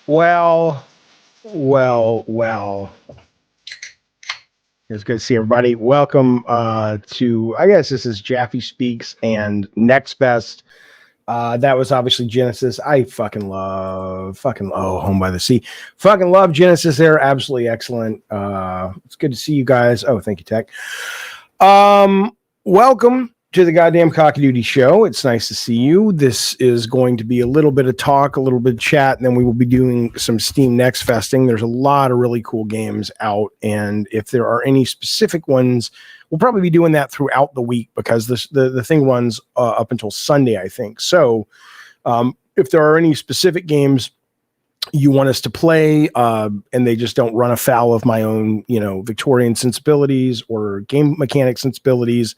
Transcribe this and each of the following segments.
Well, well. It's good to see everybody. Welcome to, I guess this is Jaffe Speaks and Next Best. That was obviously Genesis. I Home by the Sea. Fucking love Genesis. They're absolutely excellent. It's good to see you guys. Oh, thank you, Tech. Welcome to the goddamn Cock a Doodle Show. It's nice to see you. This is going to be a little bit of talk, a little bit of chat, and then we will be doing some Steam Next Festing. There's a lot of really cool games out, and if there are any specific ones, we'll probably be doing that throughout the week because the thing runs up until Sunday, I think. So if there are any specific games you want us to play, and they just don't run afoul of my own, Victorian sensibilities or game mechanic sensibilities,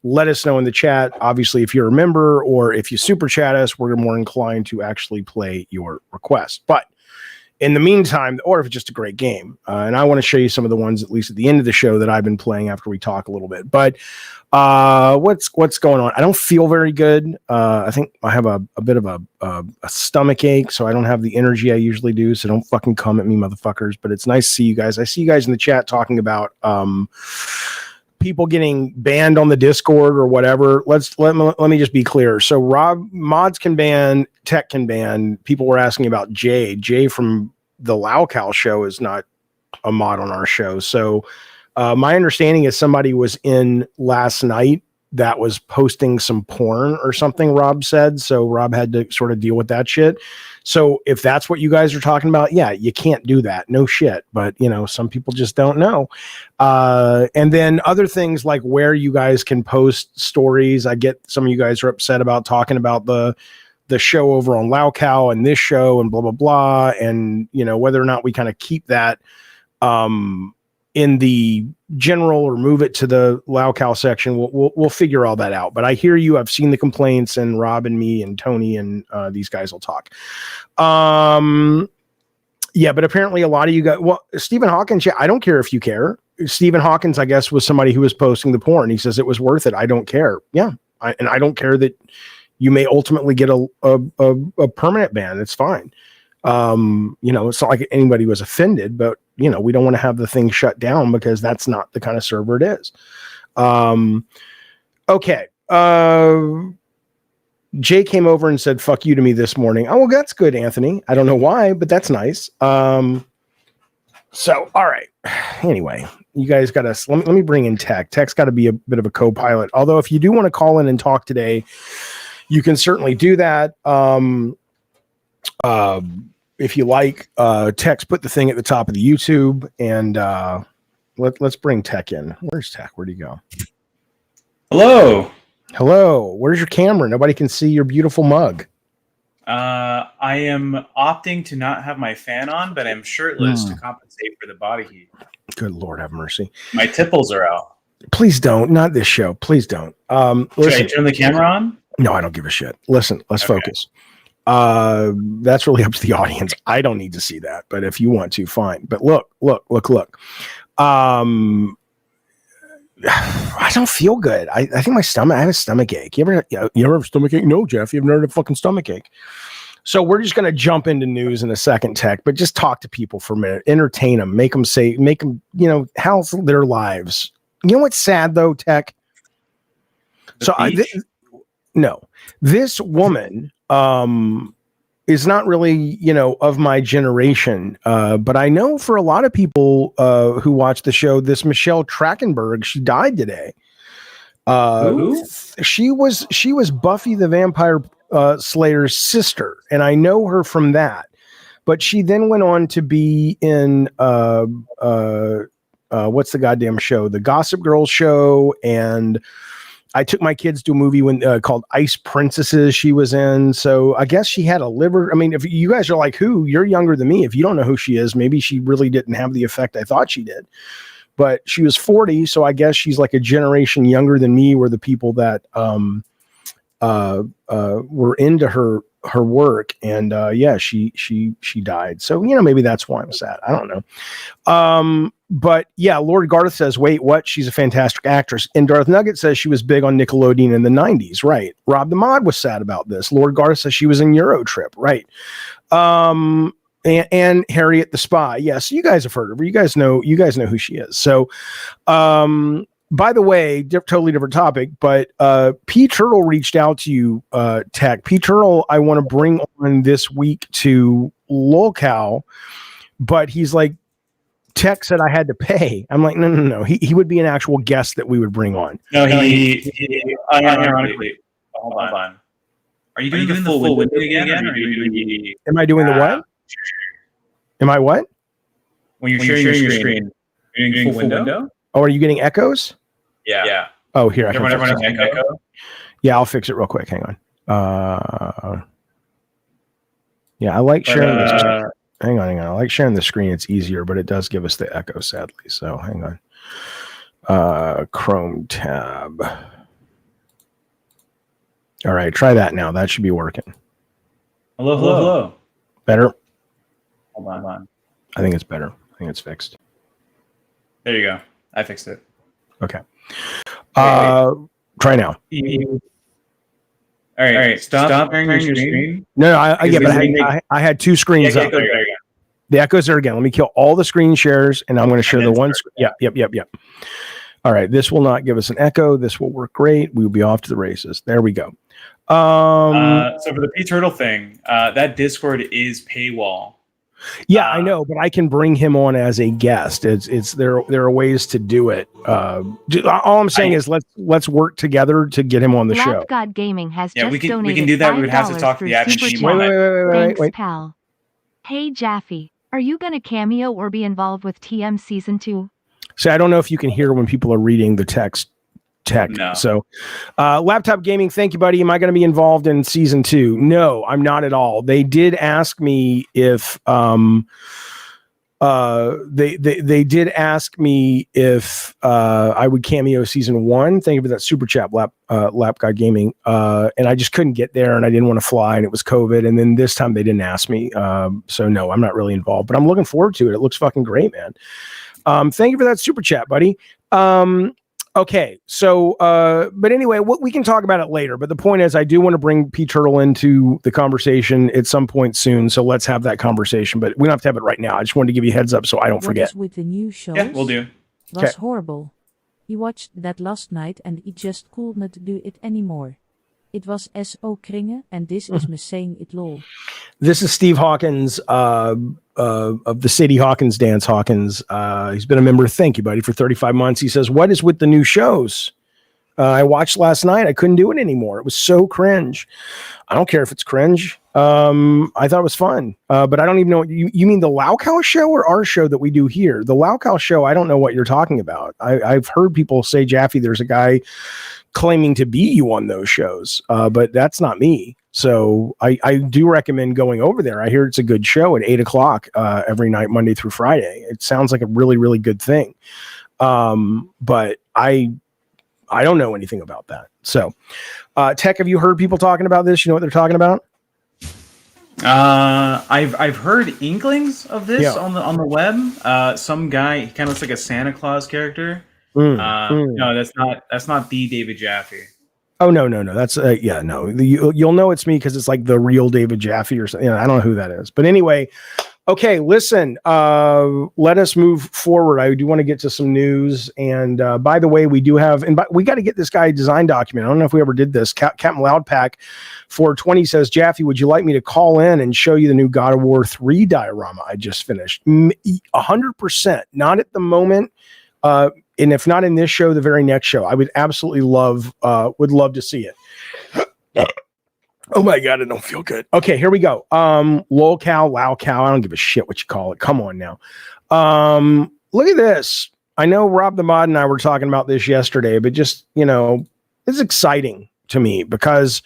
let us know in the chat. Obviously, if you're a member or if you super chat us, we're more inclined to actually play your request. But in the meantime, or if it's just a great game, and I want to show you some of the ones, at least at the end of the show, that I've been playing after we talk a little bit. But what's going on? I don't feel very good. I think I have a bit of a stomach ache, so I don't have the energy I usually do. So don't fucking come at me, motherfuckers. But it's nice to see you guys. I see you guys in the chat talking about people getting banned on the Discord or whatever. Let me just be clear. So Rob, mods can ban, tech can ban. People were asking about Jay. Jay from the Laucal show is not a mod on our show. So my understanding is somebody was in last night that was posting some porn or something, Rob said. So Rob had to sort of deal with that shit. So if that's what you guys are talking about, yeah, you can't do that. No shit. But, some people just don't know. And then other things like where you guys can post stories. I get some of you guys are upset about talking about the show over on Laucal and this show and blah, blah, blah. And, whether or not we kind of keep that in the general or move it to the Laucal section, we'll figure all that out. But I hear you. I've seen the complaints, and Rob and me and Tony and these guys will talk. Yeah, but apparently a lot of you guys. Well, Stephen Hawkins. Yeah, I don't care if you care. Stephen Hawkins, I guess, was somebody who was posting the porn. He says it was worth it. I don't care. Yeah, and I don't care that you may ultimately get a permanent ban. It's fine. It's not like anybody was offended, but we don't want to have the thing shut down because that's not the kind of server it is. Okay. Jay came over and said, fuck you to me this morning. Oh, well, that's good, Anthony. I don't know why, but that's nice. So, all right. Anyway, you guys got to, let me bring in Tech. Tech's got to be a bit of a co-pilot. Although if you do want to call in and talk today, you can certainly do that. If you like, Tech's put the thing at the top of the YouTube, and let's bring Tech in. Where's Tech? Where'd he go? Hello. Where's your camera? Nobody can see your beautiful mug. I am opting to not have my fan on, but I'm shirtless to compensate for the body heat. Good Lord, have mercy. My tipples are out. Please don't. Not this show. Please don't. Should I turn the camera on? No, I don't give a shit. Listen, let's focus. That's really up to the audience. I don't need to see that, but if you want to, fine. But look. I don't feel good. I think my stomach, I have a stomach ache. You ever have a stomach ache? No, Jeff, you've never had a fucking stomach ache. So we're just going to jump into news in a second, Tech, but just talk to people for a minute, entertain them, make them, how's their lives. You know what's sad though, Tech? This woman, is not really, of my generation. But I know for a lot of people who watch the show, this Michelle Trachtenberg, she died today. She was Buffy the Vampire Slayer's sister, and I know her from that. But she then went on to be in what's the goddamn show? The Gossip Girl show, and I took my kids to a movie called Ice Princesses she was in. So I guess she had a liver. I mean, if you guys are like, who? You're younger than me. If you don't know who she is, maybe she really didn't have the effect I thought she did. But she was 40, so I guess she's like a generation younger than me, were the people that were into her work. And she died. So, maybe that's why I'm sad. I don't know. But yeah, Lord Garth says, wait, what? She's a fantastic actress. And Darth Nugget says she was big on Nickelodeon in the 90s. Right. Rob the Mod was sad about this. Lord Garth says she was in Eurotrip. Right. And Harriet the Spy. Yes. You guys have heard of her. You guys know who she is. So, by the way, totally different topic, but P Turtle reached out to you, Tech. P Turtle, I want to bring on this week to Lolcow, but he's like, Tech said I had to pay. I'm like, no. He would be an actual guest that we would bring on. No, he ironically. Hold on. Are you doing the full window again? Or are you doing Am I doing the what? Am I what? When you're sharing your screen, you're doing full window? Oh, are you getting echoes? Yeah. Oh, here. Everyone has echo? Yeah, I'll fix it real quick. Hang on. Yeah, I like sharing this. Hang on. I like sharing the screen. It's easier, but it does give us the echo, sadly. So hang on. Chrome tab. All right, try that now. That should be working. Hello. Better? Hold on. I think it's better. I think it's fixed. There you go. I fixed it. Okay. Try now. All right. Stop sharing your screen. No, I had two screens up. There you go. The echoes there again. Let me kill all the screen shares, and I'm going to share the one screen. Yep. All right. This will not give us an echo. This will work great. We will be off to the races. There we go. So for the P Turtle thing, that Discord is paywall. Yeah, I know, but I can bring him on as a guest. There are ways to do it. All I'm saying is let's work together to get him on the show. God Gaming has just we can donated do that. We would have to talk to the admin team on it. Thanks, pal. Hey, Jaffe, are you going to cameo or be involved with TM Season 2? See, I don't know if you can hear when people are reading the text. No. So Laptop Gaming, thank you, buddy. Am I going to be involved in season 2? No, I'm not at all. They did ask me if they did ask me if I would cameo season 1. Thank you for that super chat, Laptop Gaming. And I just couldn't get there, and I didn't want to fly, and it was COVID. And then this time they didn't ask me. So no, I'm not really involved, but I'm looking forward to it. It looks fucking great, man. Thank you for that super chat, buddy. Okay, so, but anyway, we can talk about it later. But the point is, I do want to bring P Turtle into the conversation at some point soon. So let's have that conversation. But we don't have to have it right now. I just wanted to give you a heads up so I don't forget. What is with the new shows? Yeah, we'll do. Was horrible. He watched that last night and he just could not do it anymore. It was SO Kringen and this is me saying it lol. This is Steve Hawkins of the Sadie Hawkins Dance Hawkins. He's been a member. Thank you, buddy, for 35 months. He says, what is with the new shows? I watched last night. I couldn't do it anymore. It was so cringe. I don't care if it's cringe. I thought it was fun. But I don't even know. You mean the Laucow show or our show that we do here? The Laucow show, I don't know what you're talking about. I've heard people say, Jaffe, there's a guy claiming to be you on those shows. But that's not me. So I do recommend going over there. I hear it's a good show at 8:00 every night, Monday through Friday. It sounds like a really, really good thing. But I don't know anything about that. So, Tech, have you heard people talking about this? You know what they're talking about? I've heard inklings of this on the web. Some guy, he kind of looks like a Santa Claus character. No, that's not the David Jaffe. Oh no, that's no. You'll know it's me because it's like the real David Jaffe or something. I don't know who that is, but anyway. Okay, listen. Let us move forward. I do want to get to some news, and by the way, we do have, we got to get this guy a design document. I don't know if we ever did this. Captain Loudpack 420 says, Jaffe, would you like me to call in and show you the new God of War 3 diorama I just finished? 100%. Not at the moment. And if not in this show, the very next show, I would absolutely would love to see it. Oh my God, I don't feel good. Okay, here we go. Lolcow, I don't give a shit what you call it. Come on now. Look at this. I know Rob the Mod and I were talking about this yesterday, but just, it's exciting to me because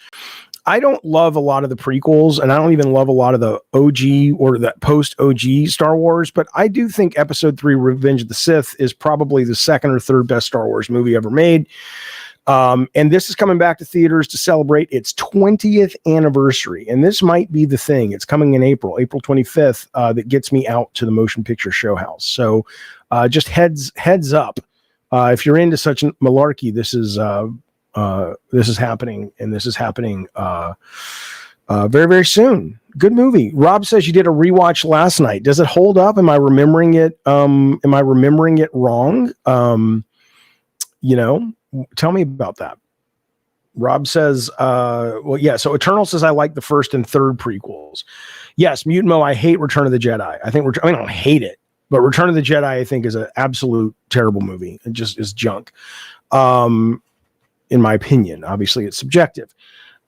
I don't love a lot of the prequels and I don't even love a lot of the OG or the post-OG Star Wars, but I do think Episode 3 Revenge of the Sith is probably the second or third best Star Wars movie ever made. And this is coming back to theaters to celebrate its 20th anniversary. And this might be the thing. It's coming in April 25th, that gets me out to the motion picture show house. So just heads up. If you're into such malarkey, this is happening, and this is happening very, very soon. Good movie. Rob says you did a rewatch last night. Does it hold up? Am I remembering it? Am I remembering it wrong? Tell me about that. Rob says, so Eternal says, I like the first and third prequels. Yes, Mutimo, I hate Return of the Jedi. I don't hate it, but Return of the Jedi, I think, is an absolute terrible movie. It just is junk. In my opinion, obviously it's subjective.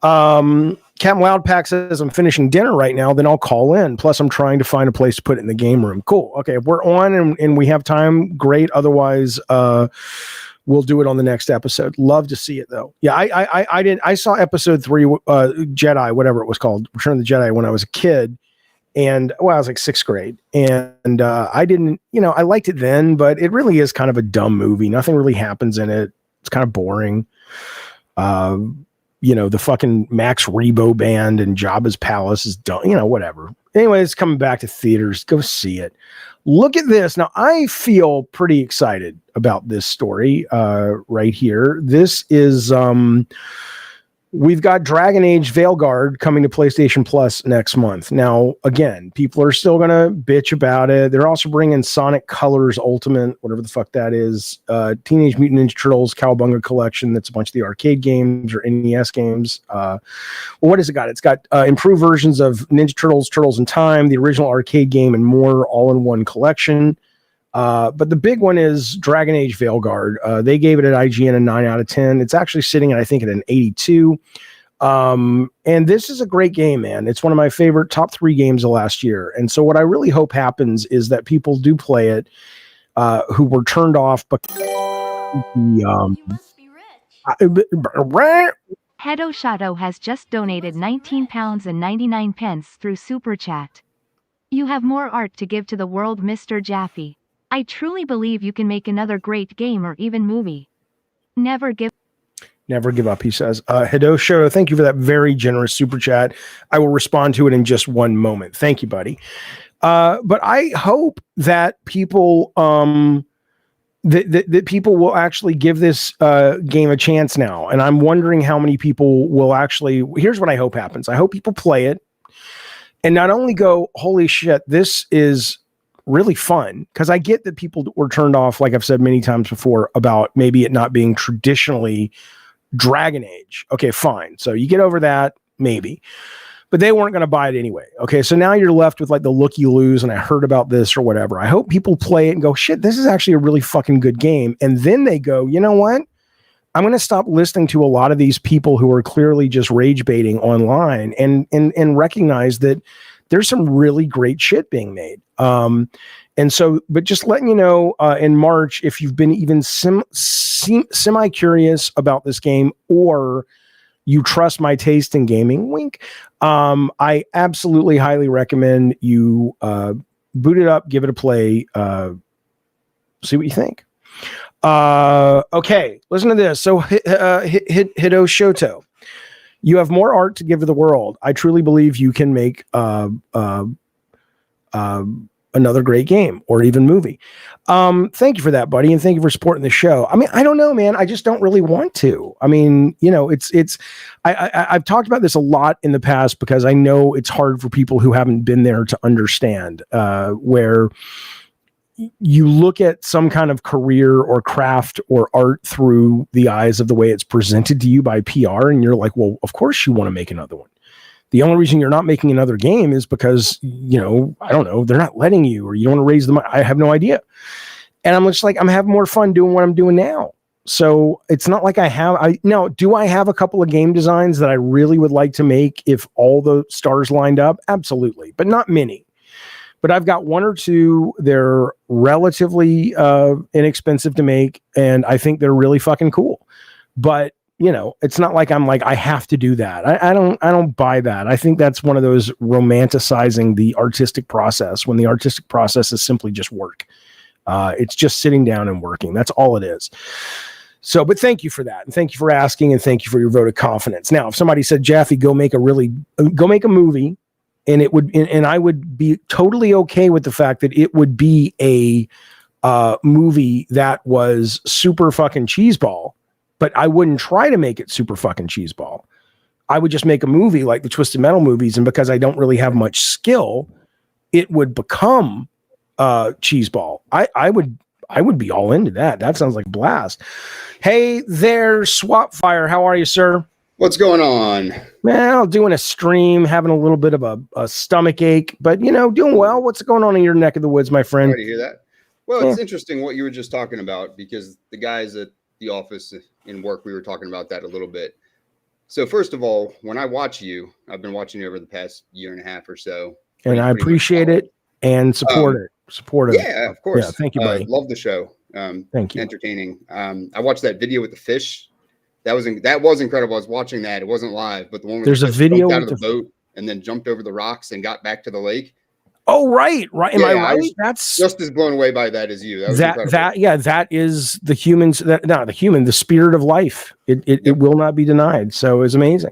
Captain Loudpack says, I'm finishing dinner right now, then I'll call in. Plus, I'm trying to find a place to put it in the game room. Cool. Okay, if we're on and we have time, great. Otherwise, we'll do it on the next episode. Love to see it though. Yeah, I saw Episode 3 Jedi, whatever it was called, Return of the Jedi, when I was a kid, And well, I was like 6th grade, and I didn't, I liked it then, but it really is kind of a dumb movie. Nothing really happens in it. It's kind of boring. The fucking Max Rebo band and Jabba's palace is done, whatever. Anyway, it's coming back to theaters. Go see it. Look at this. Now, I feel pretty excited about this story right here. This is we've got Dragon Age Veilguard coming to PlayStation Plus next month. Now, again, people are still going to bitch about it. They're also bringing Sonic Colors Ultimate, whatever the fuck that is, Teenage Mutant Ninja Turtles Cowabunga Collection. That's a bunch of the arcade games or NES games. What has it got? It's got improved versions of Ninja Turtles, Turtles in Time, the original arcade game, and more all in one collection. But the big one is Dragon Age Veilguard. They gave it at IGN a 9 out of 10. It's actually sitting at, I think, at an 82. And this is a great game, man. It's one of my favorite top 3 games of last year. And so what I really hope happens is that people do play it who were turned off. But You must be rich. Hedo Shadow has just donated £19.99 through Super Chat. You have more art to give to the world, Mr. Jaffe. I truly believe you can make another great game or even movie. Never give up, he says. Hidosho, thank you for that very generous super chat. I will respond to it in just one moment. Thank you, buddy. But I hope that people that people will actually give this game a chance now. And I'm wondering how many people will actually. Here's what I hope happens. I hope people play it and not only go, holy shit, this is really fun, because I get that people were turned off, like I've said many times before, about maybe it not being traditionally Dragon Age. Okay, fine. So you get over that, maybe. But they weren't going to buy it anyway. Okay, so now you're left with like the looky-loos, and I heard about this or whatever. I hope people play it and go, shit, this is actually a really fucking good game. And then they go, you know what? I'm going to stop listening to a lot of these people who are clearly just rage baiting online and recognize that there's some really great shit being made. And so, but just letting you know, in March, if you've been even semi-curious about this game, or you trust my taste in gaming, wink, I absolutely highly recommend you boot it up, give it a play, see what you think. Okay, listen to this. So, Hido Shoto, you have more art to give to the world. I truly believe you can make another great game or even movie. Thank you for that, buddy, and thank you for supporting the show. I mean, I don't know, man. I just don't really want to. I mean, I've talked about this a lot in the past because I know it's hard for people who haven't been there to understand, where you look at some kind of career or craft or art through the eyes of the way it's presented to you by PR, and you're like, well, of course you want to make another one. The only reason you're not making another game is because, I don't know, they're not letting you, or you don't want to raise the money. I have no idea. And I'm just like, I'm having more fun doing what I'm doing now. So it's not like do I have a couple of game designs that I really would like to make if all the stars lined up? Absolutely, but not many. But I've got one or two. They're relatively inexpensive to make, and I think they're really fucking cool. But it's not like I'm like, I have to do that. I don't buy that. I think that's one of those romanticizing the artistic process, when the artistic process is simply just work. It's just sitting down and working. That's all it is. So, but thank you for that. And thank you for asking, and thank you for your vote of confidence. Now, if somebody said, Jaffe, go make a movie, and and I would be totally okay with the fact that it would be a movie that was super fucking cheeseball, but I wouldn't try to make it super fucking cheeseball. I would just make a movie like the Twisted Metal movies, and because I don't really have much skill, it would become cheeseball. I would be all into that. That sounds like a blast. Hey there, Swapfire. How are you, sir? What's going on? Well, doing a stream, having a little bit of a stomach ache, but doing well. What's going on in your neck of the woods, my friend? Sorry to hear that. Well, it's interesting what you were just talking about, because the guys at the office in work, we were talking about that a little bit. So first of all, when I watch you, I've been watching you over the past year and a half or so. And I appreciate it and support it. Yeah, of course. Yeah, thank you, buddy. Love the show. Thank you. Entertaining. I watched that video with the fish. That was incredible. I was watching that. It wasn't live, but the one where there's the a video jumped out of the boat and then jumped over the rocks and got back to the lake. Oh, right. Am I right? I was That's just as blown away by that as you. That was incredible. That is the the spirit of life. It will not be denied. So it's amazing.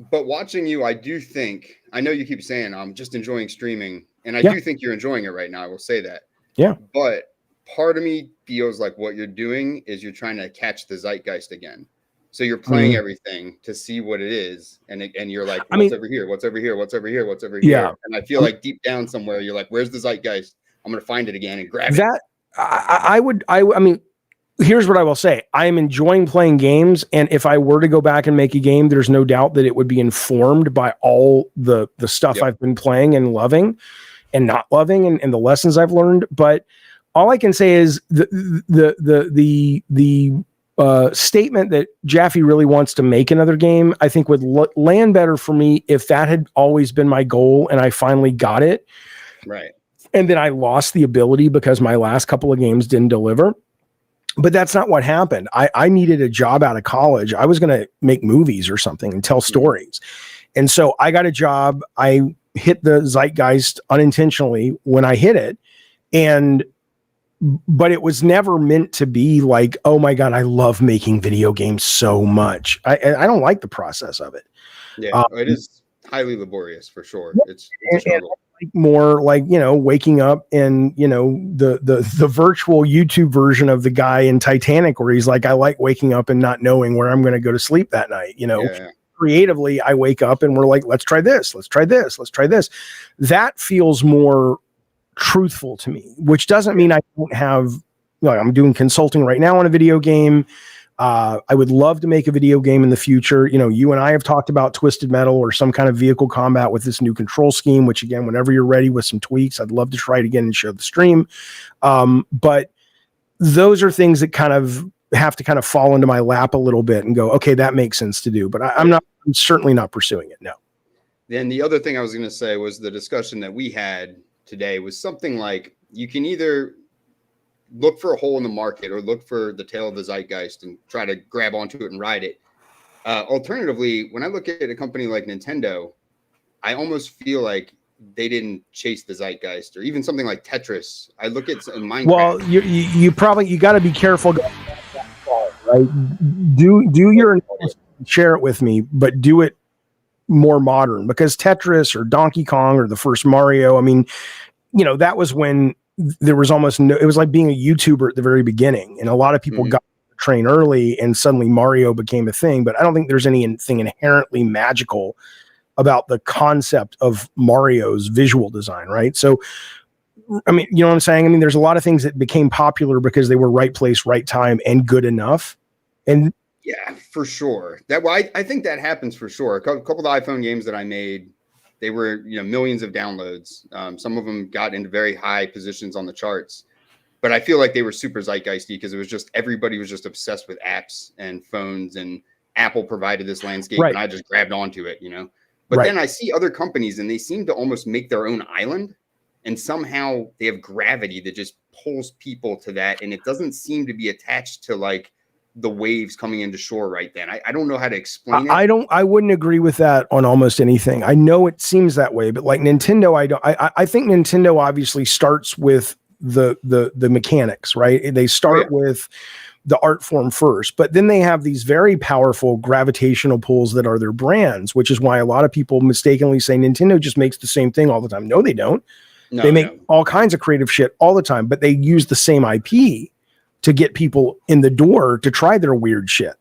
But watching you, I do think, I know you keep saying I'm just enjoying streaming, and I do think you're enjoying it right now. I will say that. Yeah. But part of me feels like what you're doing is you're trying to catch the zeitgeist again. So you're playing everything to see what it is, and you're like, what's over here? What's over here? What's over here? What's over here? And I feel like deep down somewhere, you're like, where's the zeitgeist? I'm going to find it again and grab it. I mean, here's what I will say. I am enjoying playing games, and if I were to go back and make a game, there's no doubt that it would be informed by all the stuff I've been playing and loving and not loving and the lessons I've learned. But all I can say is the statement that Jaffe really wants to make another game, I think would land better for me if that had always been my goal and I finally got it. Right. And then I lost the ability because my last couple of games didn't deliver. But that's not what happened. I needed a job out of college. I was going to make movies or something and tell stories. And so I got a job. I hit the zeitgeist unintentionally when I hit it. But it was never meant to be like, oh my God, I love making video games so much. I don't like the process of it. Yeah, it is highly laborious for sure. It's a struggle. More like, waking up and, the virtual YouTube version of the guy in Titanic where he's like, I like waking up and not knowing where I'm going to go to sleep that night. Creatively, I wake up and we're like, let's try this. Let's try this. Let's try this. That feels more truthful to me, which doesn't mean I don't have, I'm doing consulting right now on a video game. I would love to make a video game in the future. You and I have talked about Twisted Metal or some kind of vehicle combat with this new control scheme, which again, whenever you're ready with some tweaks, I'd love to try it again and show the stream. But those are things that kind of have to kind of fall into my lap a little bit and go, okay, that makes sense to do. But I'm certainly not pursuing it. No. Then the other thing I was going to say was the discussion that we had today was something like you can either look for a hole in the market or look for the tail of the zeitgeist and try to grab onto it and ride it. Alternatively, when I look at a company like Nintendo, I almost feel like they didn't chase the zeitgeist, or even something like Tetris. I look at Minecraft. Well, you got to be careful, right? Do your share it with me, but do it more modern, because Tetris or Donkey Kong or the first Mario, I mean, that was when there was almost no, it was like being a YouTuber at the very beginning, and a lot of people got the train early and suddenly Mario became a thing. But I don't think there's anything inherently magical about the concept of Mario's visual design, right? So I mean, you know what I'm saying? I mean, there's a lot of things that became popular because they were right place, right time, and good enough. And yeah, for sure. I think that happens for sure. A couple of iPhone games that I made, they were, millions of downloads. Some of them got into very high positions on the charts, but I feel like they were super zeitgeisty because it was just, everybody was just obsessed with apps and phones, and Apple provided this landscape, and I just grabbed onto it, But then I see other companies and they seem to almost make their own island, and somehow they have gravity that just pulls people to that. And it doesn't seem to be attached to like the waves coming into shore right then. I don't know how to explain it. I wouldn't agree with that on almost anything. I know it seems that way, but like Nintendo, I think Nintendo obviously starts with the mechanics, right? They start with the art form first, but then they have these very powerful gravitational pulls that are their brands, which is why a lot of people mistakenly say Nintendo just makes the same thing all the time. No, they don't. They make all kinds of creative shit all the time, but they use the same IP to get people in the door to try their weird shit.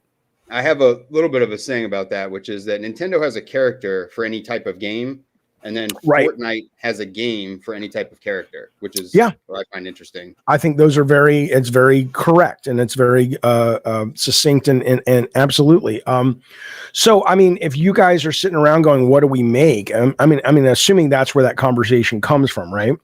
I have a little bit of a saying about that, which is that Nintendo has a character for any type of game, and then Fortnite has a game for any type of character, which is what I find interesting. I think those are it's very correct, and it's very succinct and absolutely. So, I mean, if you guys are sitting around going, what do we make? I mean, assuming that's where that conversation comes from, right?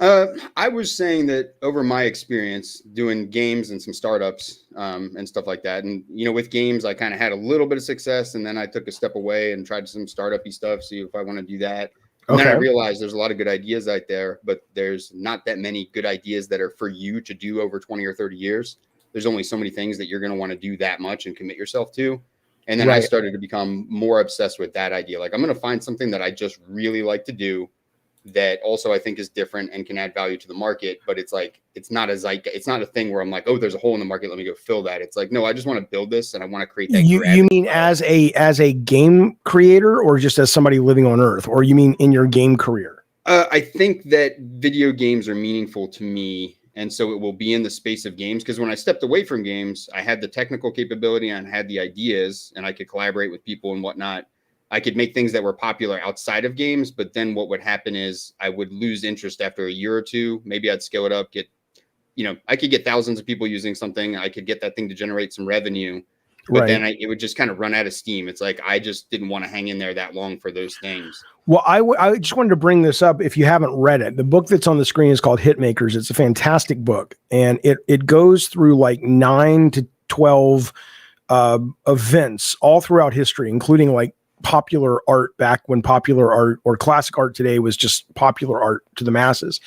I was saying that over my experience doing games and some startups and stuff like that. And, with games, I kind of had a little bit of success, and then I took a step away and tried some startup-y stuff, see if I want to do that. And then I realized there's a lot of good ideas out there, but there's not that many good ideas that are for you to do over 20 or 30 years. There's only so many things that you're going to want to do that much and commit yourself to. And then I started to become more obsessed with that idea. Like, I'm going to find something that I just really like to do that also I think is different and can add value to the market. But it's like, it's not a thing where I'm like, oh, there's a hole in the market, let me go fill that. It's like, no, I just want to build this and I want to create that. You mean as a game creator, or just as somebody living on Earth, or you mean in your game career? I think that video games are meaningful to me. And so it will be in the space of games, because when I stepped away from games, I had the technical capability and I had the ideas, and I could collaborate with people and whatnot. I could make things that were popular outside of games, but then what would happen is I would lose interest after a year or two. Maybe I'd scale it up, I could get thousands of people using something. I could get that thing to generate some revenue, but then it would just kind of run out of steam. It's like, I just didn't want to hang in there that long for those things. Well, I just wanted to bring this up. If you haven't read it, the book that's on the screen is called Hitmakers. It's a fantastic book, and it goes through like 9 to 12 events all throughout history, including like popular art back when popular art or classic art today was just popular art to the masses.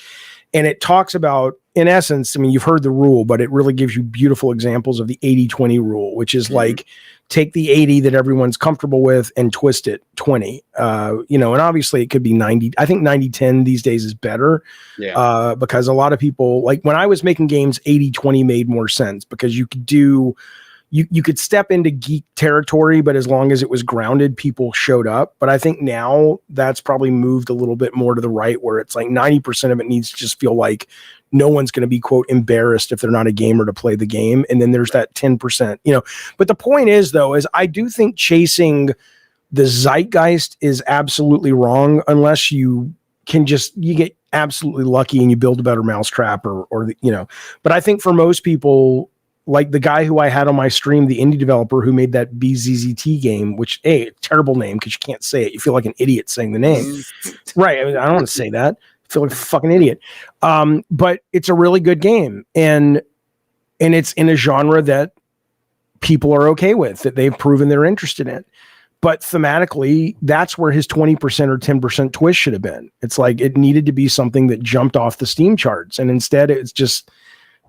And it talks about, in essence, I mean, you've heard the rule, but it really gives you beautiful examples of the 80-20 rule, which is like, take the 80 that everyone's comfortable with and twist it 20. And obviously it could be 90. I think 90-10 these days is better. Yeah. Because a lot of people, like when I was making games, 80-20 made more sense, because you could do, you could step into geek territory, but as long as it was grounded, people showed up. But I think now that's probably moved a little bit more to the right, where it's like 90% of it needs to just feel like no one's going to be, quote, embarrassed if they're not a gamer to play the game. And then there's that 10%, but the point is, though, is I do think chasing the zeitgeist is absolutely wrong, unless you get absolutely lucky and you build a better mousetrap but I think for most people, like the guy who I had on my stream, the indie developer who made that BZZT game, which terrible name because you can't say it. You feel like an idiot saying the name. Right. I mean, I don't want to say that. I feel like a fucking idiot. But it's a really good game. And it's in a genre that people are okay with, that they've proven they're interested in. But thematically, that's where his 20% or 10% twist should have been. It's like it needed to be something that jumped off the Steam charts. And instead, it's just,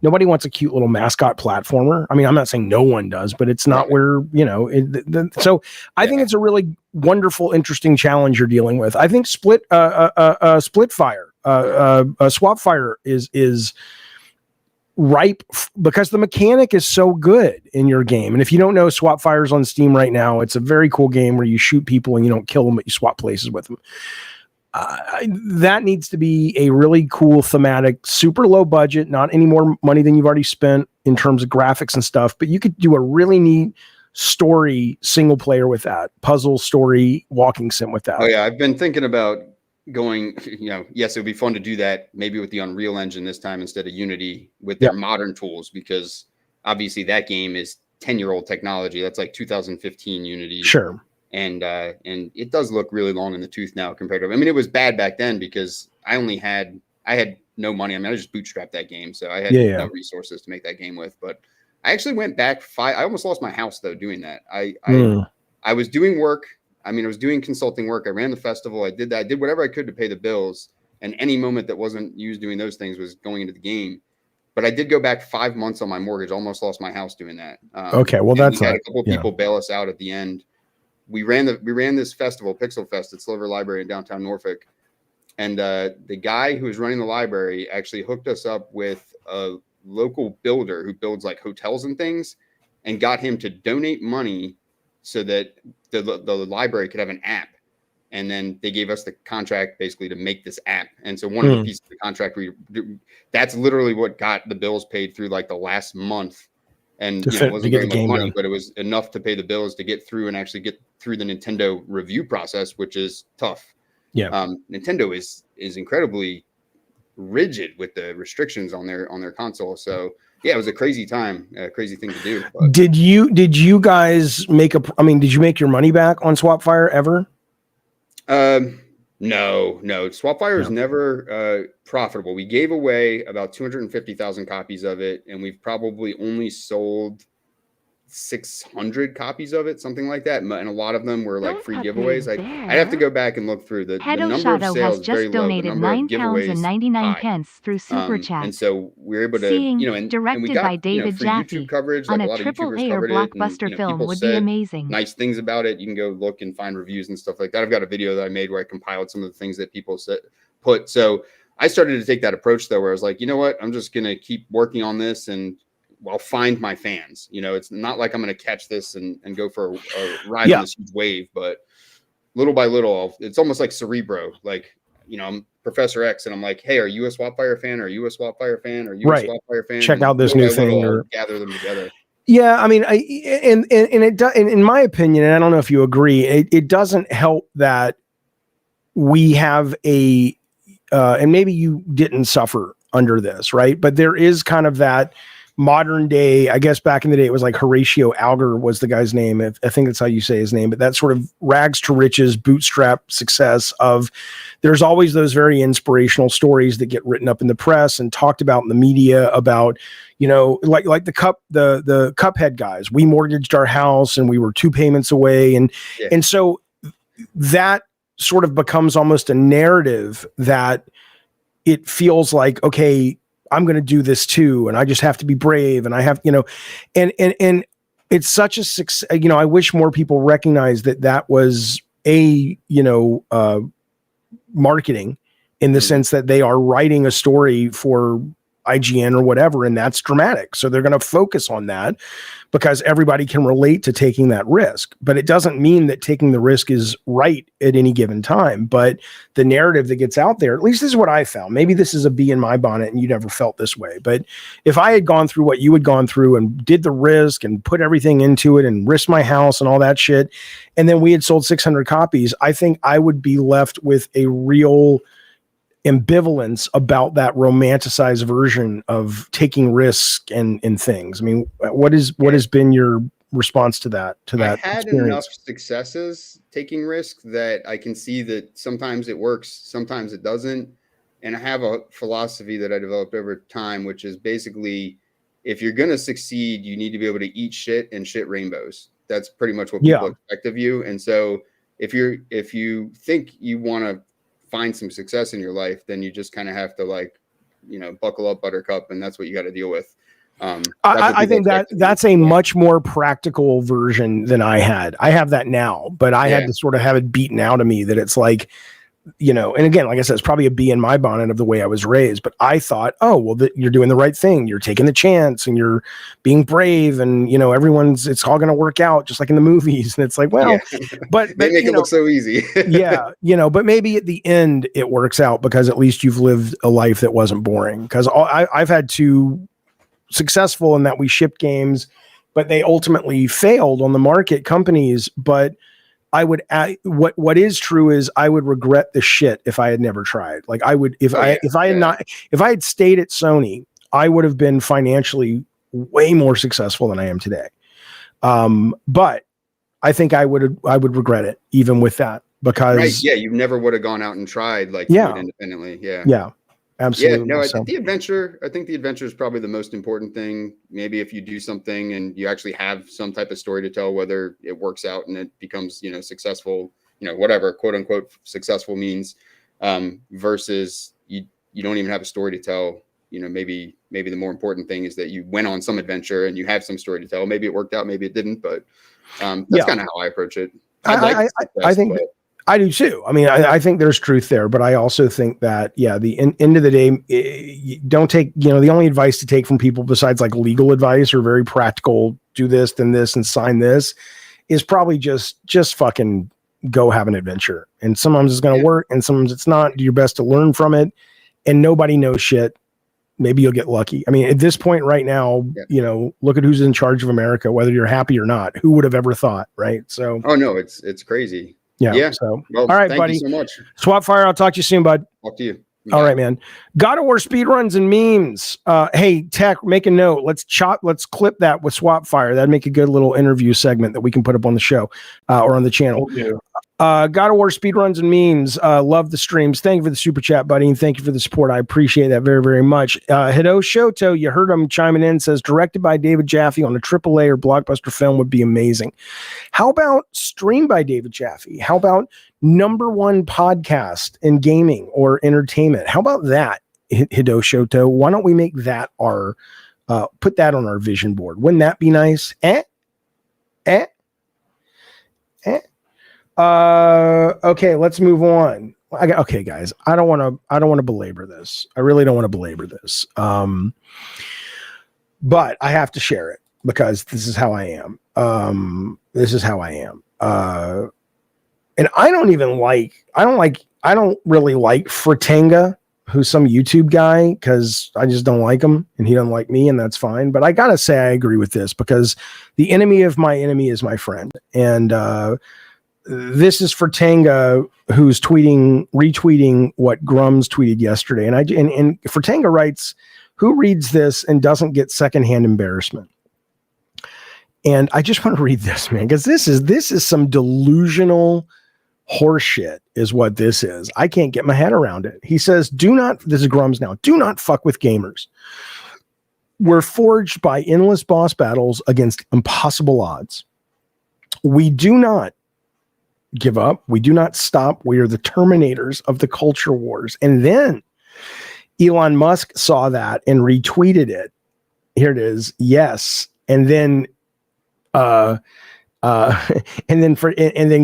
nobody wants a cute little mascot platformer. I mean, I'm not saying no one does, but it's not where, so I think it's a really wonderful, interesting challenge you're dealing with. I think Swap Fire is ripe because the mechanic is so good in your game. And if you don't know, Swap Fire's on Steam right now. It's a very cool game where you shoot people and you don't kill them, but you swap places with them. That needs to be a really cool thematic, super low budget, not any more money than you've already spent in terms of graphics and stuff, but you could do a really neat story single player with that, puzzle story walking sim with that. Oh yeah, I've been thinking about going, yes, it would be fun to do that maybe with the Unreal Engine this time instead of Unity with their modern tools, because obviously that game is 10-year-old technology. That's like 2015 Unity. Sure. And it does look really long in the tooth now compared to, I mean, it was bad back then because I had no money. I mean, I just bootstrapped that game. So I had no resources to make that game with, but I actually went back I almost lost my house though, doing that. I was doing work. I mean, I was doing consulting work. I ran the festival. I did that. I did whatever I could to pay the bills. And any moment that wasn't used doing those things was going into the game. But I did go back 5 months on my mortgage. Almost lost my house doing that. Okay. Well, that's we had a couple of people bail us out at the end. We ran this festival, Pixel Fest at Silver Library in downtown Norfolk. And the guy who was running the library actually hooked us up with a local builder who builds like hotels and things, and got him to donate money so that the library could have an app. And then they gave us the contract basically to make this app. And so one of the pieces of the contract, that's literally what got the bills paid through like the last month. And it wasn't very much money, but it was enough to pay the bills to get through and actually get through the Nintendo review process, which is tough. Yeah. Nintendo is incredibly rigid with the restrictions on their console. So yeah, it was a crazy time, a crazy thing to do. But. Did you guys did you make your money back on Swapfire ever? No. Swapfire is never profitable. We gave away about 250,000 copies of it, and we've probably only sold 600 copies of it, something like that. And a lot of them were like free giveaways. I'd have to go back and look through the number of sales is very low. The number of giveaways £9.99 through Super Chat. And so we're able to, directed and we got, by David Jaffe, YouTube coverage, on like a lot of YouTubers AAA or covered blockbuster it. film would be amazing. Nice things about it. You can go look and find reviews and stuff like that. I've got a video that I made where I compiled some of the things that people said, put. So I started to take that approach though, where I was like, you know what, I'm just going to keep working on this and I'll find my fans. You know, it's not like I'm going to catch this and go for a ride on this huge wave, but little by little, it's almost like Cerebro. Like, you know, I'm Professor X and I'm like, hey, are you a SwapFire fan? Are you a SwapFire fan? Are you a SwapFire fan? Check out this new thing. Or gather them together. Yeah, I mean, and it does, in my opinion, and I don't know if you agree, it doesn't help that we have a, and maybe you didn't suffer under this, right? But there is kind of that modern day, I guess back in the day, it was like Horatio Alger was the guy's name. I think that's how you say his name, but that sort of rags to riches, bootstrap success of, there's always those very inspirational stories that get written up in the press and talked about in the media about, you know, like the Cuphead guys, we mortgaged our house and we were 2 payments away. And so that sort of becomes almost a narrative that it feels like, okay, I'm going to do this too. And I just have to be brave. And I have, you know, and it's such a success. You know, I wish more people recognize that was marketing in the sense that they are writing a story for IGN or whatever, and that's dramatic. So they're going to focus on that because everybody can relate to taking that risk. But it doesn't mean that taking the risk is right at any given time. But the narrative that gets out there, at least this is what I found. Maybe this is a bee in my bonnet and you never felt this way. But if I had gone through what you had gone through and did the risk and put everything into it and risked my house and all that shit, and then we had sold 600 copies, I think I would be left with a real ambivalence about that romanticized version of taking risk and things. I mean, what has been your response to that? I had experience? Enough successes taking risks that I can see that sometimes it works, sometimes it doesn't. And I have a philosophy that I developed over time, which is basically, if you're going to succeed, you need to be able to eat shit and shit rainbows. That's pretty much what people expect of you. And so if you think you want to find some success in your life, then you just kind of have to, like, you know, buckle up, buttercup, and that's what you got to deal with. I think that's a much more practical version than I had. I have that now, but I had to sort of have it beaten out of me that it's like, you know, and again, like I said, it's probably a bee in my bonnet of the way I was raised, but I thought, oh, well, you're doing the right thing. You're taking the chance and you're being brave and, you know, it's all going to work out just like in the movies. And it's like, well, but they make it look so easy. you know, but maybe at the end it works out because at least you've lived a life that wasn't boring. Because I've had 2 successful in that we shipped games, but they ultimately failed on the market companies. But I would what is true is I would regret the shit if I had never tried. Like I would, if I had stayed at Sony, I would have been financially way more successful than I am today. But I think I would regret it even with that because you never would have gone out and tried like independently. Absolutely. I think the adventure is probably the most important thing. Maybe if you do something and you actually have some type of story to tell, whether it works out and it becomes, you know, successful, you know, whatever quote unquote successful means, versus you don't even have a story to tell. You know, maybe the more important thing is that you went on some adventure and you have some story to tell. Maybe it worked out, maybe it didn't, but that's kind of how I approach it. I think I do too. I mean, I think there's truth there, but I also think that, the end of the day, don't take, you know, the only advice to take from people besides like legal advice or very practical, do this, then this, and sign this, is probably just fucking go have an adventure. And sometimes it's going to work and sometimes it's not. Do your best to learn from it, and nobody knows shit. Maybe you'll get lucky. I mean, at this point right now, you know, look at who's in charge of America, whether you're happy or not. Who would have ever thought, right? So, oh no, it's crazy. So, well, all right, thank buddy. You so much. SwapFire, I'll talk to you soon, bud. Talk to you. All right, man. God of War speedruns and memes. Hey, Tech, make a note. Let's clip that with SwapFire. That'd make a good little interview segment that we can put up on the show or on the channel. God of War speedruns and memes. Love the streams. Thank you for the super chat, buddy, and thank you for the support. I appreciate that very, very much. Hideo Shoto, you heard him chiming in, says directed by David Jaffe on a AAA or blockbuster film would be amazing. How about streamed by David Jaffe? How about #1 podcast in gaming or entertainment? How about that, Hideo Shoto? Why don't we make that our put that on our vision board? Wouldn't that be nice? Okay, let's move on. okay, guys, I don't want to belabor this. I really don't want to belabor this. But I have to share it because this is how I am. And I don't really like Fratanga, who's some YouTube guy, because I just don't like him and he doesn't like me, and that's fine. But I gotta say I agree with this, because the enemy of my enemy is my friend. And this is Fratanga, who's retweeting what Grums tweeted yesterday. And Fratanga writes, "Who reads this and doesn't get secondhand embarrassment?" And I just want to read this, man, because this is some delusional horseshit is what this is. I can't get my head around it. He says, this is Grums now, "Do not fuck with gamers. We're forged by endless boss battles against impossible odds. We do not give up. We do not stop. We are the terminators of the culture wars." And then Elon Musk saw that and retweeted it. Here it is. Yes. And then and then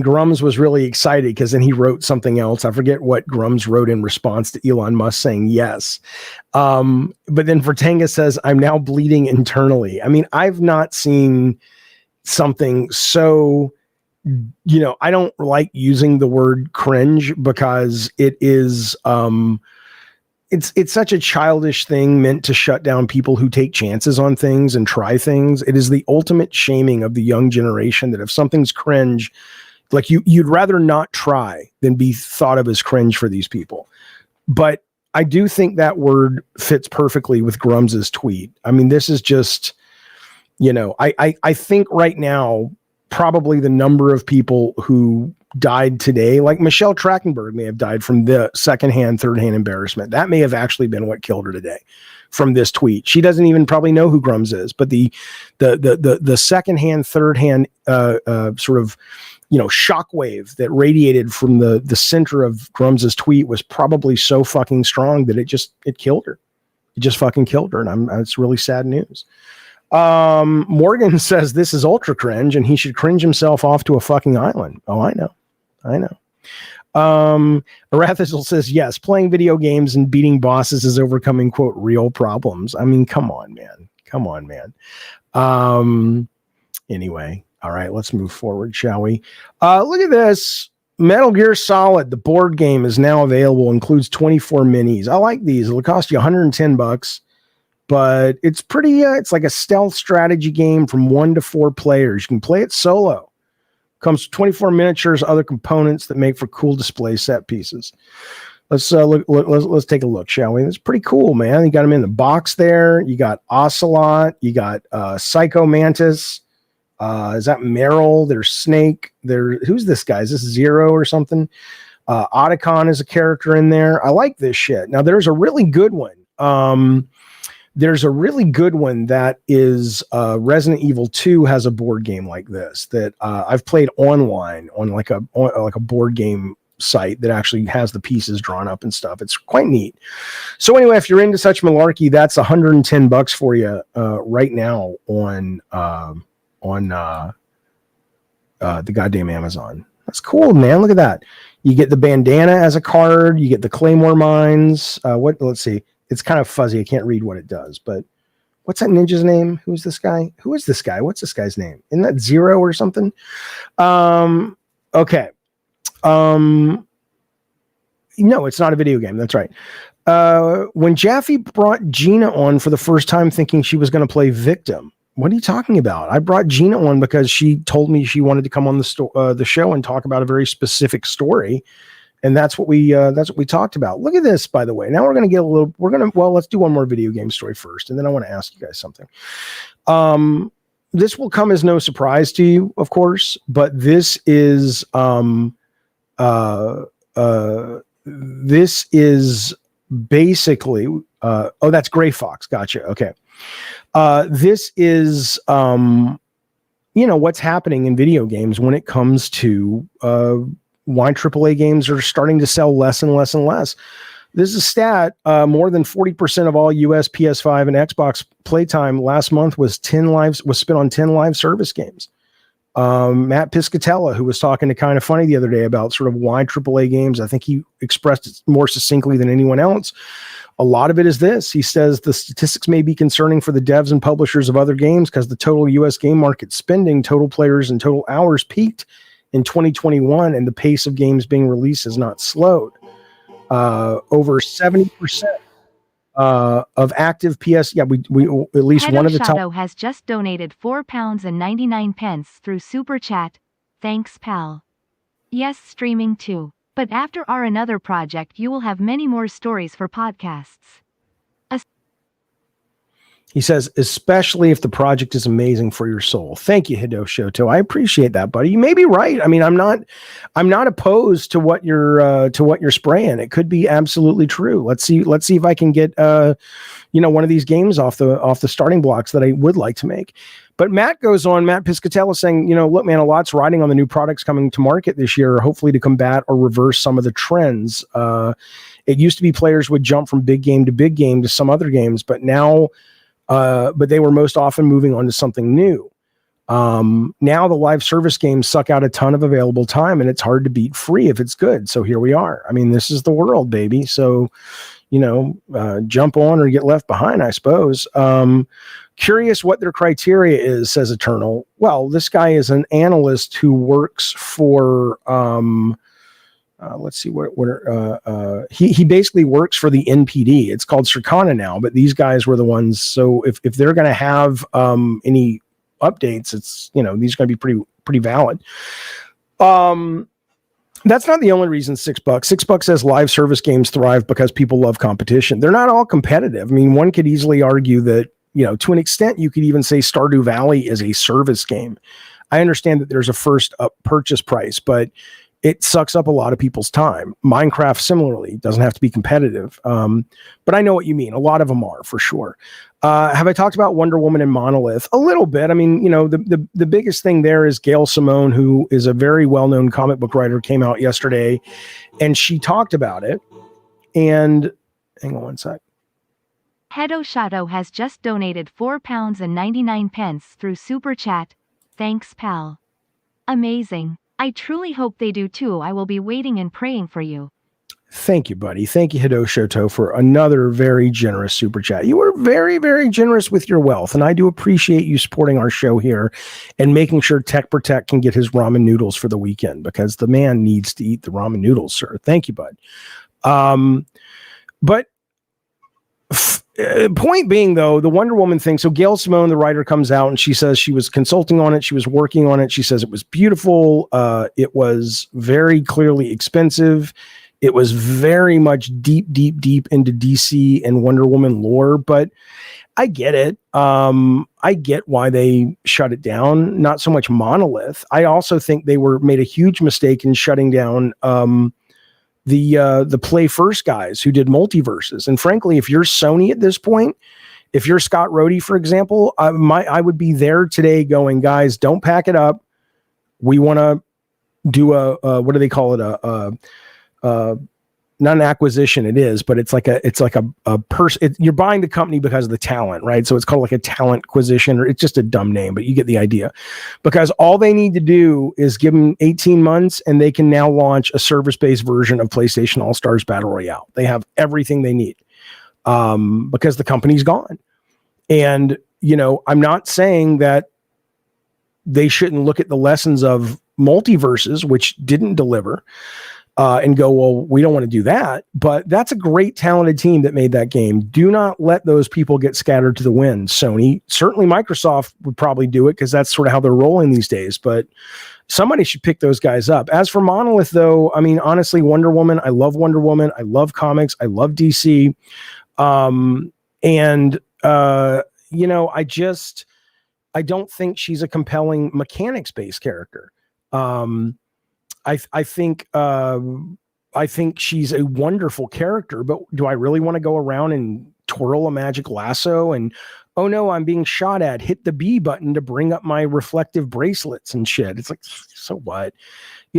Grums was really excited, because then he wrote something else. I forget what Grums wrote in response to Elon Musk saying yes. But then Fratanga says, "I'm now bleeding internally." I mean, I've not seen something so, I don't like using the word cringe, because it is, it's such a childish thing meant to shut down people who take chances on things and try things. It is the ultimate shaming of the young generation, that if something's cringe, like you'd rather not try than be thought of as cringe for these people. But I do think that word fits perfectly with Grums's tweet. I mean, this is just, I think right now, probably the number of people who died today, like Michelle Trachtenberg may have died from the secondhand, thirdhand embarrassment. That may have actually been what killed her today, from this tweet. She doesn't even probably know who Grums is, but the secondhand, thirdhand sort of, shockwave that radiated from the center of Grums's tweet was probably so fucking strong that it killed her. It just fucking killed her. And it's really sad news. Morgan says this is ultra cringe and he should cringe himself off to a fucking island. Oh, I know. Arathazil says, yes, playing video games and beating bosses is overcoming, quote, real problems. I mean, come on, man. Anyway, all right, let's move forward, shall we? Look at this. Metal Gear Solid, the board game, is now available, includes 24 minis. I like these. It'll cost you $110, but it's pretty, it's like a stealth strategy game from 1 to 4 players. You can play it solo. Comes with 24 miniatures, other components that make for cool display set pieces. Let's let's take a look, shall we? It's pretty cool, man. You got them in the box there. You got Ocelot. You got Psycho Mantis. Is that Meryl? There's Snake. Who's this guy? Is this Zero or something? Otacon is a character in there. I like this shit. Now there's a really good one. That is Resident Evil 2 has a board game like this that I've played online on like a board game site that actually has the pieces drawn up and stuff. It's quite neat. So anyway, if you're into such malarkey, that's $110 for you right now on the goddamn Amazon. That's cool, man. Look at that. You get the bandana as a card. You get the Claymore mines. Let's see. It's kind of fuzzy. I can't read what it does, but what's that ninja's name? Who's this guy? Who is this guy? What's this guy's name? Isn't that Zero or something? Okay. No, it's not a video game. That's right. When Jaffe brought Gina on for the first time thinking she was going to play victim. What are you talking about? I brought Gina on because she told me she wanted to come on the show and talk about a very specific story. And that's what we talked about. Look at this, by the way. Now let's do one more video game story first. And then I want to ask you guys something. This will come as no surprise to you, of course, but this is basically, that's Gray Fox. Gotcha. Okay. This is, what's happening in video games when it comes to, why AAA games are starting to sell less and less and less. This is a stat. More than 40% of all US PS5 and Xbox playtime last month was spent on 10 live service games. Matt Piscatella, who was talking to Kind of Funny the other day about sort of why AAA games. I think he expressed it more succinctly than anyone else. A lot of it is this. He says the statistics may be concerning for the devs and publishers of other games because the total U.S. game market spending, total players, and total hours peaked in 2021, and the pace of games being released has not slowed. Over 70% of active PS. Yeah, we at least Hedo one of the Shadow top. has just donated £4.99 through Super Chat. Thanks, pal. Yes, streaming too. But after our another project, you will have many more stories for podcasts. He says, especially if the project is amazing for your soul. Thank you, Hideo Shoto. I appreciate that, buddy. You may be right. I mean, I'm not opposed to what you're spraying. It could be absolutely true. Let's see if I can get one of these games off the starting blocks that I would like to make. But Matt Piscatella saying, look, man, a lot's riding on the new products coming to market this year, hopefully to combat or reverse some of the trends. It used to be players would jump from big game to some other games, but now but they were most often moving on to something new. Now the live service games suck out a ton of available time, and it's hard to beat free if it's good. So here we are. I mean, this is the world, baby. So, jump on or get left behind, I suppose. Curious what their criteria is, says Eternal. Well, this guy is an analyst who works for, let's see he basically works for the NPD. It's called Circana now, but these guys were the ones. So if they're going to have any updates, it's, these are going to be pretty valid. That's not the only reason $6. $6 says live service games thrive because people love competition. They're not all competitive. I mean, one could easily argue that, to an extent, you could even say Stardew Valley is a service game. I understand that there's a first purchase price, but it sucks up a lot of people's time. Minecraft, similarly, doesn't have to be competitive. But I know what you mean. A lot of them are, for sure. Have I talked about Wonder Woman and Monolith? A little bit. I mean, the biggest thing there is Gail Simone, who is a very well-known comic book writer, came out yesterday, and she talked about it. And hang on one sec. Hedo Shadow has just donated £4.99 through Super Chat. Thanks, pal. Amazing. I truly hope they do too. I will be waiting and praying for you. Thank you, buddy. Thank you, Hideo Shoto, for another very generous super chat. You were very, very generous with your wealth, and I do appreciate you supporting our show here and making sure Tech Protect can get his ramen noodles for the weekend, because the man needs to eat the ramen noodles, sir. Thank you, bud. Point being, though, the Wonder Woman thing. So Gail Simone, the writer, comes out and she says she was consulting on it. She was working on it. She says it was beautiful. It was very clearly expensive. It was very much deep into DC and Wonder Woman lore, but I get it. I get why they shut it down. Not so much Monolith. I also think they made a huge mistake in shutting down the Play First guys who did Multiverses. And frankly, if you're Sony at this point, if you're Scott Rhodey, for example, I would be there today going, guys, don't pack it up. We want to do what do they call it? Not an acquisition, it is, but it's like a person. You're buying the company because of the talent, right? So it's called like a talent acquisition, or it's just a dumb name, but you get the idea. Because all they need to do is give them 18 months, and they can now launch a service-based version of PlayStation All-Stars Battle Royale. They have everything they need because the company's gone. And I'm not saying that they shouldn't look at the lessons of Multiverses, which didn't deliver. And go, well, we don't want to do that. But that's a great talented team that made that game. Do not let those people get scattered to the wind, Sony. Certainly Microsoft would probably do it because that's sort of how they're rolling these days. But somebody should pick those guys up. As for Monolith, though, I mean, honestly, Wonder Woman, I love Wonder Woman. I love comics. I love DC. I don't think she's a compelling mechanics-based character. I think she's a wonderful character, but do I really want to go around and twirl a magic lasso and, oh no, I'm being shot at, hit the B button to bring up my reflective bracelets and shit? It's like, so what?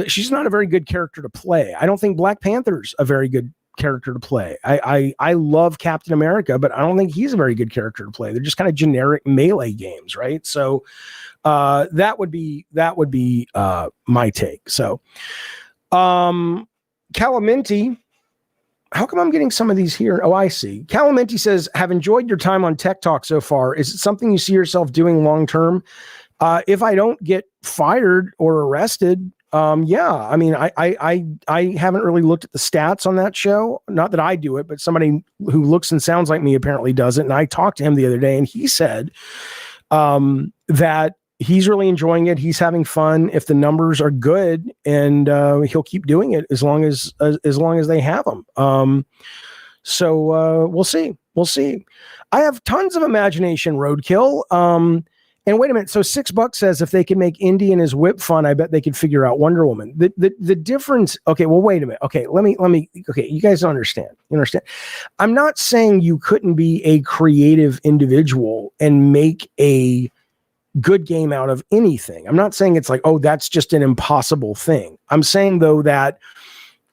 She's not a very good character to play. I don't think Black Panther's a very good character to play. I love Captain America, but I don't think he's a very good character to play. They're just kind of generic melee games, right? So that would be my take. So Calamenti, how come I'm getting some of these here? Oh, I see. Calamenti says, have enjoyed your time on Tech Talk so far. Is it something you see yourself doing long term? If I don't get fired or arrested, yeah. I mean, I haven't really looked at the stats on that show. Not that I do it, but somebody who looks and sounds like me apparently does it. And I talked to him the other day, and he said that he's really enjoying it. He's having fun. If the numbers are good, and he'll keep doing it as long as they have them. So we'll see. We'll see. I have tons of imagination, Roadkill. And wait a minute. So $6 says if they can make Indy and his whip fun, I bet they could figure out Wonder Woman. The difference. Okay. Well, wait a minute. Okay. Let me. Okay. You guys understand. You understand. I'm not saying you couldn't be a creative individual and make a good game out of anything. I'm not saying it's like, oh, that's just an impossible thing. I'm saying though that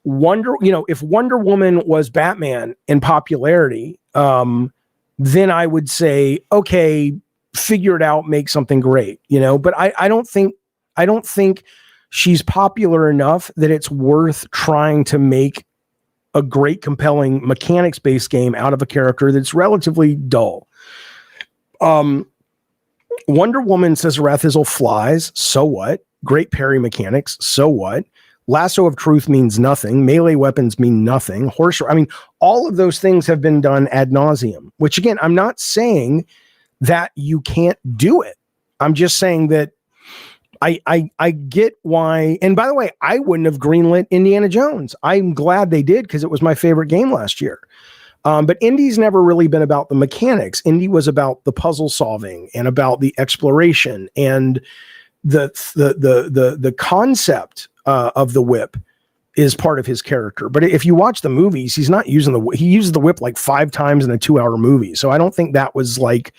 if Wonder Woman was Batman in popularity, then I would say, okay, figure it out, make something great, but I don't think she's popular enough that it's worth trying to make a great, compelling mechanics-based game out of a character that's relatively dull. Wonder Woman says Rathizzle flies. So what? Great parry mechanics. So what? Lasso of Truth means nothing. Melee weapons mean nothing. All of those things have been done ad nauseum, which again, I'm not saying that you can't do it. I'm just saying that I get why. And by the way, I wouldn't have greenlit Indiana Jones. I'm glad they did because it was my favorite game last year. But Indy's never really been about the mechanics. Indy was about the puzzle solving and about the exploration and the concept of the whip is part of his character. But if you watch the movies, he's not using he uses the whip like 5 times in a 2-hour movie. So I don't think that was like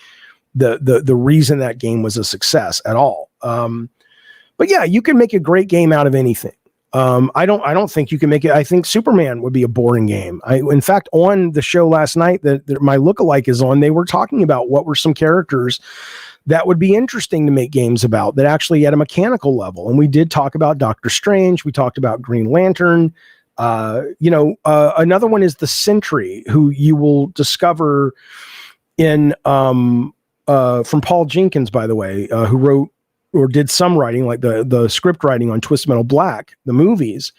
the reason that game was a success at all. But yeah, you can make a great game out of anything. I don't think you can make it. I think Superman would be a boring game. In fact, on the show last night that my lookalike is on, they were talking about what were some characters that would be interesting to make games about that actually at a mechanical level. And we did talk about Doctor Strange. We talked about Green Lantern. Another one is the Sentry, who you will discover in from Paul Jenkins, by the way, who wrote or did some writing, like the script writing on Twist Metal Black, the movies,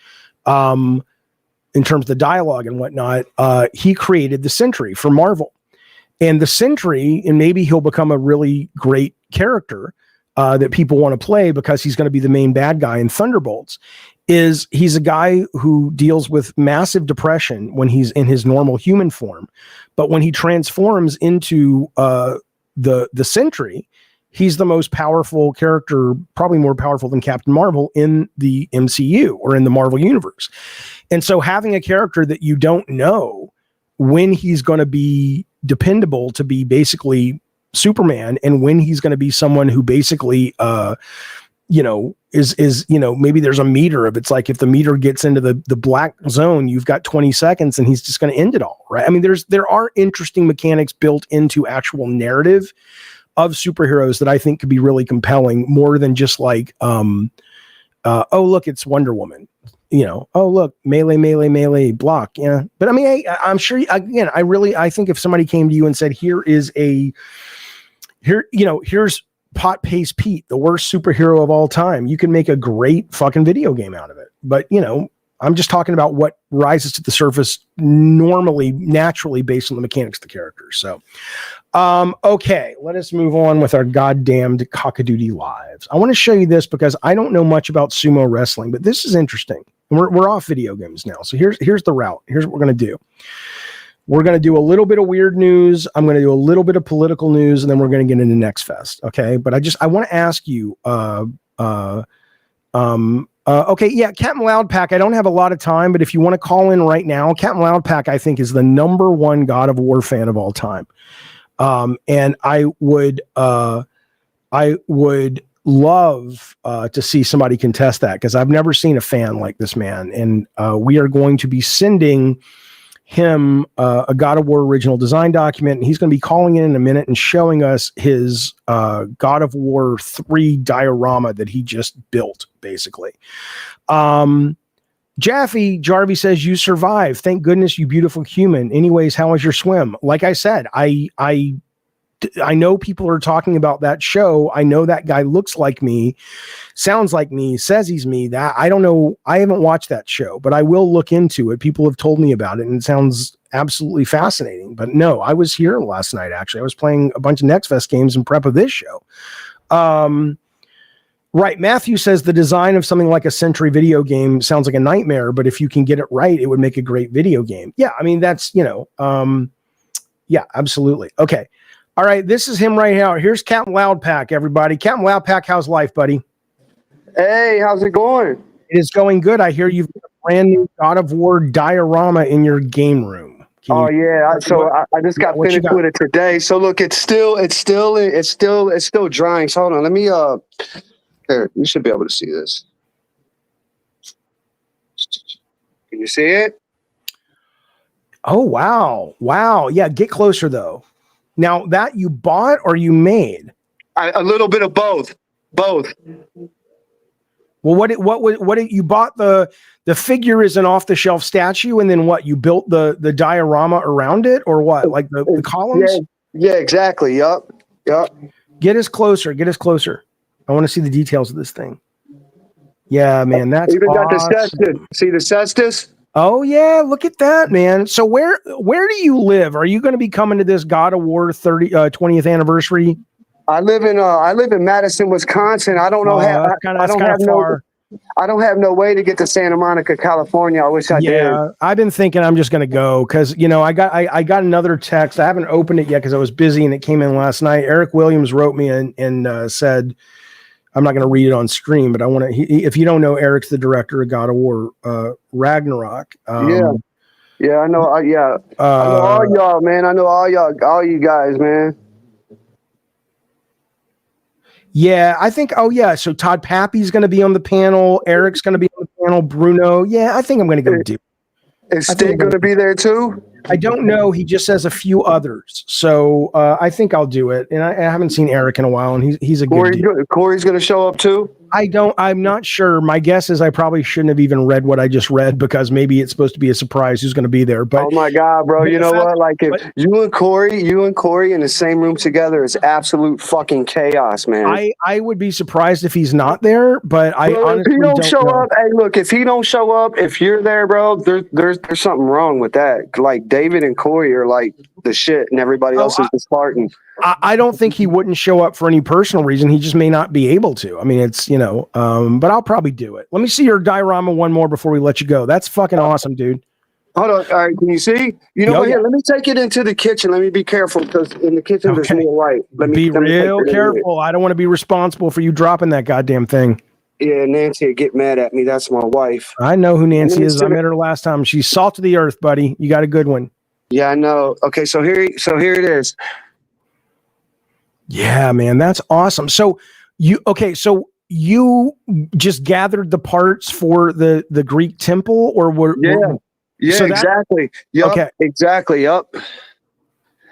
in terms of the dialogue and whatnot. He created the Sentry for Marvel. And the Sentry, and maybe he'll become a really great character that people want to play because he's going to be the main bad guy in Thunderbolts, he's a guy who deals with massive depression when he's in his normal human form. But when he transforms into the Sentry, he's the most powerful character, probably more powerful than Captain Marvel in the MCU or in the Marvel universe. And so having a character that you don't know when he's going to be dependable to be basically Superman and when he's going to be someone who basically, is maybe there's a meter of, it's like if the meter gets into the black zone, you've got 20 seconds and he's just going to end it all. Right. I mean, there are interesting mechanics built into actual narrative of superheroes that I think could be really compelling, more than just like, oh, look, it's Wonder Woman. Oh, look, melee, block. Yeah. But I mean, I'm sure, again, I think if somebody came to you and said, here's Pot Paste Pete, the worst superhero of all time, you can make a great fucking video game out of it. But, I'm just talking about what rises to the surface naturally based on the mechanics of the characters. So, okay, let us move on with our goddamned cockadoodie lives. I want to show you this because I don't know much about sumo wrestling, but this is interesting. We're off video games now. So here's the route. Here's what we're going to do. We're going to do a little bit of weird news. I'm going to do a little bit of political news, and then we're going to get into Next Fest. Okay. But I want to ask you, okay. Yeah. Captain Loudpack. I don't have a lot of time, but if you want to call in right now, Captain Loudpack, I think, is the #1 God of War fan of all time. And I would love to see somebody contest that, because I've never seen a fan like this man. And we are going to be sending him a God of War original design document, and he's going to be calling in a minute and showing us his God of War 3 diorama that he just built, basically. Jaffe, Jarvie says, you survived. Thank goodness, you beautiful human. Anyways, how was your swim? Like I said, I know people are talking about that show. I know that guy looks like me, sounds like me, says he's me. That I don't know. I haven't watched that show, but I will look into it. People have told me about it, and it sounds absolutely fascinating. But no, I was here last night, actually. I was playing a bunch of Next Fest games in prep of this show. Right. Matthew says the design of something like a Century video game sounds like a nightmare, but if you can get it right, it would make a great video game. Yeah, I mean, that's, yeah, absolutely. Okay. All right, this is him right now. Here's Captain Loudpack, everybody. Captain Loudpack, how's life, buddy? Hey, how's it going? It is going good. I hear you've got a brand new God of War diorama in your game room. I just got finished with it today. So look, it's still drying. So hold on, let me there. You should be able to see this. Can you see it? Oh wow, wow. Yeah, get closer though. Now, that you bought or you made? A little bit of both. Both. Well, what you bought the figure is an off the shelf statue, and then what, you built the diorama around it, or what? Like the columns? Yeah, exactly. Yup. Get us closer. I want to see the details of this thing. Yeah, man, that's even awesome. Got the cestus. See the cestus? Oh yeah, look at that, man. So where do you live? Are you going to be coming to this God of War 20th anniversary? I live in Madison, Wisconsin. I don't know I don't have no way to get to Santa Monica, California. I wish I did. Yeah, I've been thinking I'm just going to go because I got another text. I haven't opened it yet because I was busy and it came in last night. Eric Williams wrote me and said, I'm not going to read it on stream, but I want to. If you don't know, Eric's the director of God of War Ragnarok. I know. I know all y'all, man. I know all you guys, man. Yeah, I think. Oh yeah, so Todd Pappy's going to be on the panel. Eric's going to be on the panel. Bruno. Yeah, I think I'm going to go do. Is Stig going to be there too? I don't know. He just says a few others. So I think I'll do it. And I haven't seen Eric in a while, and he's a good dude. Corey's going to show up too? I'm not sure. My guess is I probably shouldn't have even read what I just read because maybe it's supposed to be a surprise who's going to be there. But oh my God, bro. You know what? Like if you and Corey in the same room together is absolute fucking chaos, man. I would be surprised if he's not there, but I honestly if he don't show know. up, hey, look, if he don't show up, if you're there, bro, there's something wrong with that. Like David and Corey are like the shit and everybody else is the Spartan. I don't think he wouldn't show up for any personal reason. He just may not be able to. I mean, it's, but I'll probably do it. Let me see your diorama one more before we let you go. That's fucking awesome, dude. Hold on. All right. Can you see? You know what? Here, let me take it into the kitchen. Let me be careful because in the kitchen there's more light. Let me be real careful. I don't want to be responsible for you dropping that goddamn thing. Yeah, Nancy would get mad at me. That's my wife. I know who Nancy is. I met her last time. She's salt of the earth, buddy. You got a good one. Yeah, I know. Okay, so here it is. Yeah, man, that's awesome. So you just gathered the parts for the Greek temple, or were exactly. Yep, okay, exactly. Yep.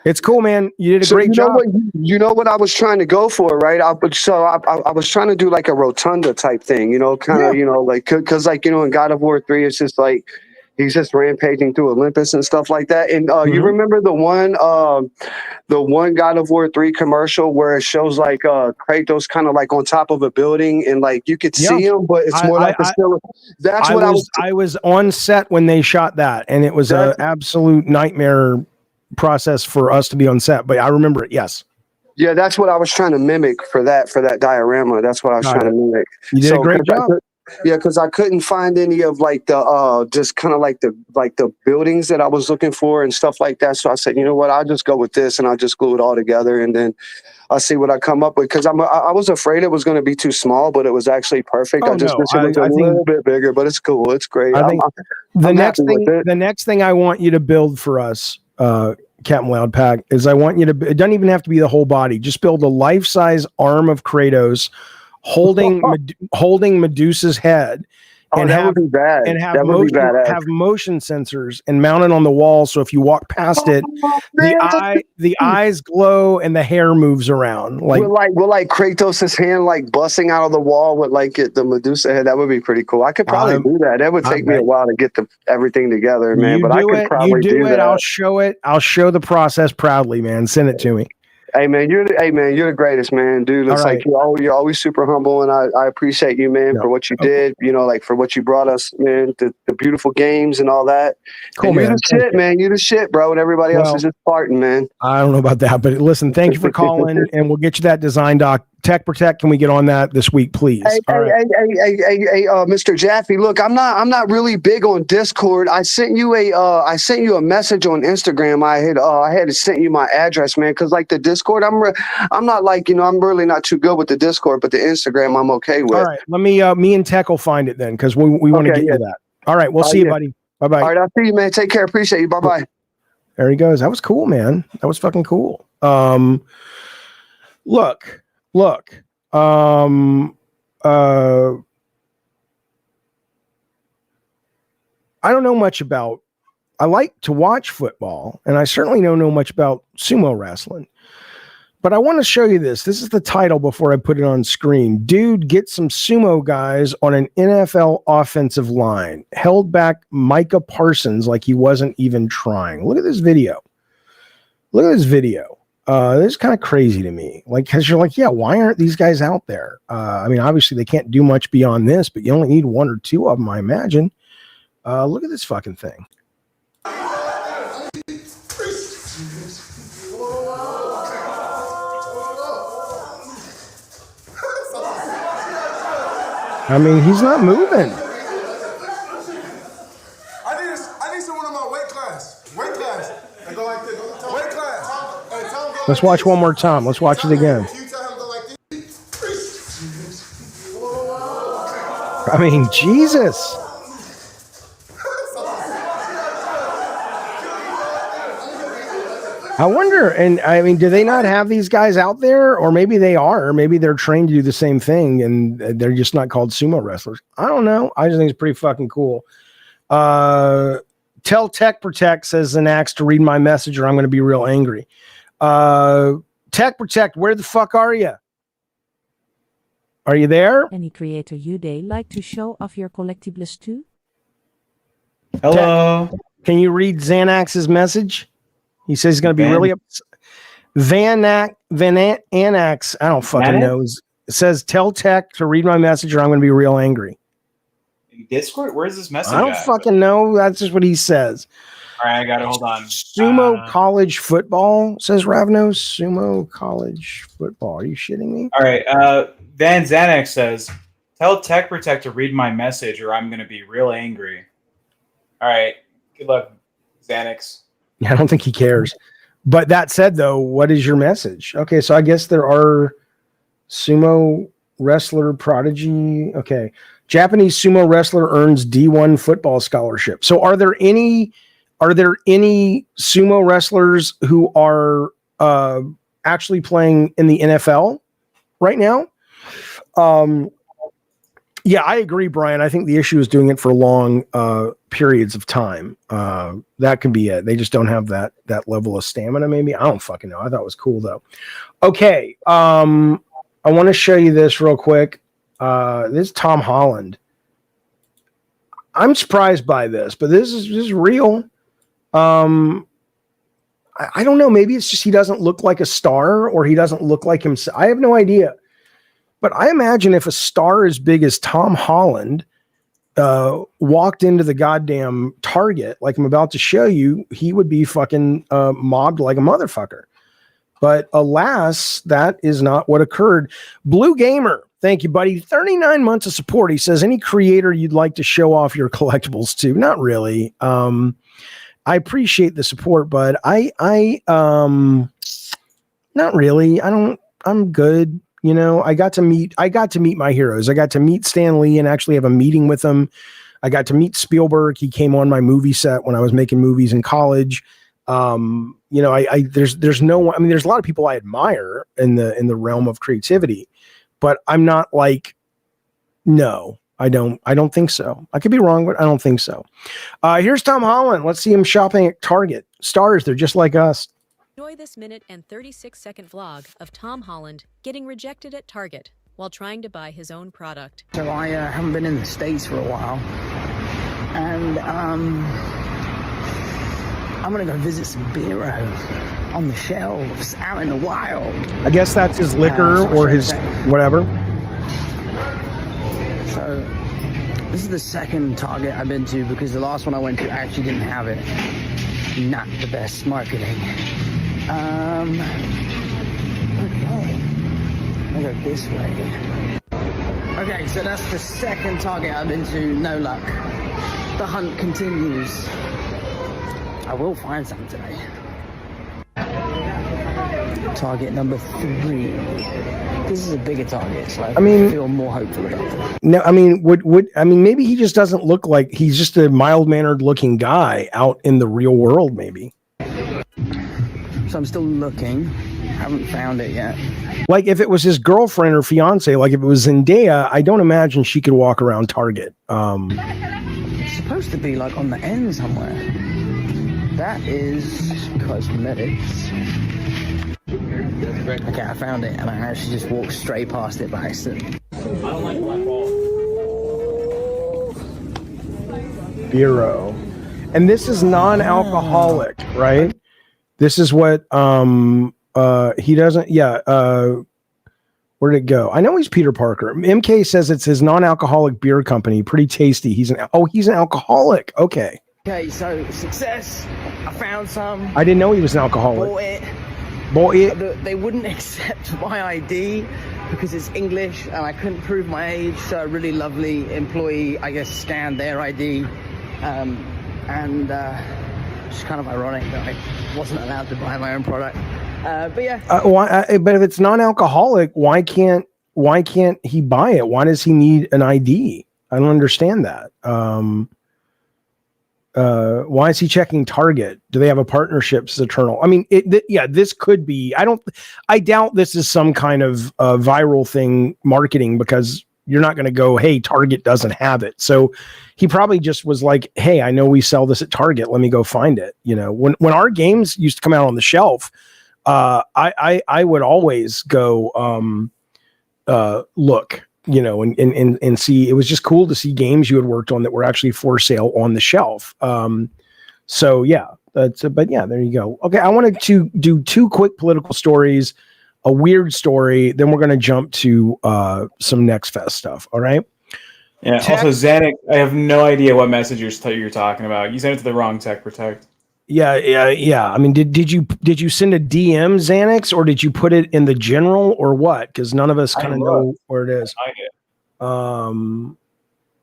It's cool, man. You did a great job. You know what I was trying to go for, right? I was trying to do like a rotunda type thing, because in God of War 3, it's just like he's just rampaging through Olympus and stuff like that. And you remember the one God of War 3 commercial where it shows like Kratos kind of like on top of a building and like you could see him, but it's more like a still. That's what I was on set when they shot that, and it was an absolute nightmare process for us to be on set. But I remember it. Yes. Yeah, that's what I was trying to mimic for that diorama. That's what I was trying to mimic. You did a great job. Because I couldn't find any of like the just kind of like the buildings that I was looking for and stuff like that. So I said, you know what, I'll just go with this and I'll just glue it all together and then I'll see what I come up with. Because I was afraid it was going to be too small, but it was actually perfect. I just wish it was a little bit bigger, but it's cool. It's great. I think the next thing I want you to build for us, Captain Loudpack, is I want you to. It doesn't even have to be the whole body. Just build a life-size arm of Kratos holding Medusa's head, and that would be bad. And have that would be badass. have motion sensors and mount it on the wall. So if you walk past it, the eyes glow and the hair moves around. Like Kratos' hand like busting out of the wall with like the Medusa head. That would be pretty cool. I could probably do that. That would take me a while to get everything together, man. But I could probably do it. I'll show it. I'll show the process proudly, man. Send it to me. Hey man, you're the greatest, man, dude. It's like you're always super humble, and I appreciate you, man, for what you did. You know, like for what you brought us, man, the beautiful games and all that. Cool, man. You're the shit, man. You're the shit, bro. And everybody else is just farting, man. I don't know about that, but listen, thank you for calling, and we'll get you that design doc. Tech Protect, can we get on that this week, please? Hey, Mr. Jaffe, look, I'm not really big on Discord. I sent you a message on Instagram. I had to send you my address, man, because like the Discord, I'm not like, I'm really not too good with the Discord, but the Instagram I'm okay with. All right, let me me and Tech will find it then, because we want to get you that. All right, we'll see you, buddy. Bye bye. All right, I'll see you, man. Take care. Appreciate you. Bye bye. There he goes. That was cool, man. That was fucking cool. Look. I don't know much about, I like to watch football, and I certainly don't know much about sumo wrestling, but I want to show you this. This is the title before I put it on screen. Dude gets some sumo guys on an NFL offensive line, held back Micah Parsons like he wasn't even trying. Look at this video. This is kind of crazy to me. Like, because you're like, yeah, why aren't these guys out there? I mean, obviously they can't do much beyond this, but you only need one or two of them, I imagine. Look at this fucking thing. I mean, he's not moving. I need someone in my weight class. And go like this. Weight class. Let's watch one more time. Let's watch it again. I mean, Jesus. I wonder, and I mean, do they not have these guys out there? Or maybe they are. Maybe they're trained to do the same thing and they're just not called sumo wrestlers. I don't know. I just think it's pretty fucking cool. Tell Tech Protect, says Zanax, to read my message or I'm going to be real angry. Tech Protect, where the fuck are you? Are you there? Any creator they like to show off your collectibles too? Hello. Tech, can you read Xanax's message? He says he's going to be really upset. Anax, I don't fucking know. It says, tell Tech to read my message or I'm going to be real angry. Discord? Where's this message? I don't fucking know. That's just what he says. All right, I got it. Hold on. Sumo college football, says Ravno. Sumo college football. Are you shitting me? All right. Van Xanax says, tell Tech Protect to read my message or I'm going to be real angry. All right. Good luck, Xanax. I don't think he cares. But that said, though, what is your message? Okay, so I guess there are sumo wrestler prodigy. Okay. Japanese sumo wrestler earns D1 football scholarship. So are there any sumo wrestlers who are actually playing in the NFL right now? Yeah, I agree, Brian. I think the issue is doing it for long periods of time. That can be it. They just don't have that level of stamina, maybe. I don't fucking know. I thought it was cool, though. Okay. I want to show you this real quick. This is Tom Holland. I'm surprised by this, but this is real. I don't know. Maybe it's just he doesn't look like a star or he doesn't look like himself. I have no idea. But I imagine if a star as big as Tom Holland walked into the goddamn Target, like I'm about to show you, he would be fucking mobbed like a motherfucker. But alas, that is not what occurred. Blue Gamer, thank you, buddy. 39 months of support. He says, any creator you'd like to show off your collectibles to? Not really. I appreciate the support, but I not really. I'm good. You know, I got to meet my heroes. I got to meet Stan Lee and actually have a meeting with him. I got to meet Spielberg. He came on my movie set when I was making movies in college. You know, there's no one. I mean, there's a lot of people I admire in the realm of creativity, but I'm not like, no, I don't think so. I could be wrong, but I don't think so. Here's Tom Holland. Let's see him shopping at Target. Stars, they're just like us. Enjoy this minute and 36-second vlog of Tom Holland getting rejected at Target while trying to buy his own product. So I haven't been in the States for a while, and I'm gonna go visit some beer on the shelves out in the wild. I guess that's his liquor or his whatever. So this is the second Target I've been to because the last one I went to actually didn't have it. Not the best marketing. Okay. I'll go this way. Okay, so that's the second Target I've been to. No luck. The hunt continues. I will find some today. Target number 3. This is a bigger Target, so I feel more hopeful about it. No, I mean, maybe he just doesn't look like he's just a mild-mannered looking guy out in the real world, maybe. So I'm still looking. Haven't found it yet. Like if it was his girlfriend or fiance, like if it was Zendaya, I don't imagine she could walk around Target. It's supposed to be like on the end somewhere. That is cosmetics. Okay, I found it, and I actually just walked straight past it by accident. I don't like black balls. Bureau. And this is non-alcoholic, right? This is what he doesn't. Where'd it go? I know he's Peter Parker. MK says it's his non-alcoholic beer company. Pretty tasty. He's an alcoholic. Okay. Okay, so success. I found some. I didn't know he was an alcoholic. Bought it. They wouldn't accept my ID because it's English and I couldn't prove my age. So a really lovely employee, I guess, scanned their ID. It's kind of ironic that I wasn't allowed to buy my own product. But yeah. But if it's non-alcoholic, why can't he buy it? Why does he need an ID? I don't understand that. Why is he checking Target? Do they have a partnership? It's eternal. I mean, this could be. I doubt this is some kind of viral thing marketing because you're not going to go, hey, Target doesn't have it. So he probably just was like, hey, I know we sell this at Target. Let me go find it. You know, when our games used to come out on the shelf, I would always go look. You know, and see, it was just cool to see games you had worked on that were actually for sale on the shelf. So yeah, but yeah, there you go. Okay. I wanted to do 2 quick political stories, a weird story. Then we're going to jump to some Next Fest stuff. All right. Yeah. Also, Xanax, I have no idea what message you're talking about. You sent it to the wrong Tech Protect. Yeah. I mean, did you send a DM Xanax or did you put it in the general or what? Because none of us kind of know where it is.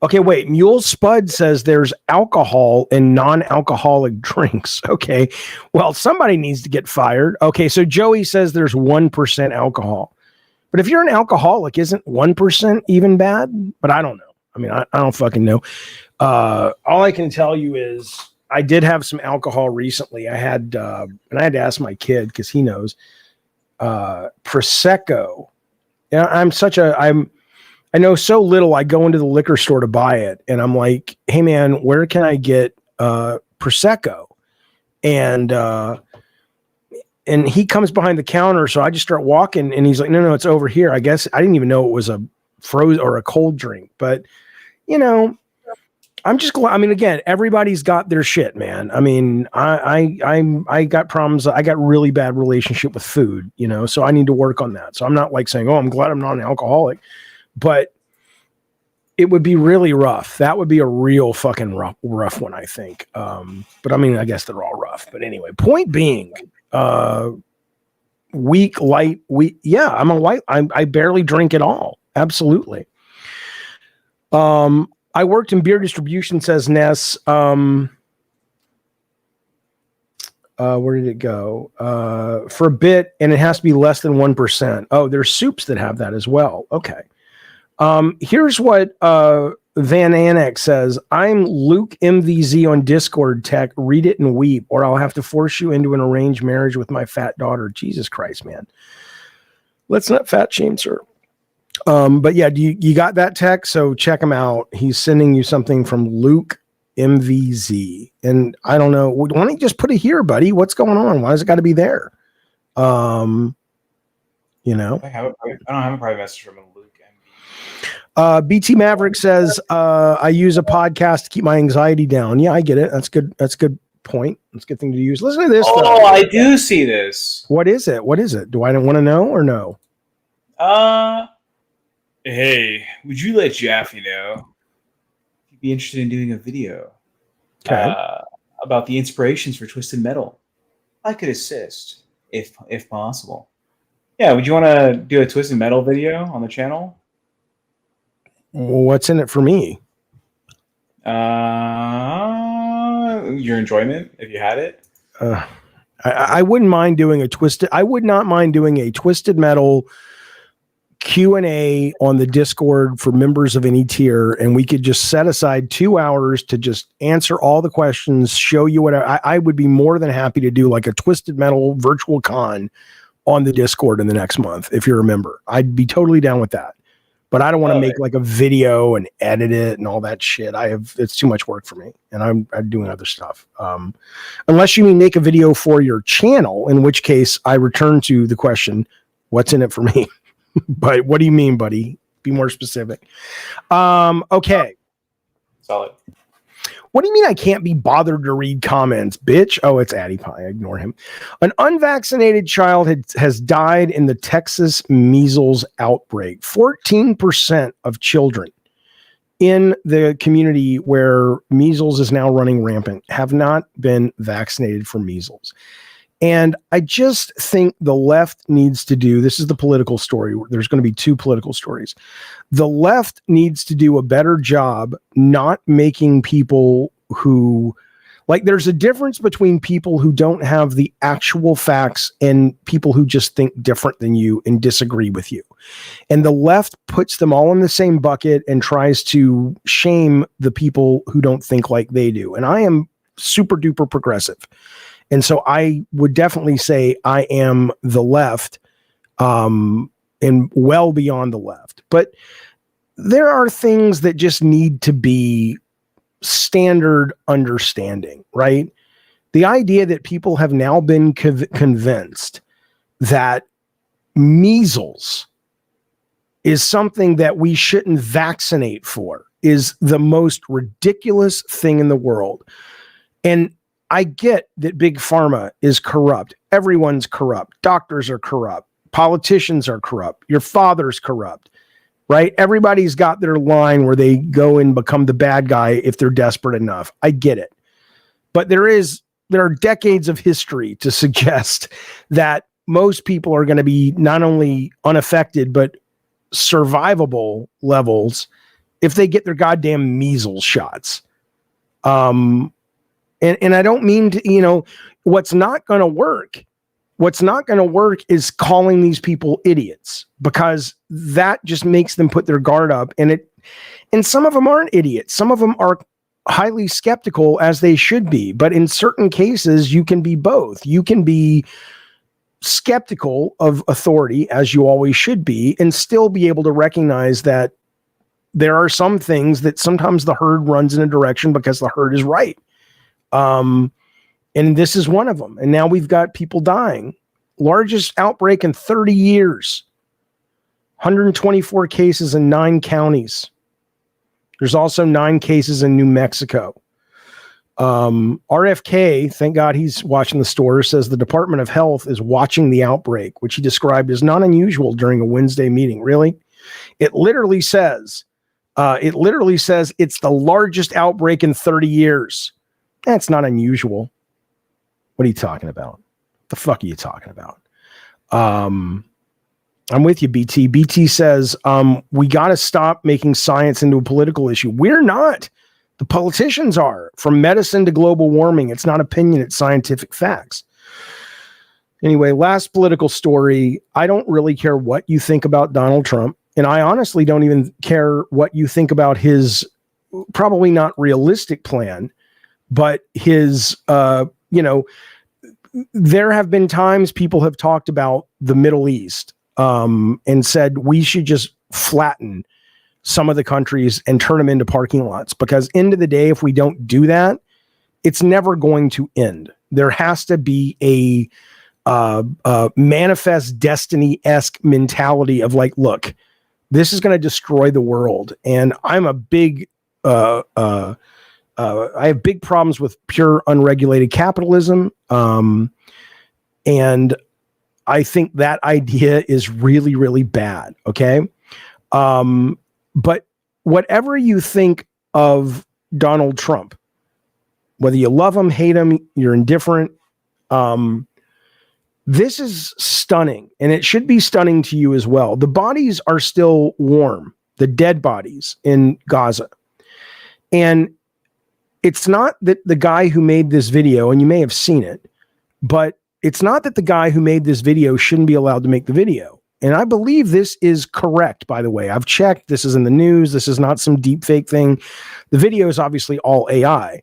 Okay, wait. Mule Spud says there's alcohol in non-alcoholic drinks. Okay, well, somebody needs to get fired. Okay, so Joey says there's 1% alcohol, but if you're an alcoholic, isn't 1% even bad? But I don't know. I mean, I don't fucking know. All I can tell you is I did have some alcohol recently. I had, and I had to ask my kid because he knows, Prosecco. Yeah, I know so little. I go into the liquor store to buy it, and I'm like, hey man, where can I get Prosecco? And he comes behind the counter, so I just start walking, and he's like, no, it's over here. I guess I didn't even know it was a frozen or a cold drink, but you know. I'm just glad. I mean, again, everybody's got their shit, man. I mean, I got problems. I got really bad relationship with food, you know, so I need to work on that. So I'm not like saying, oh, I'm glad I'm not an alcoholic, but it would be really rough. That would be a real fucking rough one, I think. But I mean, I guess they're all rough. But anyway, point being, weak, light. Yeah, I'm a white. I barely drink at all. Absolutely. I worked in beer distribution, says Ness. Where did it go? For a bit, and it has to be less than 1%. Oh, there's soups that have that as well. Okay. Here's what Van Annex says. I'm Luke MVZ on Discord, Tech. Read it and weep, or I'll have to force you into an arranged marriage with my fat daughter. Jesus Christ, man. Let's not fat shame, sir. But yeah, you got that text? So check him out. He's sending you something from Luke MVZ. And I don't know. Why don't you just put it here, buddy? What's going on? Why does it got to be there? You know, I don't have a private message from Luke MVZ. BT Maverick says, I use a podcast to keep my anxiety down. Yeah, I get it. That's good. That's a good point. That's a good thing to use. Listen to this. Oh, I do see this. What is it? What is it? Do I want to know or no? Hey, would you let Jaffe know if you'd be interested in doing a video about the inspirations for Twisted Metal? I could assist if possible. Yeah, would you want to do a Twisted Metal video on the channel? Well, what's in it for me? Your enjoyment, if you had it. I wouldn't mind doing I would not mind doing a Twisted Metal Q&A on the Discord for members of any tier, and we could just set aside 2 hours to just answer all the questions, show you what I would be more than happy to do, like a Twisted Metal virtual con on the Discord in the next month. If you're a member, I'd be totally down with that. But I don't want to make like a video and edit it and all that shit. It's too much work for me, and I'm doing other stuff. Unless you mean make a video for your channel, in which case I return to the question, what's in it for me? But what do you mean, buddy? Be more specific. Okay. Solid. What do you mean I can't be bothered to read comments, bitch? Oh, it's Addy Pie. Ignore him. An unvaccinated child has died in the Texas measles outbreak. 14% of children in the community where measles is now running rampant have not been vaccinated for measles. And I just think the left needs to do, this is the political story. There's going to be two political stories. The left needs to do a better job not making people who, like, there's a difference between people who don't have the actual facts and people who just think different than you and disagree with you. And the left puts them all in the same bucket and tries to shame the people who don't think like they do. And I am super duper progressive. And so I would definitely say I am the left, and well beyond the left. But there are things that just need to be standard understanding, right? The idea that people have now been convinced that measles is something that we shouldn't vaccinate for is the most ridiculous thing in the world. And I get that big pharma is corrupt. Everyone's corrupt. Doctors are corrupt. Politicians are corrupt. Your father's corrupt, right? Everybody's got their line where they go and become the bad guy if they're desperate enough. I get it. But there are decades of history to suggest that most people are going to be not only unaffected, but survivable levels if they get their goddamn measles shots. And I don't mean to, what's not going to work. What's not going to work is calling these people idiots, because that just makes them put their guard up. And some of them aren't idiots. Some of them are highly skeptical, as they should be. But in certain cases, you can be both. You can be skeptical of authority, as you always should be, and still be able to recognize that there are some things that sometimes the herd runs in a direction because the herd is right. And this is one of them. And now we've got people dying. Largest outbreak in 30 years. 124 cases in 9 counties. There's also 9 cases in New Mexico. RFK, thank God he's watching the store, says the Department of Health is watching the outbreak, which he described as not unusual during a Wednesday meeting. Really? It literally says it's the largest outbreak in 30 years. That's not unusual. What are you talking about? What the fuck are you talking about? I'm with you, BT. BT says, we got to stop making science into a political issue. We're not. The politicians are. From medicine to global warming, it's not opinion, it's scientific facts. Anyway, last political story. I don't really care what you think about Donald Trump, and I honestly don't even care what you think about his probably not realistic plan. But his, there have been times people have talked about the Middle East and said we should just flatten some of the countries and turn them into parking lots, because end of the day, if we don't do that, it's never going to end. There has to be a manifest destiny-esque mentality of like, look, this is going to destroy the world. And I'm a big, I have big problems with pure unregulated capitalism. And I think that idea is really, really bad. Okay. But whatever you think of Donald Trump, whether you love him, hate him, you're indifferent, this is stunning, and it should be stunning to you as well. The bodies are still warm, the dead bodies in Gaza. And it's not that the guy who made this video, and you may have seen it, but it's not that the guy who made this video shouldn't be allowed to make the video. And I believe this is correct, by the way. I've checked. This is in the news. This is not some deep fake thing. The video is obviously all AI.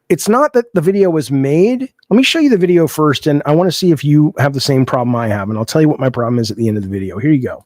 It's not that the video was made. Let me show you the video first, and I want to see if you have the same problem I have, and I'll tell you what my problem is at the end of the video. Here you go.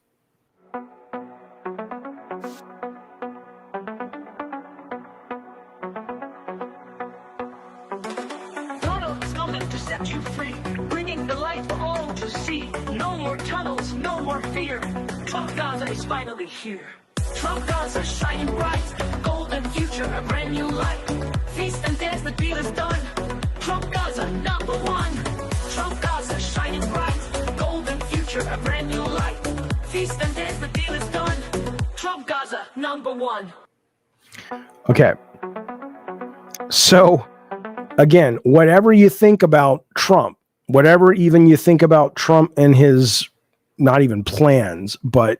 Donald's coming to set you free, bringing the light for all to see. No more tunnels, no more fear. Trump Gaza is finally here. Trump Gaza shining bright, golden future, a brand new light. Feast and dance, the deal is done. Trump Gaza, number one. Trump Gaza, shining bright. Golden future, a brand new light. Feast and dance, the deal is done. Trump Gaza, number one. Okay. So, again, whatever you think about Trump, whatever even you think about Trump and his, not even plans, but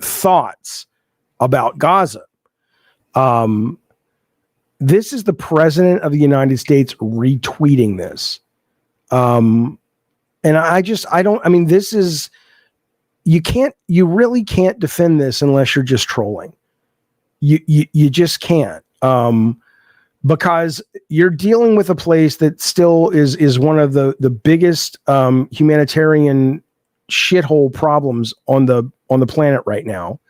thoughts about Gaza, this is the president of the United States retweeting this. And this is, you really can't defend this unless you're just trolling. You just can't. Because you're dealing with a place that still is one of the biggest humanitarian shithole problems on the planet right now.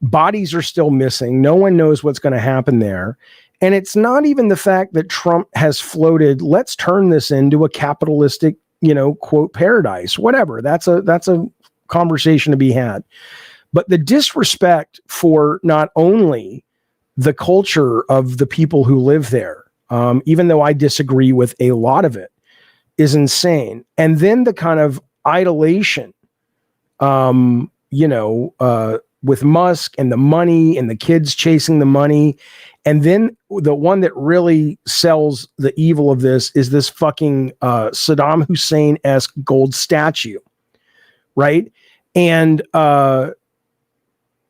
Bodies are still missing. No one knows what's going to happen there. And it's not even the fact that Trump has floated, let's turn this into a capitalistic, quote, paradise, whatever. That's a conversation to be had. But the disrespect for not only the culture of the people who live there, even though I disagree with a lot of it, is insane. And then the kind of idolation, with Musk and the money and the kids chasing the money. And then the one that really sells the evil of this is this fucking Saddam Hussein-esque gold statue, right? And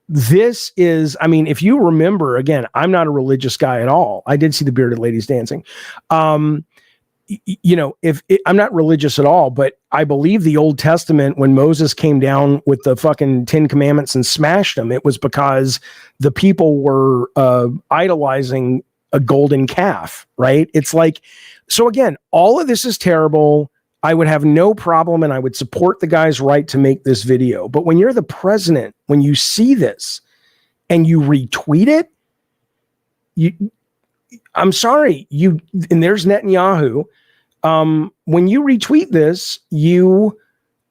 this is, if you remember, again, I'm not a religious guy at all. I did see the bearded ladies dancing. I'm not religious at all, but I believe the Old Testament, when Moses came down with the fucking 10 commandments and smashed them, it was because the people were idolizing a golden calf, right? It's like, so again, all of this is terrible. I would have no problem, and I would support the guy's right to make this video. But when you're the president, when you see this and you retweet it, I'm sorry, and there's Netanyahu. When you retweet this, you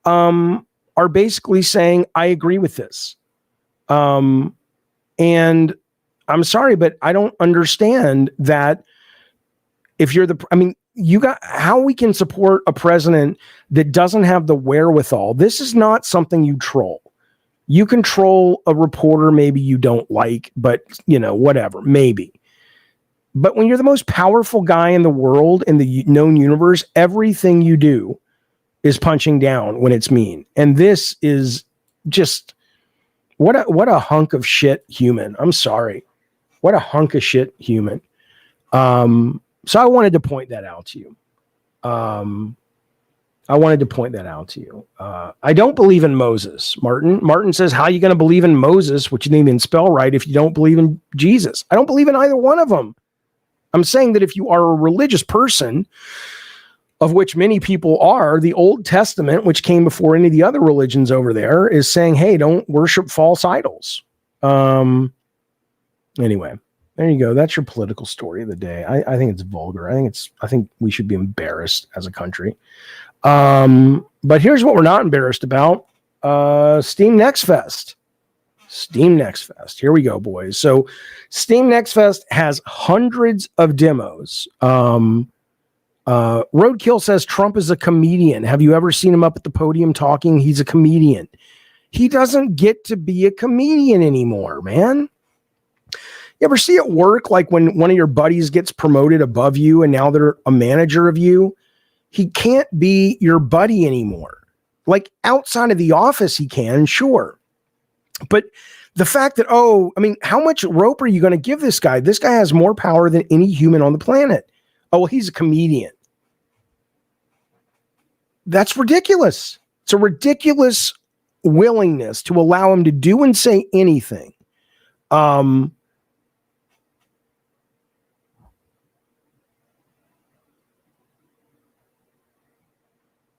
are basically saying, I agree with this. And I'm sorry, but I don't understand that if you're how we can support a president that doesn't have the wherewithal. This is not something you troll. You can troll a reporter maybe you don't like, but whatever, maybe. But when you're the most powerful guy in the world, in the known universe, everything you do is punching down when it's mean. And this is just, what a hunk of shit human. I'm sorry. What a hunk of shit human. So I wanted to point that out to you. I don't believe in Moses, Martin. Martin says, how are you going to believe in Moses, which you didn't even spell right, if you don't believe in Jesus? I don't believe in either one of them. I'm saying that if you are a religious person, of which many people are, the Old Testament, which came before any of the other religions over there, is saying, hey, don't worship false idols. Anyway, there you go. That's your political story of the day. I think it's vulgar. I think we should be embarrassed as a country. But here's what we're not embarrassed about. Steam Next Fest. Steam Next Fest. Here we go, boys. So Steam Next Fest has hundreds of demos. Roadkill says Trump is a comedian. Have you ever seen him up at the podium talking? He's a comedian. He doesn't get to be a comedian anymore, man. You ever see it work? Like when one of your buddies gets promoted above you and now they're a manager of you, he can't be your buddy anymore. Like outside of the office, he can, sure. But the fact that, how much rope are you going to give this guy? This guy has more power than any human on the planet. Oh, well, he's a comedian. That's ridiculous. It's a ridiculous willingness to allow him to do and say anything.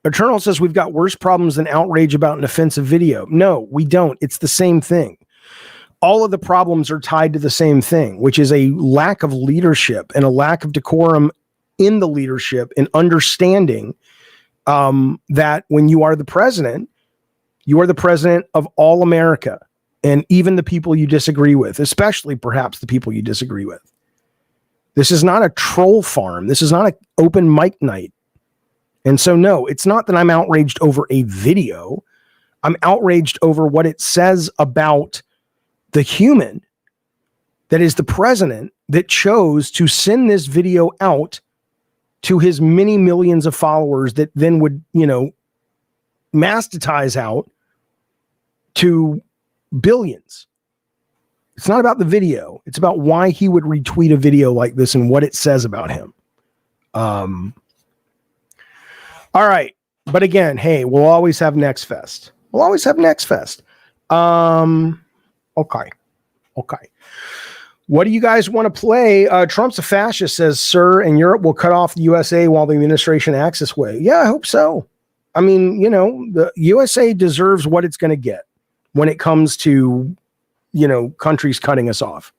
Eternal says we've got worse problems than outrage about an offensive video. No, we don't. It's the same thing. All of the problems are tied to the same thing, which is a lack of leadership and a lack of decorum in the leadership and understanding that when you are the president of all America and even the people you disagree with, especially perhaps the people you disagree with. This is not a troll farm. This is not an open mic night. And so, no, it's not that I'm outraged over a video. I'm outraged over what it says about the human that is the president that chose to send this video out to his many millions of followers that then would, mastatize out to billions. It's not about the video. It's about why he would retweet a video like this and what it says about him. All right. But again, hey, we'll always have Next Fest. Okay. What do you guys want to play? Trump's a fascist, says Sir, and Europe will cut off the USA while the administration acts this way. Yeah, I hope so. I mean, the USA deserves what it's going to get when it comes to, countries cutting us off.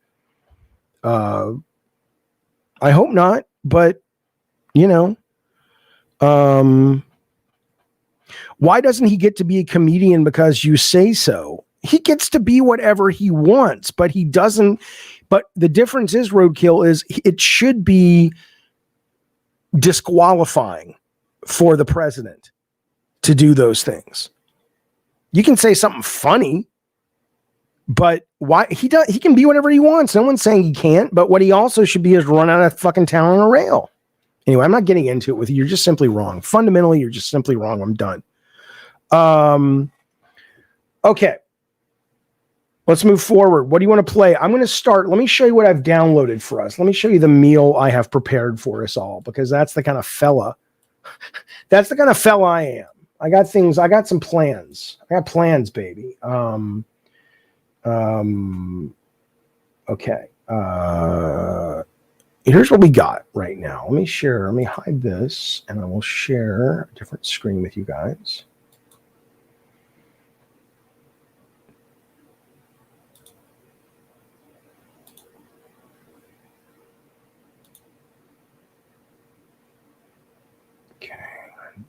I hope not, but, why doesn't he get to be a comedian because you say so? He gets to be whatever he wants, but he doesn't. But the difference is, Roadkill, is it should be disqualifying for the president to do those things. You can say something funny, but why he can be whatever he wants. No one's saying he can't, but what he also should be is run out of fucking town on a rail. Anyway, I'm not getting into it with you. You're just simply wrong. Fundamentally, you're just simply wrong. I'm done. Okay. Let's move forward. What do you want to play? I'm going to start. Let me show you what I've downloaded for us. Let me show you the meal I have prepared for us all, because that's the kind of fella. That's the kind of fella I am. I got some plans. I got plans, baby. Okay. Here's what we got right now. Let me hide this and I will share a different screen with you guys. Okay,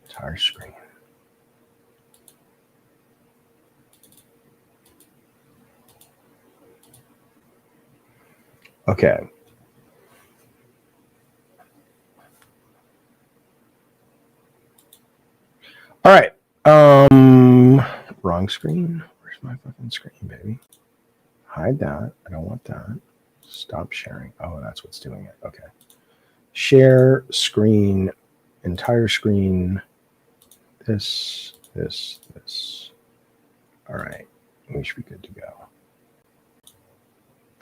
entire screen. Okay. All right. Wrong screen. Where's my fucking screen, baby? Hide that. I don't want that. Stop sharing. Oh, that's what's doing it. Okay. Share screen, entire screen. This. All right. We should be good to go.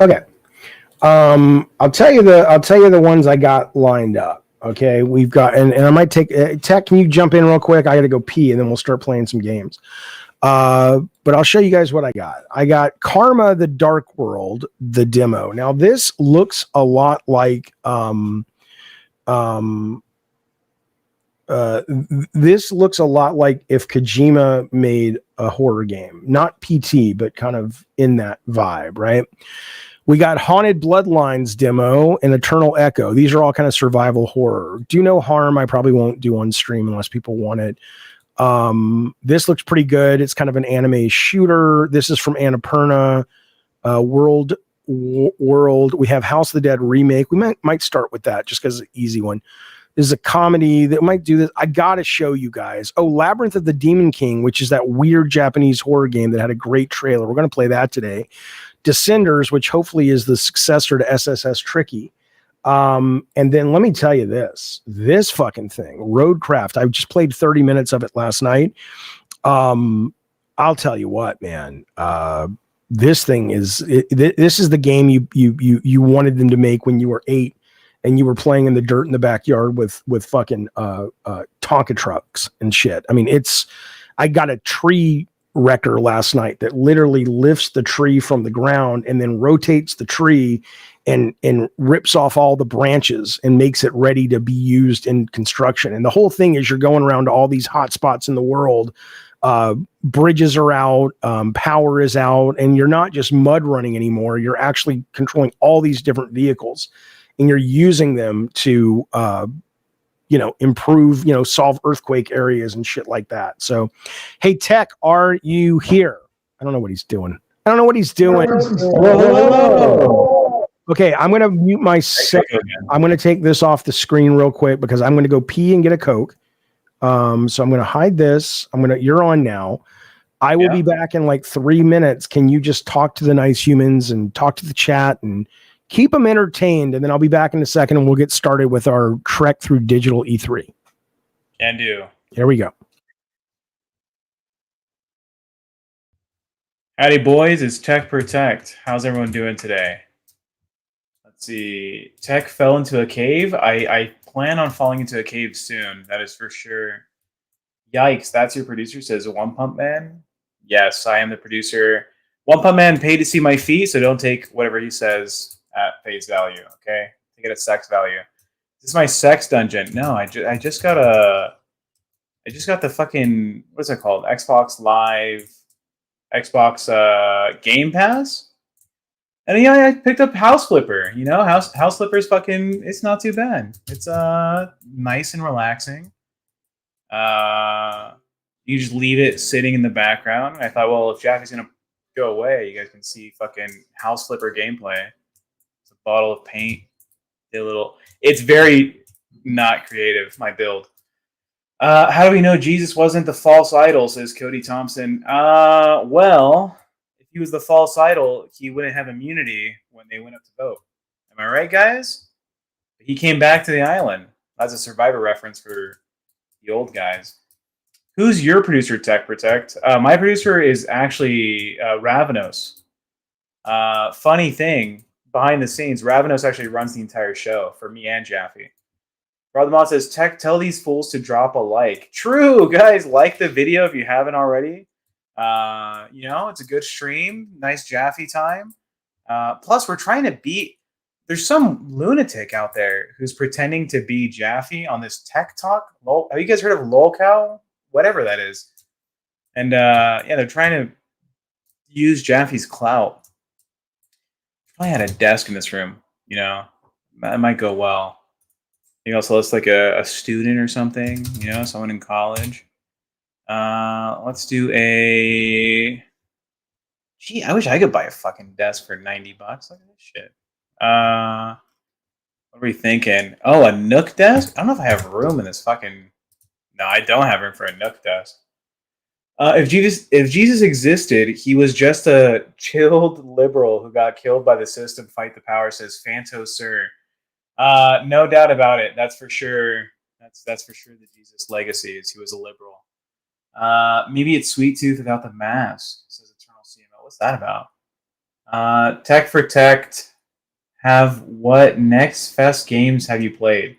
Okay. I'll tell you the ones I got lined up. Okay, we've got, and I might take, Tech, can you jump in real quick? I got to go pee, and then we'll start playing some games. But I'll show you guys what I got. I got Karma, the Dark World, the demo. Now, this looks a lot like this looks a lot like if Kojima made a horror game, not PT, but kind of in that vibe, right? We got Haunted Bloodlines demo and Eternal Echo. These are all kind of survival horror. Do no harm. I probably won't do on stream unless people want it. This looks pretty good. It's kind of an anime shooter. This is from Annapurna. World. We have House of the Dead remake. We might start with that just because it's an easy one. This is a comedy that might do this. I gotta show you guys. Oh, Labyrinth of the Demon King, which is that weird Japanese horror game that had a great trailer. We're gonna play that today. Descenders, which hopefully is the successor to SSS Tricky. And then let me tell you this fucking thing, Roadcraft. I just played 30 minutes of it last night. I'll tell you what, man. This thing is this is the game you wanted them to make when you were 8 and you were playing in the dirt in the backyard with fucking Tonka trucks and shit. I mean, I got a tree wrecker last night that literally lifts the tree from the ground and then rotates the tree and rips off all the branches and makes it ready to be used in construction. And the whole thing is you're going around to all these hot spots in the world. Bridges are out, power is out, and you're not just mud running anymore. You're actually controlling all these different vehicles and you're using them to improve, solve earthquake areas and shit like that. So, hey, Tech, are you here? I don't know what he's doing. Okay, I'm going to mute myself. I'm going to take this off the screen real quick because I'm going to go pee and get a Coke. So I'm going to hide this. You're on now. I will be back in like 3 minutes. Can you just talk to the nice humans and talk to the chat and keep them entertained? And then I'll be back in a second and we'll get started with our trek through digital E3. Can do. Here we go. Howdy, boys. It's Tech Protect. How's everyone doing today? Let's see. Tech fell into a cave. I plan on falling into a cave soon. That is for sure. Yikes. That's your producer, says One Pump Man. Yes, I am the producer. One Pump Man paid to see my feet, so don't take whatever he says at face value, okay? Take it at sex value. This is my sex dungeon. No, I just got the fucking, what's it called? Xbox Live, Xbox Game Pass. And yeah, I picked up House Flipper. House Flipper's fucking, it's not too bad. It's nice and relaxing. You just leave it sitting in the background. I thought, well, if Jaffe's gonna go away, you guys can see fucking House Flipper gameplay. It's a bottle of paint. It's very not creative, my build. How do we know Jesus wasn't the false idol, says Cody Thompson. Well, if he was the false idol, he wouldn't have immunity when they went up to vote. Am I right, guys? He came back to the island. That's a Survivor reference for the old guys. Who's your producer, Tech Protect? My producer is actually Ravenos. Funny thing, behind the scenes, Ravenos actually runs the entire show for me and Jaffe. Brothermont says, Tech, tell these fools to drop a like. True, guys, like the video if you haven't already. It's a good stream. Nice Jaffe time. Plus, we're trying to beat... There's some lunatic out there who's pretending to be Jaffe on this Tech Talk. Have you guys heard of LolCow? Whatever that is. And, they're trying to use Jaffe's clout. If I had a desk in this room, that might go well. Maybe also looks like a student or something, someone in college. Let's do a... Gee, I wish I could buy a fucking desk for $90. Look at this shit. What are we thinking? Oh, a Nook desk? I don't know if I have room in this fucking... No, I don't have room for a Nook desk. If Jesus existed, he was just a chilled liberal who got killed by the system. Fight the power, says Fanto Sir. No doubt about it. That's for sure. That's for sure the Jesus legacy is he was a liberal. Maybe it's Sweet Tooth without the mask, says Eternal CMO. What's that about? Tech Protect. Have what next fest games have you played?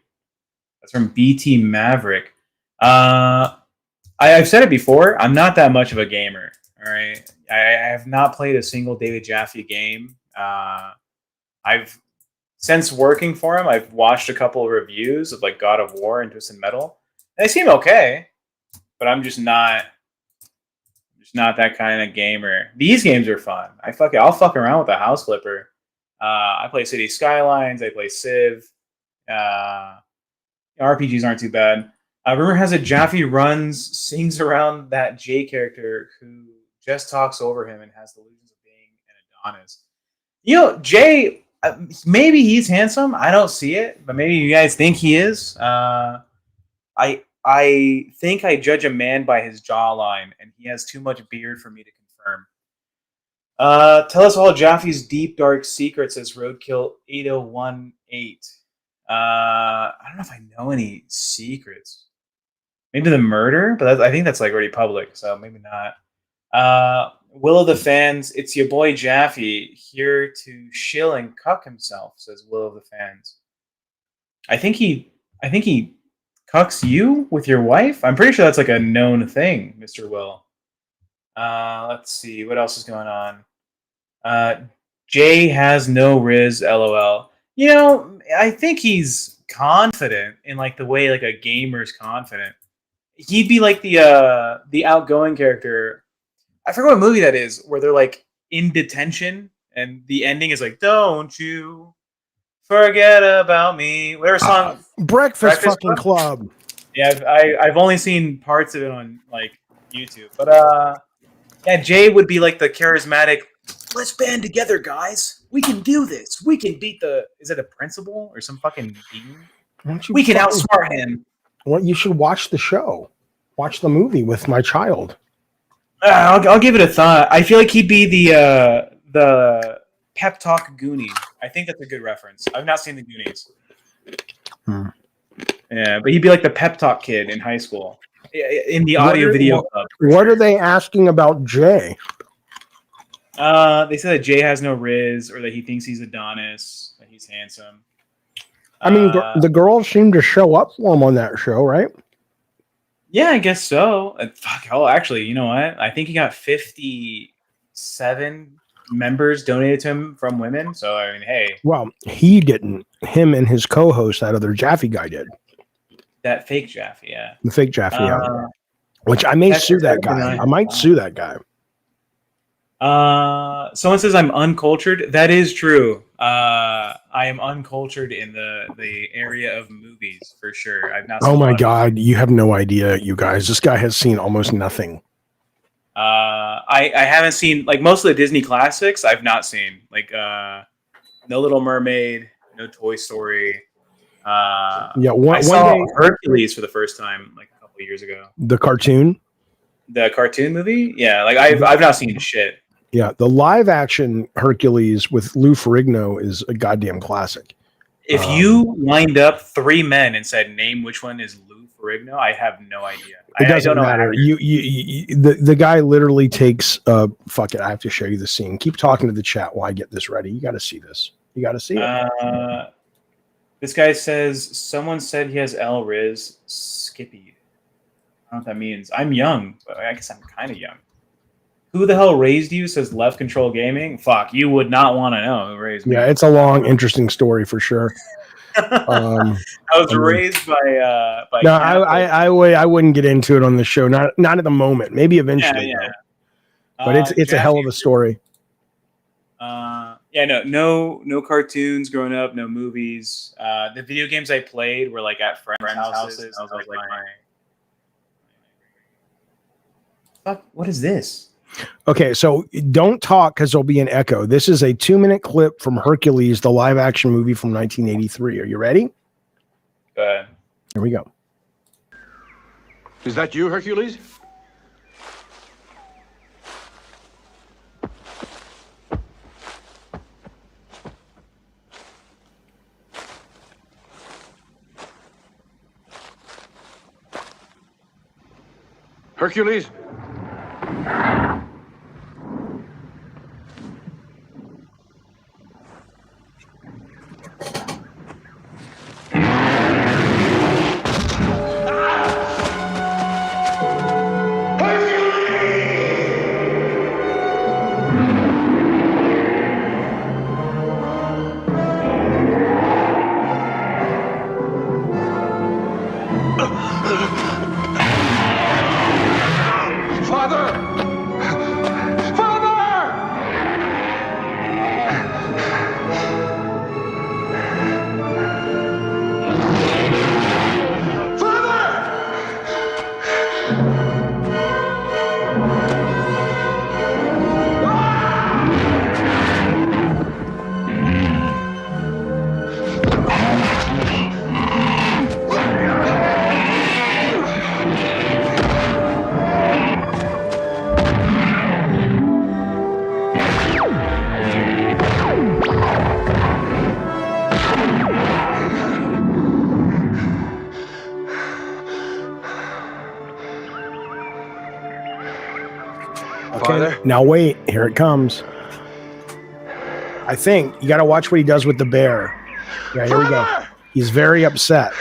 That's from BT Maverick. I've said it before. I'm not that much of a gamer. All right, I have not played a single David Jaffe game. Since working for him, I've watched a couple of reviews of like God of War and Twisted Metal. They seem okay, but I'm just not that kind of gamer. These games are fun. I'll fuck around with a house flipper. I play City Skylines. I play Civ. RPGs aren't too bad. Rumor has it Jaffe sings around that Jay character who just talks over him and has delusions of being an Adonis. You know, Jay, maybe he's handsome. I don't see it, but maybe you guys think he is. I think I judge a man by his jawline, and he has too much beard for me to confirm. Tell us all Jaffe's deep, dark secrets, says Roadkill 8018. I don't know if I know any secrets. Maybe the murder, but I think that's like already public, so maybe not. Will of the fans, it's your boy Jaffe here to shill and cuck himself, says Will of the fans. I think he cucks you with your wife. I'm pretty sure that's like a known thing, Mr. Will. Let's see what else is going on. Jay has no riz, lol. You know, I think he's confident in like the way like a gamer's confident. He'd be like the outgoing character. I forget what movie that is, where they're like in detention and the ending is like, "Don't you forget about me." Whatever song. Breakfast fucking Club. Yeah, I've only seen parts of it on like YouTube, but yeah, Jay would be like the charismatic. Let's band together, guys. We can do this. We can beat is it a principal or some fucking demon? We can outsmart him. Well, you should watch the show. Watch the movie with my child. I'll give it a thought. I feel like he'd be the pep talk Goonie. I think that's a good reference. I've not seen the Goonies. Yeah, but he'd be like the pep talk kid in high school in the audio video club. What are they asking about Jay? They said that Jay has no riz, or that he thinks he's Adonis, that he's handsome. I mean, the girls seem to show up for him on that show, right? Yeah, I guess so. Actually, you know what? I think he got 57 members donated to him from women. So, I mean, hey. Well, he didn't. Him and his co-host, that other Jaffe guy, did. That fake Jaffe, yeah. The fake Jaffe, yeah. Which I may sue that guy. I might sue that guy. Someone says I'm uncultured. That is true. I am uncultured in the area of movies for sure. I've not. Oh my god, you have no idea, you guys. This guy has seen almost nothing. I haven't seen like most of the Disney classics. I've not seen like No Little Mermaid, no Toy Story. Yeah, I saw Hercules for the first time like a couple of years ago. The cartoon movie. Yeah, like I've not seen shit. Yeah, the live action Hercules with Lou Ferrigno is a goddamn classic. If you lined up three men and said, "Name which one is Lou Ferrigno," I have no idea. It doesn't matter. The guy literally takes. Fuck it. I have to show you the scene. Keep talking to the chat while I get this ready. You got to see this. You got to see it. This guy says someone said he has L Riz Skippy. I don't know what that means. I'm young, but I guess I'm kind of young. Who the hell raised you? Says Left Control Gaming. Fuck, you would not want to know who raised me. Yeah, it's a long, interesting story for sure. I was raised by no, I wouldn't get into it on the show. Not at the moment. Maybe eventually. Yeah. But it's a hell of a story. No cartoons growing up, no movies. The video games I played were like at friends' houses. I was like fuck, what is this? Okay, so don't talk because there'll be an echo. This is a 2-minute clip from Hercules, the live action movie from 1983. Are you ready? Go ahead. Here we go. Is that you, Hercules? Hercules? second. Now wait, here it comes. I think you got to watch what he does with the bear. Yeah, here we go. He's very upset.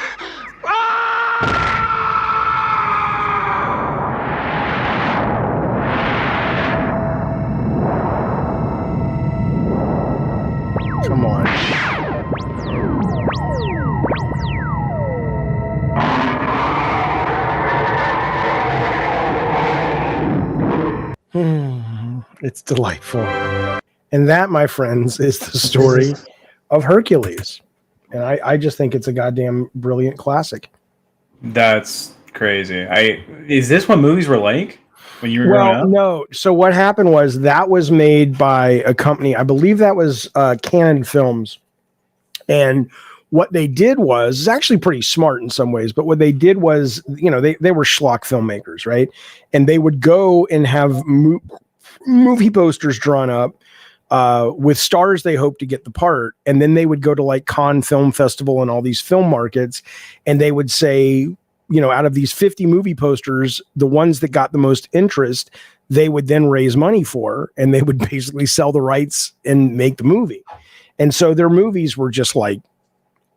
Come on. It's delightful. And that, my friends, is the story of Hercules. And I just think it's a goddamn brilliant classic. That's crazy. Is this what movies were like when you were growing up? No. So what happened was that was made by a company. I believe that was Canon Films. And what they did was, it's actually pretty smart in some ways, but what they did was, you know, they were schlock filmmakers, right? And they would go and have movie posters drawn up with stars they hoped to get the part. And then they would go to like Cannes Film Festival and all these film markets, and they would say, you know, out of these 50 movie posters, the ones that got the most interest, they would then raise money for, and they would basically sell the rights and make the movie. And so their movies were just like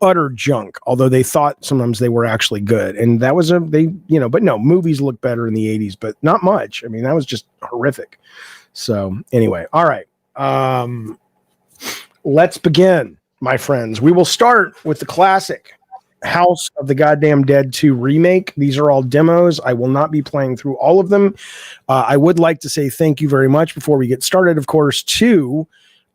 utter junk, although they thought sometimes they were actually good. And that was but no, movies look better in the 80s, but not much. I mean, that was just horrific. So anyway, all right. Let's begin, my friends. We will start with the classic House of the Goddamn Dead 2 remake. These are all demos. I will not be playing through all of them. I would like to say thank you very much before we get started, of course, to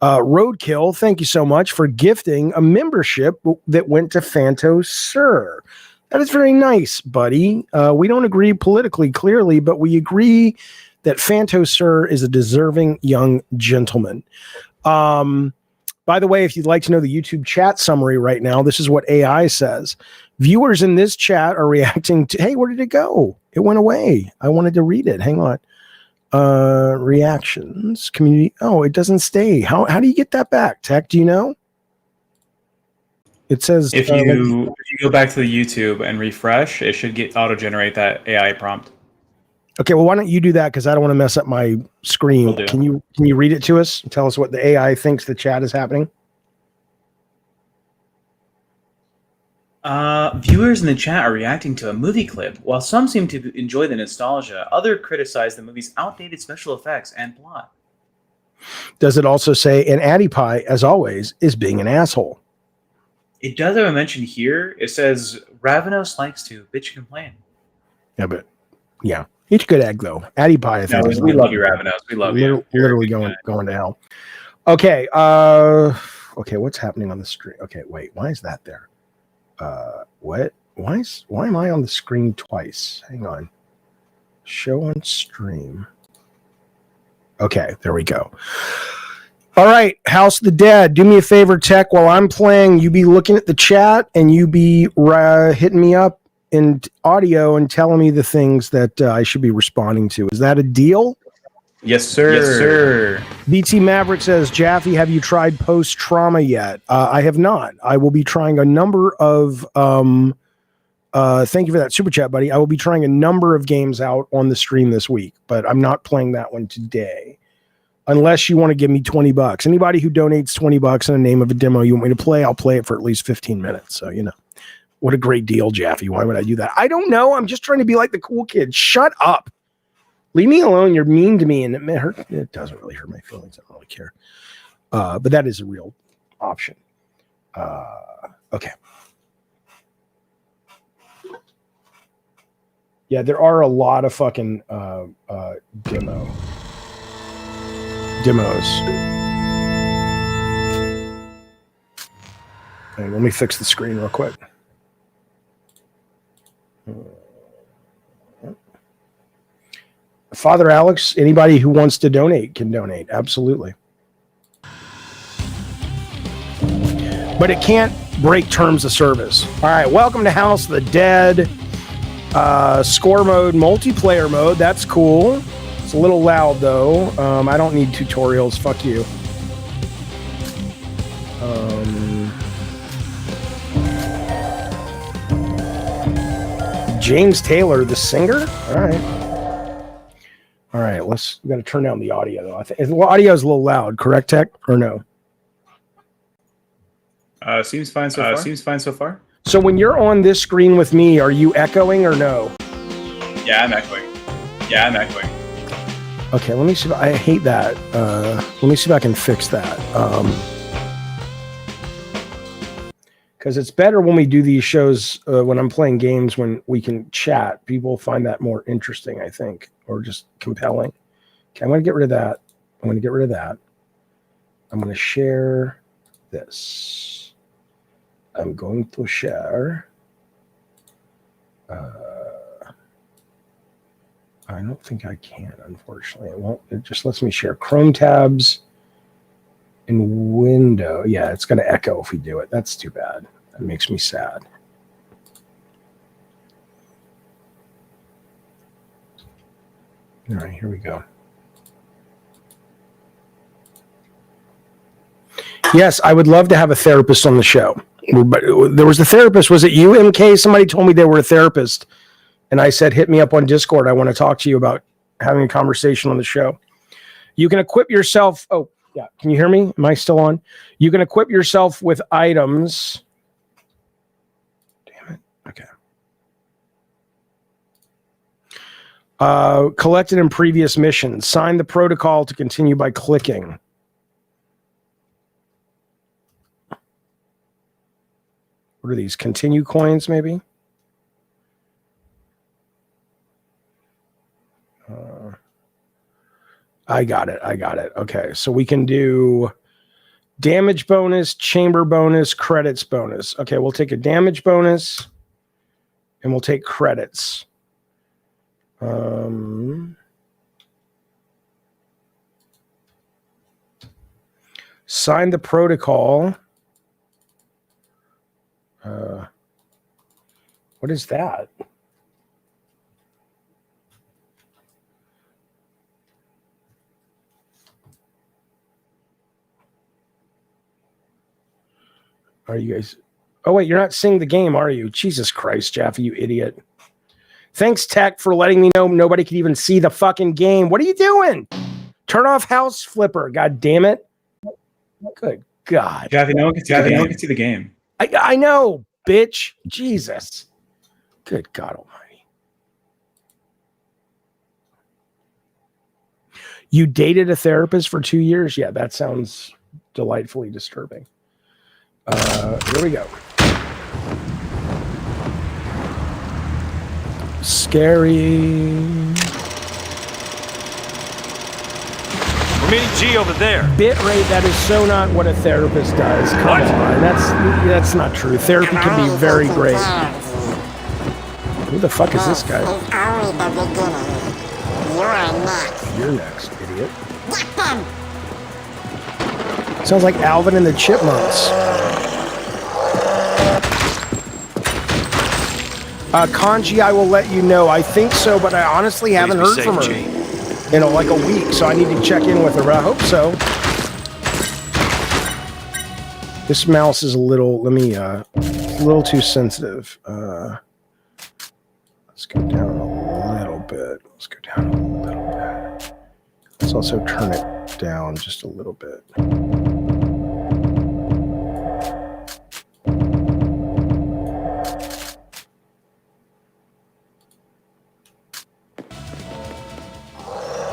Roadkill. Thank you so much for gifting a membership that went to Fanto Sir. That is very nice, buddy. We don't agree politically, clearly, but we agree that Fanto Sir is a deserving young gentleman. By the way, if you'd like to know the YouTube chat summary right now, this is what AI says. Viewers in this chat are reacting to, hey, where did it go? It went away. I wanted to read it. Hang on. Reactions, community. Oh, it doesn't stay. How do you get that back? Tech, do you know? It says if you go back to the YouTube and refresh, it should auto-generate that AI prompt. Okay, well, why don't you do that? Because I don't want to mess up my screen. Can you read it to us and tell us what the AI thinks the chat is happening? Viewers in the chat are reacting to a movie clip. While some seem to enjoy the nostalgia, others criticize the movie's outdated special effects and plot. Does it also say, and Addy Pie, as always, is being an asshole? It does have a mention here. It says, Ravenos likes to bitch and complain. Yeah, but yeah. Each good egg, though. Addy Pie, I think. No, we love you, Ravenos. We love you. Literally going to hell. Okay. Okay, what's happening on the screen? Okay, wait. Why is that there? What? Why am I on the screen twice? Hang on. Show on stream. Okay, there we go. All right, House of the Dead. Do me a favor, Tech. While I'm playing, you be looking at the chat and you be hitting me up in audio and telling me the things that I should be responding to. Is that a deal? Yes, sir. Yes, sir. BT Maverick says, Jaffe, have you tried post-trauma yet? I have not. I will be trying a number of thank you for that super chat, buddy. I will be trying a number of games out on the stream this week, but I'm not playing that one today. Unless you want to give me $20. Anybody who donates $20 in the name of a demo you want me to play, I'll play it for at least 15 minutes. So, you know. What a great deal, Jaffe. Why would I do that? I don't know. I'm just trying to be like the cool kid. Shut up. Leave me alone. You're mean to me. And it doesn't really hurt my feelings. I don't really care. But that is a real option. Okay. Yeah, there are a lot of fucking demos. Hey, let me fix the screen real quick. Father Alex, anybody who wants to donate can donate. Absolutely. But it can't break terms of service. All right. Welcome to House of the Dead. Score mode, multiplayer mode. That's cool. It's a little loud, though. I don't need tutorials. Fuck you. James Taylor, the singer? All right. All right, we got to turn down the audio though. I think the audio is a little loud. Correct, Tech, or no? Seems fine so far. So when you're on this screen with me, are you echoing or no? Yeah, I'm echoing. Okay, let me see. I hate that. Let me see if I can fix that. Because it's better when we do these shows when I'm playing games when we can chat. People find that more interesting, I think, or just compelling. Okay, I'm going to get rid of that. I'm going to share this. I'm going to share. I don't think I can, unfortunately. It won't. It just lets me share Chrome tabs in window. Yeah, it's going to echo if we do it. That's too bad. That makes me sad. All right, here we go. Yes, I would love to have a therapist on the show. But there was a therapist. Was it you, MK? Somebody told me they were a therapist. And I said, hit me up on Discord. I want to talk to you about having a conversation on the show. You can equip yourself. Oh, yeah. Can you hear me? Am I still on? You can equip yourself with items. Damn it. Okay. Collected in previous missions. Sign the protocol to continue by clicking. What are these? Continue coins, maybe? I got it. Okay, so we can do damage bonus, chamber bonus, credits bonus. Okay, we'll take a damage bonus and we'll take credits. Sign the protocol. What is that? Are you guys? Oh, wait, you're not seeing the game, are you? Jesus Christ, Jaffe, you idiot. Thanks, Tech, for letting me know nobody could even see the fucking game. What are you doing? Turn off House Flipper, god damn it. Good God. Jaffe, no one can see the game. I know, bitch. Jesus. Good God almighty. You dated a therapist for 2 years? Yeah, that sounds delightfully disturbing. Here we go. Scary. We're meeting G over there. Bitrate, that is so not what a therapist does. Come on, that's not true. Therapy can be very great. Who the fuck is this guy? You're next, idiot. Sounds like Alvin and the Chipmunks. Kanji, I will let you know. I think so, but I honestly haven't heard from her in like a week, so I need to check in with her. But I hope so. This mouse is a little. A little too sensitive. Let's go down a little bit. Let's also turn it down just a little bit.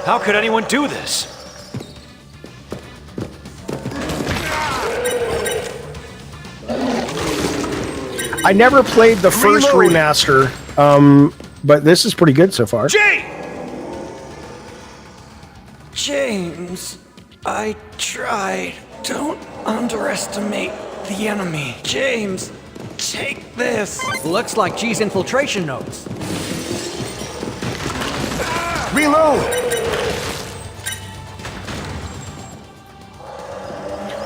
How could anyone do this? I never played the first remaster, but this is pretty good so far. James, I tried. Don't underestimate the enemy. James, take this. Looks like G's infiltration notes. Reload!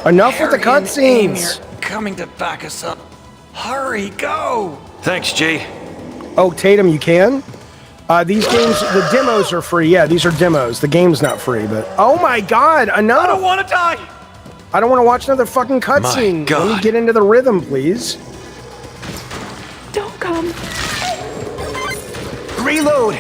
Enough with the cutscenes. Coming to back us up. Hurry, go! Thanks, G. Oh, Tatum, you can? These games, the demos are free. Yeah, these are demos. The game's not free, but... Oh my God, enough! I don't want to die! I don't want to watch another fucking cutscene. Let me get into the rhythm, please. Don't come. Reload!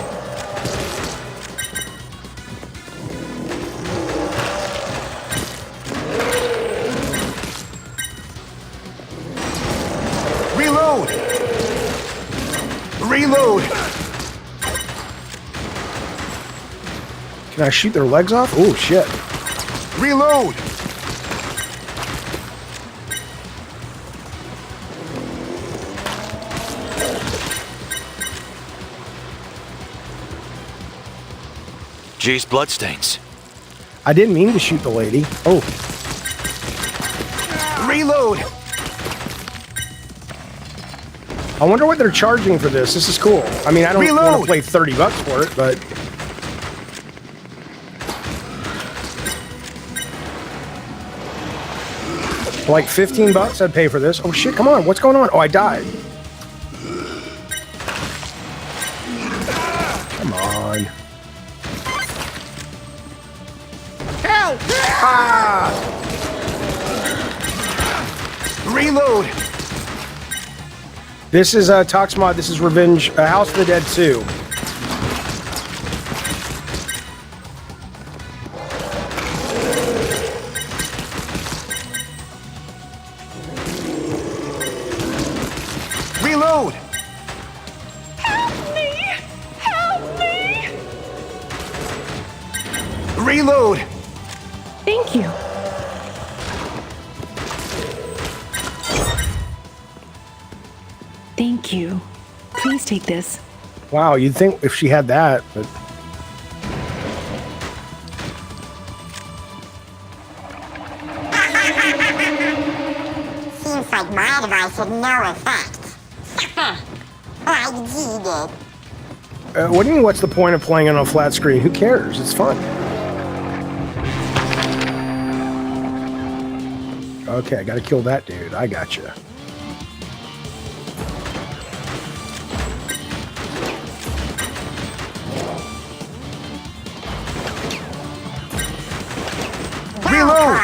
Can I shoot their legs off? Oh, shit. Reload! G's bloodstains. I didn't mean to shoot the lady. Oh. Reload! I wonder what they're charging for this. This is cool. I mean, I don't want to play $30 for it, but... like $15, I'd pay for this. Oh shit, come on. What's going on? Oh, I died. Come on. Help! Ah! Reload! This is Toxmod. This is Revenge. House of the Dead 2. Reload! Help me! Help me! Reload! Thank you. Thank you. Please take this. Wow, you'd think if she had that, but... Seems like my advice had no effect. I cheated. what do you mean, what's the point of playing on a flat screen? Who cares? It's fun. Okay, I gotta kill that dude. I gotcha. Reload!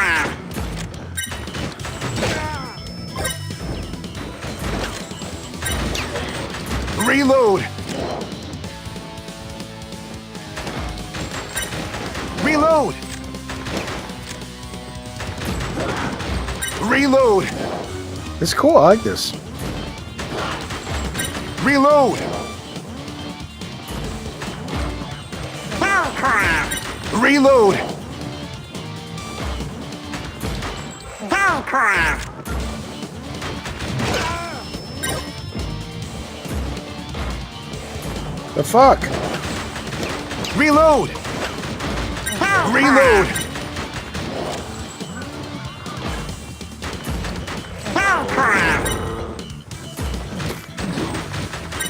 Reload! Reload! Reload! This is cool. I like this. Reload! Reload! The fuck? Reload! Reload!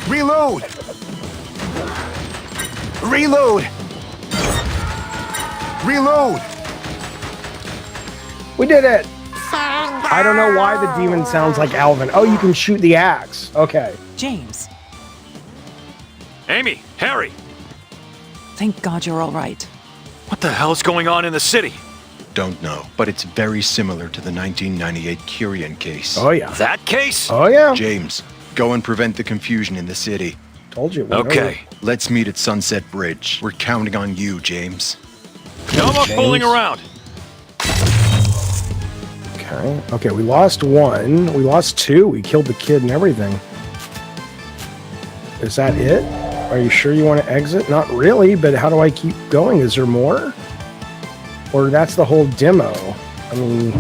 Reload! Reload! Reload! We did it! I don't know why the demon sounds like Alvin. Oh, you can shoot the axe. Okay. James. Amy, Harry. Thank God you're all right. What the hell's going on in the city? Don't know, but it's very similar to the 1998 Curian case. Oh, yeah. That case? Oh, yeah. James, go and prevent the confusion in the city. Told you. Okay. Let's meet at Sunset Bridge. We're counting on you, James. No more fooling around. Okay. Okay, we lost one. We lost two. We killed the kid and everything. Is that it? Are you sure you want to exit? Not really, but how do I keep going? Is there more? Or that's the whole demo? I mean,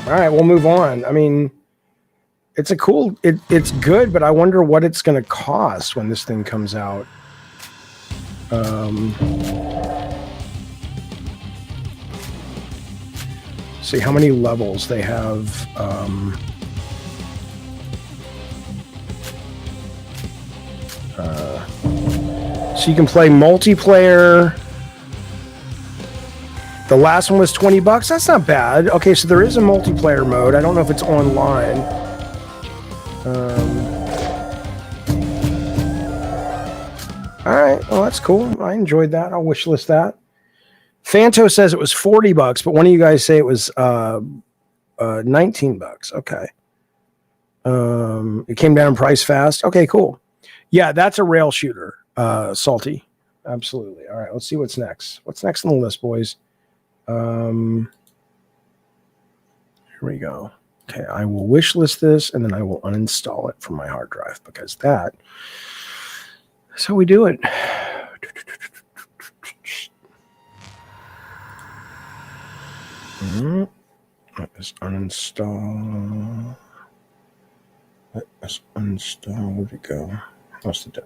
all right, we'll move on. I mean, it's a cool, it's good, but I wonder what it's going to cost when this thing comes out. See how many levels they have. So you can play multiplayer. The last one was $20. That's not bad. Okay, so there is a multiplayer mode. I don't know if it's online. All right. Well, that's cool. I enjoyed that. I'll wishlist that. Fanto says it was $40, but one of you guys say it was $19. Okay. It came down in price fast. Okay, cool. Yeah, that's a rail shooter. Salty. Absolutely. All right, let's see what's next. What's next on the list, boys? Here we go. Okay, I will wish list this and then I will uninstall it from my hard drive because that That's how we do it. Let us uninstall. Let us uninstall. Where'd it go? Lost it.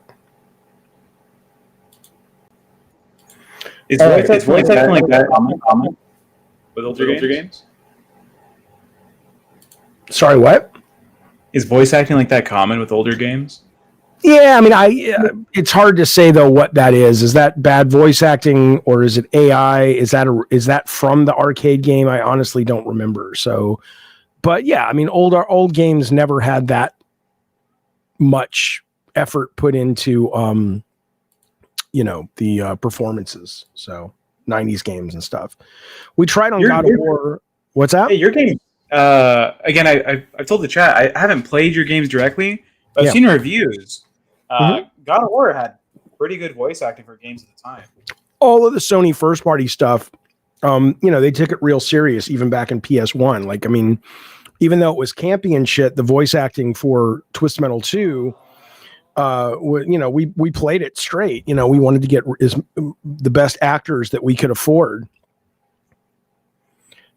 Is voice acting like that common with older games? Sorry, what? Is voice acting like that common with older games? Yeah, I mean, it's hard to say though what that is. Is that bad voice acting or is it AI? Is that from the arcade game? I honestly don't remember. So, but yeah, I mean, old games never had that much effort put into the performances. So 90s games and stuff. We tried on God of War. What's that? Hey, your game. Again, I've told the chat I haven't played your games directly, but I've seen reviews. God of War had pretty good voice acting for games at the time. All of the Sony first party stuff, they took it real serious even back in PS1. Like, I mean, even though it was campy and shit, the voice acting for Twisted Metal 2, we played it straight. We wanted to get the best actors that we could afford.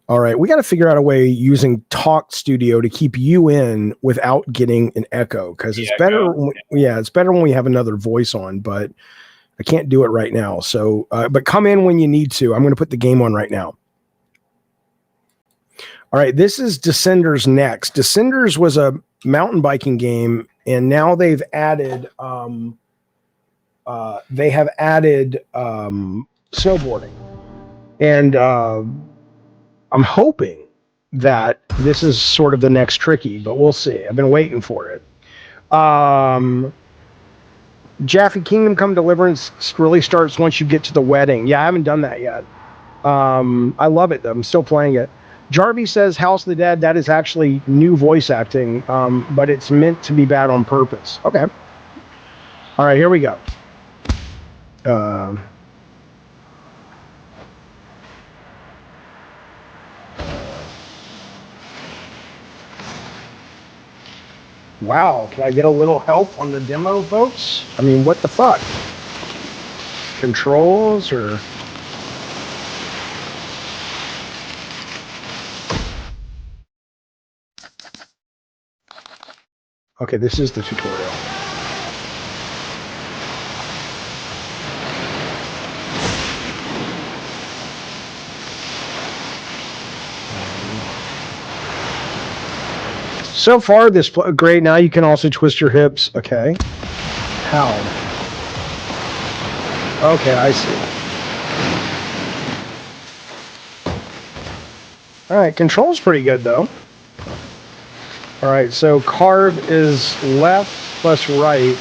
All right, we got to figure out a way using Talk Studio to keep you in without getting an echo, because it's better. It's better when we have another voice on, but I can't do it right now. So, but come in when you need to. I'm going to put the game on right now. All right, this is Descenders next. Descenders was a mountain biking game, and now they've added snowboarding, and I'm hoping that this is sort of the next Tricky, but we'll see. I've been waiting for it. Jaffe, Kingdom Come Deliverance really starts once you get to the wedding. Yeah, I haven't done that yet. I love it, though. I'm still playing it. Jarvie says House of the Dead, that is actually new voice acting, but it's meant to be bad on purpose. Okay. All right, here we go. Wow, can I get a little help on the demo, folks? I mean, what the fuck? Controls or... Okay, this is the tutorial. So far, great. Now you can also twist your hips. Okay. How? Okay, I see. All right, control's pretty good, though. All right, so carve is left plus right.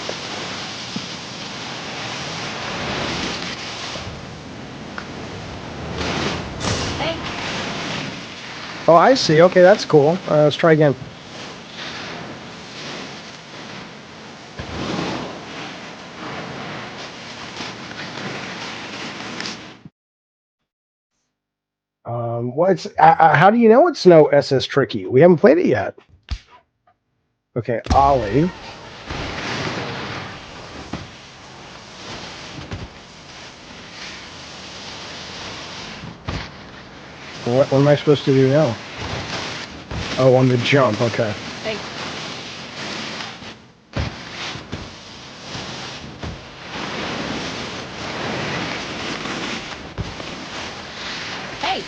Oh, I see. Okay, that's cool. Let's try again. How do you know it's no SS Tricky? We haven't played it yet. Okay, Ollie. What am I supposed to do now? Oh, on the jump. Okay. Hey. Hey.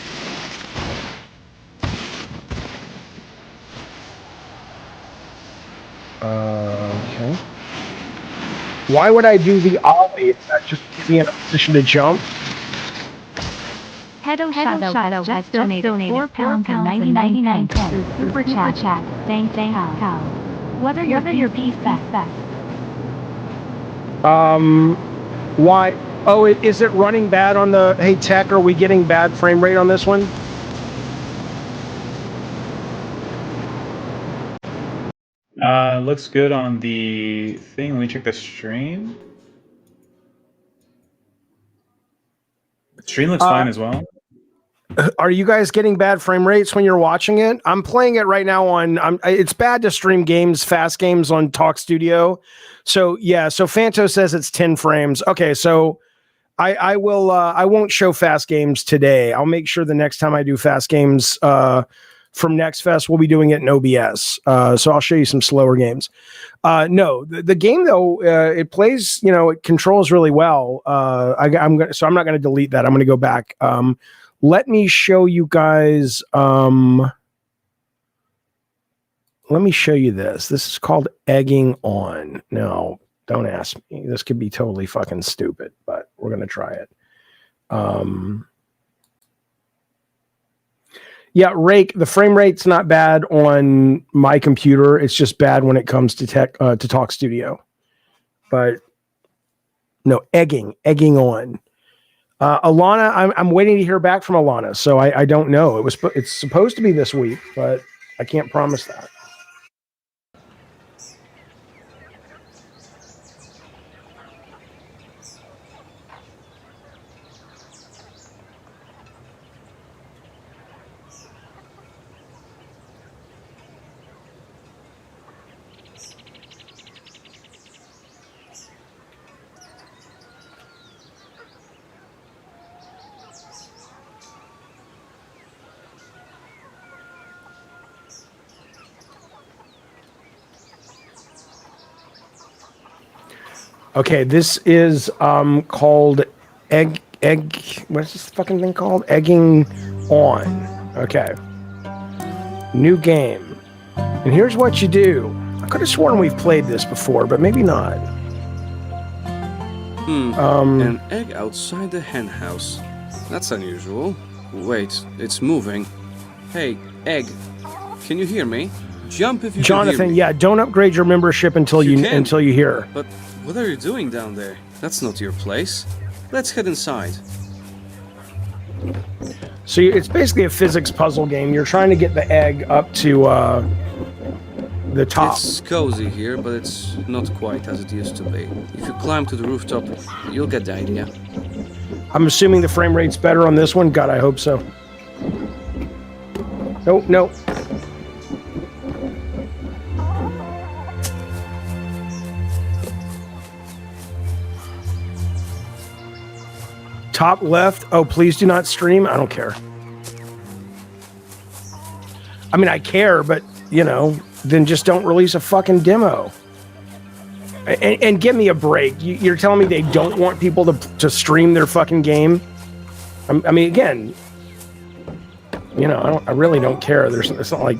Okay. Why would I do the ollie? Is that just to be in a position to jump? HELLOZ Shadow has donated £4 and 99 pence through Super Chat. Thanks, pal. What are your piece best? Why? Oh, is it running bad on the... Hey, Tech, are we getting bad frame rate on this one? Looks good on the thing. Let me check the stream. The stream looks fine as well. Are you guys getting bad frame rates when you're watching it? I'm playing it right now on. It's bad to stream games, fast games on Talk Studio. So yeah. So Fanto says it's 10 frames. Okay, so I will. I won't show fast games today. I'll make sure the next time I do fast games from Next Fest, we'll be doing it in OBS. So I'll show you some slower games. No, the game though, it plays. It controls really well. I'm not going to delete that. I'm going to go back. Let me show you guys. Let me show you this. This is called egging on. No, don't ask me. This could be totally fucking stupid, but we're going to try it. Yeah, Rake, the frame rate's not bad on my computer. It's just bad when it comes to to Talk Studio. But no, egging on. Alana, I'm waiting to hear back from Alana, so I don't know. It's supposed to be this week, but I can't promise that. Okay, this is called egg. What's this fucking thing called? Egging on. Okay. New game. And here's what you do. I could have sworn we've played this before, but maybe not. An egg outside the hen house. That's unusual. Wait, it's moving. Hey, egg. Can you hear me? Jump if you Jonathan, can hear me. yeah, don't upgrade your membership until you hear. But what are you doing down there? That's not your place. Let's head inside. So it's basically a physics puzzle game. You're trying to get the egg up to the top. It's cozy here, but it's not quite as it used to be. If you climb to the rooftop, you'll get the idea. I'm assuming the frame rate's better on this one. God, I hope so. No. Top left. Oh, please do not stream. I don't care. I mean, I care, but, then just don't release a fucking demo. And give me a break. You're telling me they don't want people to stream their fucking game? I mean, again, I really don't care. It's not like,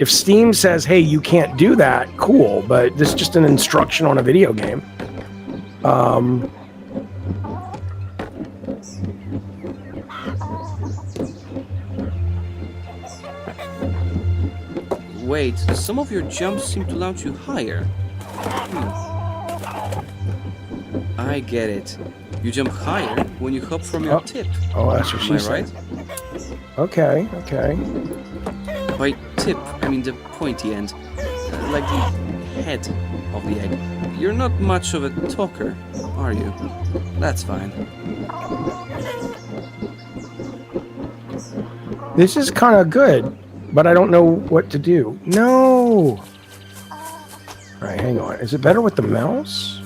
if Steam says, hey, you can't do that, cool, but this is just an instruction on a video game. Wait, some of your jumps seem to launch you higher. I get it. You jump higher when you hop from your tip. Oh, that's what she said. Right? Okay. By tip, I mean the pointy end. Like the head of the egg. You're not much of a talker, are you? That's fine. This is kind of good, but I don't know what to do. No! Alright, hang on. Is it better with the mouse?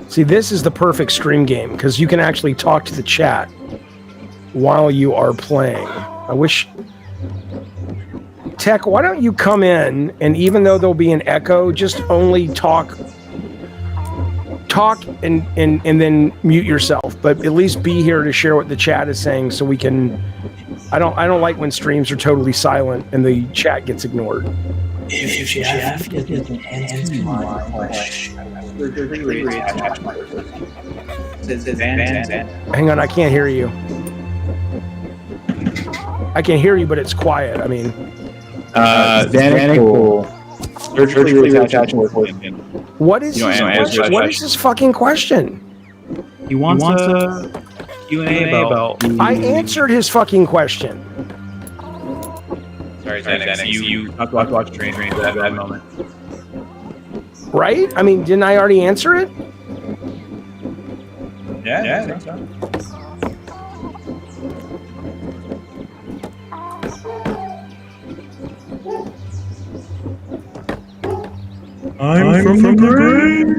See, this is the perfect stream game because you can actually talk to the chat while you are playing. I wish... Tech, why don't you come in and even though there'll be an echo, just only talk and then mute yourself, but at least be here to share what the chat is saying so we can... I don't like when streams are totally silent and the chat gets ignored. If Jaffe doesn't answer my question, hang on, I can't hear you. I can hear you, but it's quiet. I mean... Vanical. What is his fucking question? He wants a Q&A about... I answered his fucking question. Sorry, Xanax. You have to watch Train at that moment. Right? I mean, didn't I already answer it? Yeah, I think so. I'm from the grave.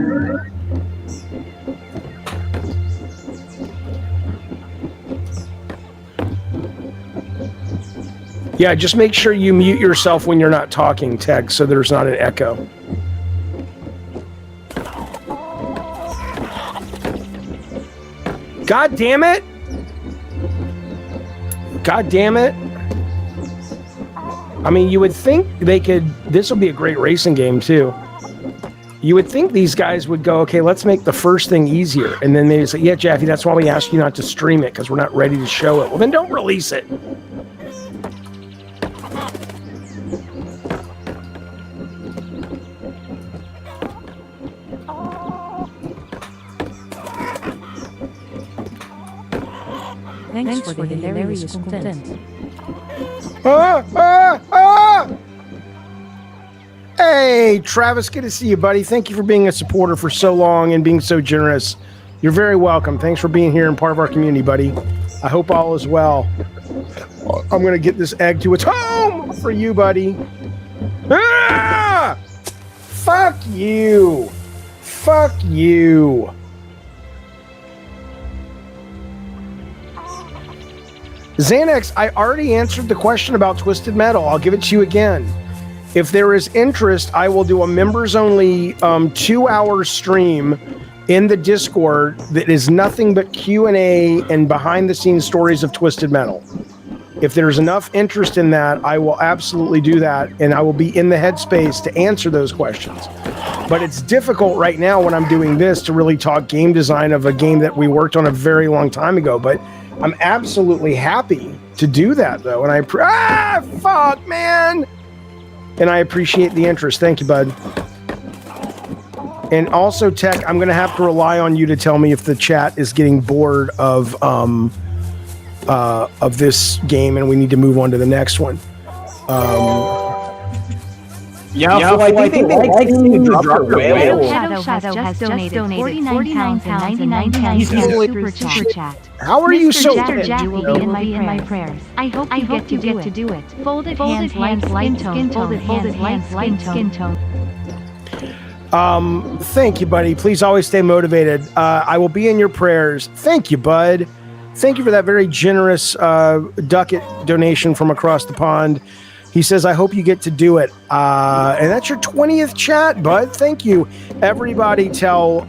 Yeah, just make sure you mute yourself when you're not talking, Tech, so there's not an echo. God damn it! God damn it! I mean, you would think they could... This would be a great racing game, too. You would think these guys would go, okay, let's make the first thing easier. And then they say, yeah, Jaffe, that's why we asked you not to stream it, because we're not ready to show it. Well, then don't release it. Thanks for the hilarious content. Hey, Travis, good to see you, buddy. Thank you for being a supporter for so long and being so generous. You're very welcome. Thanks for being here and part of our community, buddy. I hope all is well. I'm going to get this egg to its home for you, buddy. Ah! Fuck you. Fuck you. Xanax, I already answered the question about Twisted Metal. I'll give it to you again. If there is interest, I will do a members-only 2-hour stream in the Discord that is nothing but Q&A and behind-the-scenes stories of Twisted Metal. If there's enough interest in that, I will absolutely do that, and I will be in the headspace to answer those questions. But it's difficult right now when I'm doing this to really talk game design of a game that we worked on a very long time ago, but I'm absolutely happy to do that, though, and fuck, man! And I appreciate the interest. Thank you, bud. And also, Tech, I'm going to have to rely on you to tell me if the chat is getting bored of this game and we need to move on to the next one. Yeah, I think they like you to drop your whale. Shadow has just donated 49 pounds and 99 pence super chat. How are you so... Mr. Jaffe will be in my prayers. I hope you get to do it. Folded hands, light skin tone. Folded hands, light skin tone. Thank you, buddy. Please always stay motivated. I will be in your prayers. Thank you, bud. Thank you for that very generous ducat donation from across the pond. He says, I hope you get to do it. And that's your 20th chat, bud. Thank you. Everybody tell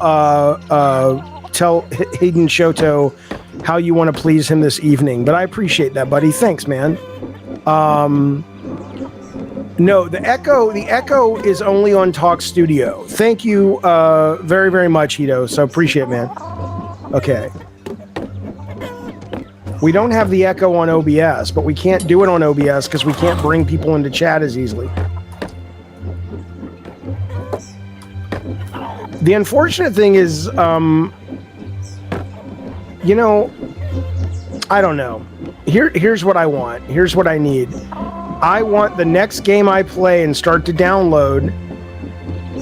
Hayden Shoto how you want to please him this evening. But I appreciate that, buddy. Thanks, man. No, the echo is only on Talk Studio. Thank you very, very much, Hito. So appreciate it, man. Okay. We don't have the echo on OBS, but we can't do it on OBS because we can't bring people into chat as easily. The unfortunate thing is, you know, I don't know. Here's what I want. Here's what I need. I want the next game I play and start to download.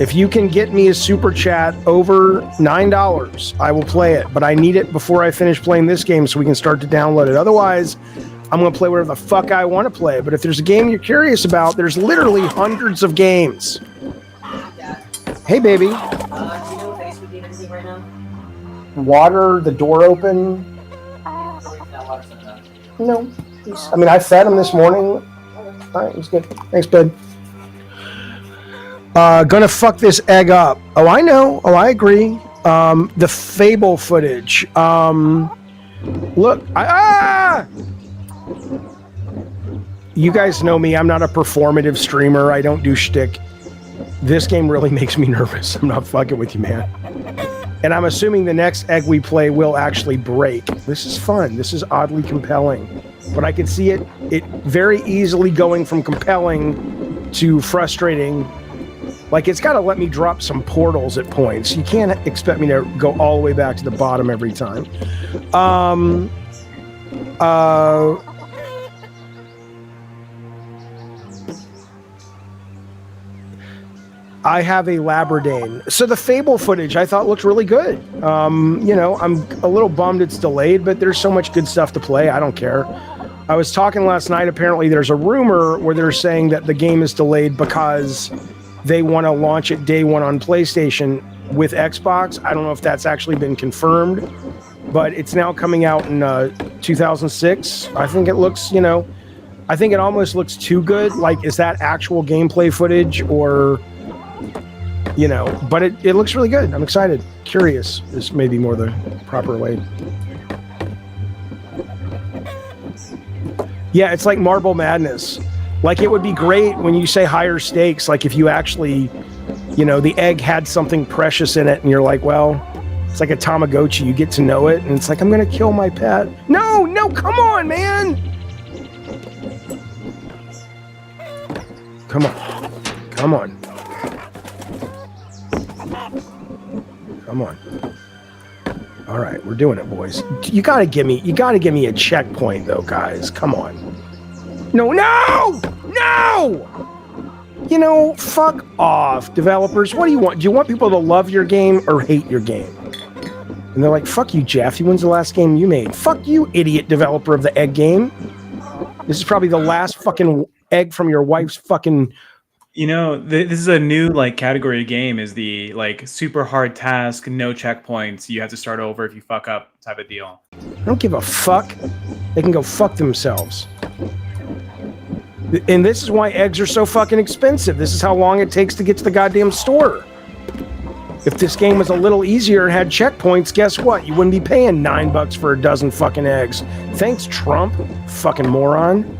If you can get me a super chat over $9, I will play it. But I need it before I finish playing this game so we can start to download it. Otherwise, I'm going to play whatever the fuck I want to play. But if there's a game you're curious about, there's literally hundreds of games. Hey, baby. Do you know if Facebook need anything right now? Water, the door open. No. I mean, I fed him this morning. All right, he's good. Thanks, bud. Gonna fuck this egg up. Oh, I know. Oh, I agree. The Fable footage. Look. You guys know me. I'm not a performative streamer. I don't do shtick. This game really makes me nervous. I'm not fucking with you, man. And I'm assuming the next egg we play will actually break. This is fun. This is oddly compelling. But I could see it very easily going from compelling to frustrating. Like, it's got to let me drop some portals at points. You can't expect me to go all the way back to the bottom every time. I have a Labradane. So the Fable footage I thought looked really good. You know, I'm a little bummed it's delayed, but there's so much good stuff to play. I don't care. I was talking last night. Apparently there's a rumor where they're saying that the game is delayed because they want to launch it day one on PlayStation with Xbox. I don't know if that's actually been confirmed, but it's now coming out in 2006. I think it looks, you know, I think it almost looks too good. Like, is that actual gameplay footage or... You know, but it looks really good. I'm excited. Curious is maybe more the proper way. Yeah, it's like Marble Madness. Like, it would be great when you say higher stakes, like if you actually, you know, the egg had something precious in it and you're like, well, it's like a Tamagotchi. You get to know it and it's like, I'm going to kill my pet. No, come on, man. Come on. Come on. Come on. All right, we're doing it, boys. You gotta give me a checkpoint, though, guys. Come on. No! You know, fuck off, developers. What do you want? Do you want people to love your game or hate your game? And they're like, fuck you, Jaffe. When's the last game you made? Fuck you, idiot developer of the egg game. This is probably the last fucking egg from your wife's fucking... You know, this is a new like category of game, is the like super hard task, no checkpoints, you have to start over if you fuck up type of deal. I don't give a fuck. They can go fuck themselves. And this is why eggs are so fucking expensive. This is how long it takes to get to the goddamn store. If this game was a little easier and had checkpoints, guess what? You wouldn't be paying $9 for a dozen fucking eggs. Thanks, Trump. Fucking moron.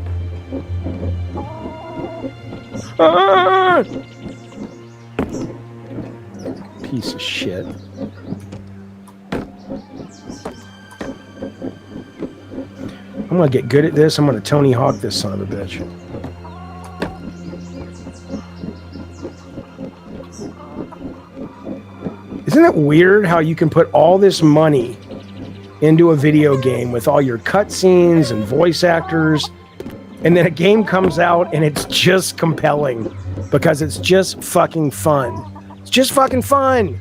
Ah! Piece of shit. I'm gonna get good at this. I'm gonna Tony Hawk this son of a bitch. Isn't it weird how you can put all this money into a video game with all your cutscenes and voice actors, and then a game comes out and it's just compelling because it's just fucking fun. It's just fucking fun.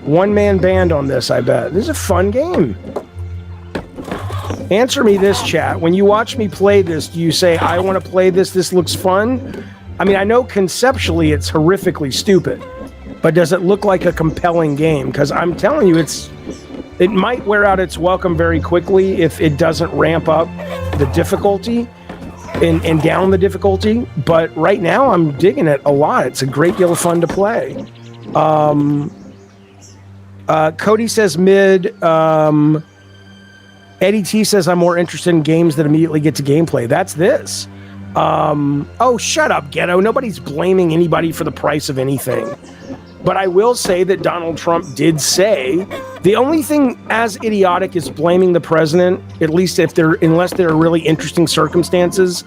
One-man band on this, I bet. This is a fun game. Answer me this, chat. When you watch me play this, do you say, I want to play this, this looks fun? I mean, I know conceptually it's horrifically stupid, but does it look like a compelling game? Because I'm telling you, it might wear out its welcome very quickly if it doesn't ramp up the difficulty and down the difficulty. But right now, I'm digging it a lot. It's a great deal of fun to play. Cody says mid. Eddie T says I'm more interested in games that immediately get to gameplay. That's this. Oh, shut up, Ghetto. Nobody's blaming anybody for the price of anything. But I will say that Donald Trump did say the only thing as idiotic as blaming the president, at least unless there are really interesting circumstances,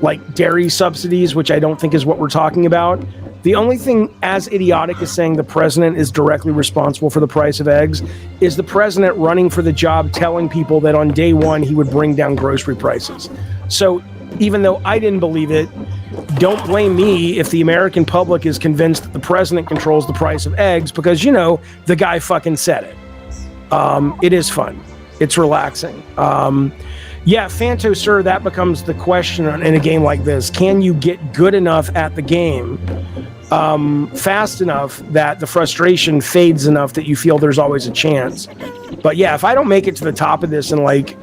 like dairy subsidies, which I don't think is what we're talking about. The only thing as idiotic as saying the president is directly responsible for the price of eggs is the president running for the job telling people that on day one he would bring down grocery prices. So even though I didn't believe it, don't blame me if the American public is convinced that the president controls the price of eggs, because, you know, the guy fucking said it. It is fun. It's relaxing. Yeah, Fanto, sir, that becomes the question in a game like this. Can you get good enough at the game fast enough that the frustration fades enough that you feel there's always a chance? But yeah, if I don't make it to the top of this and like,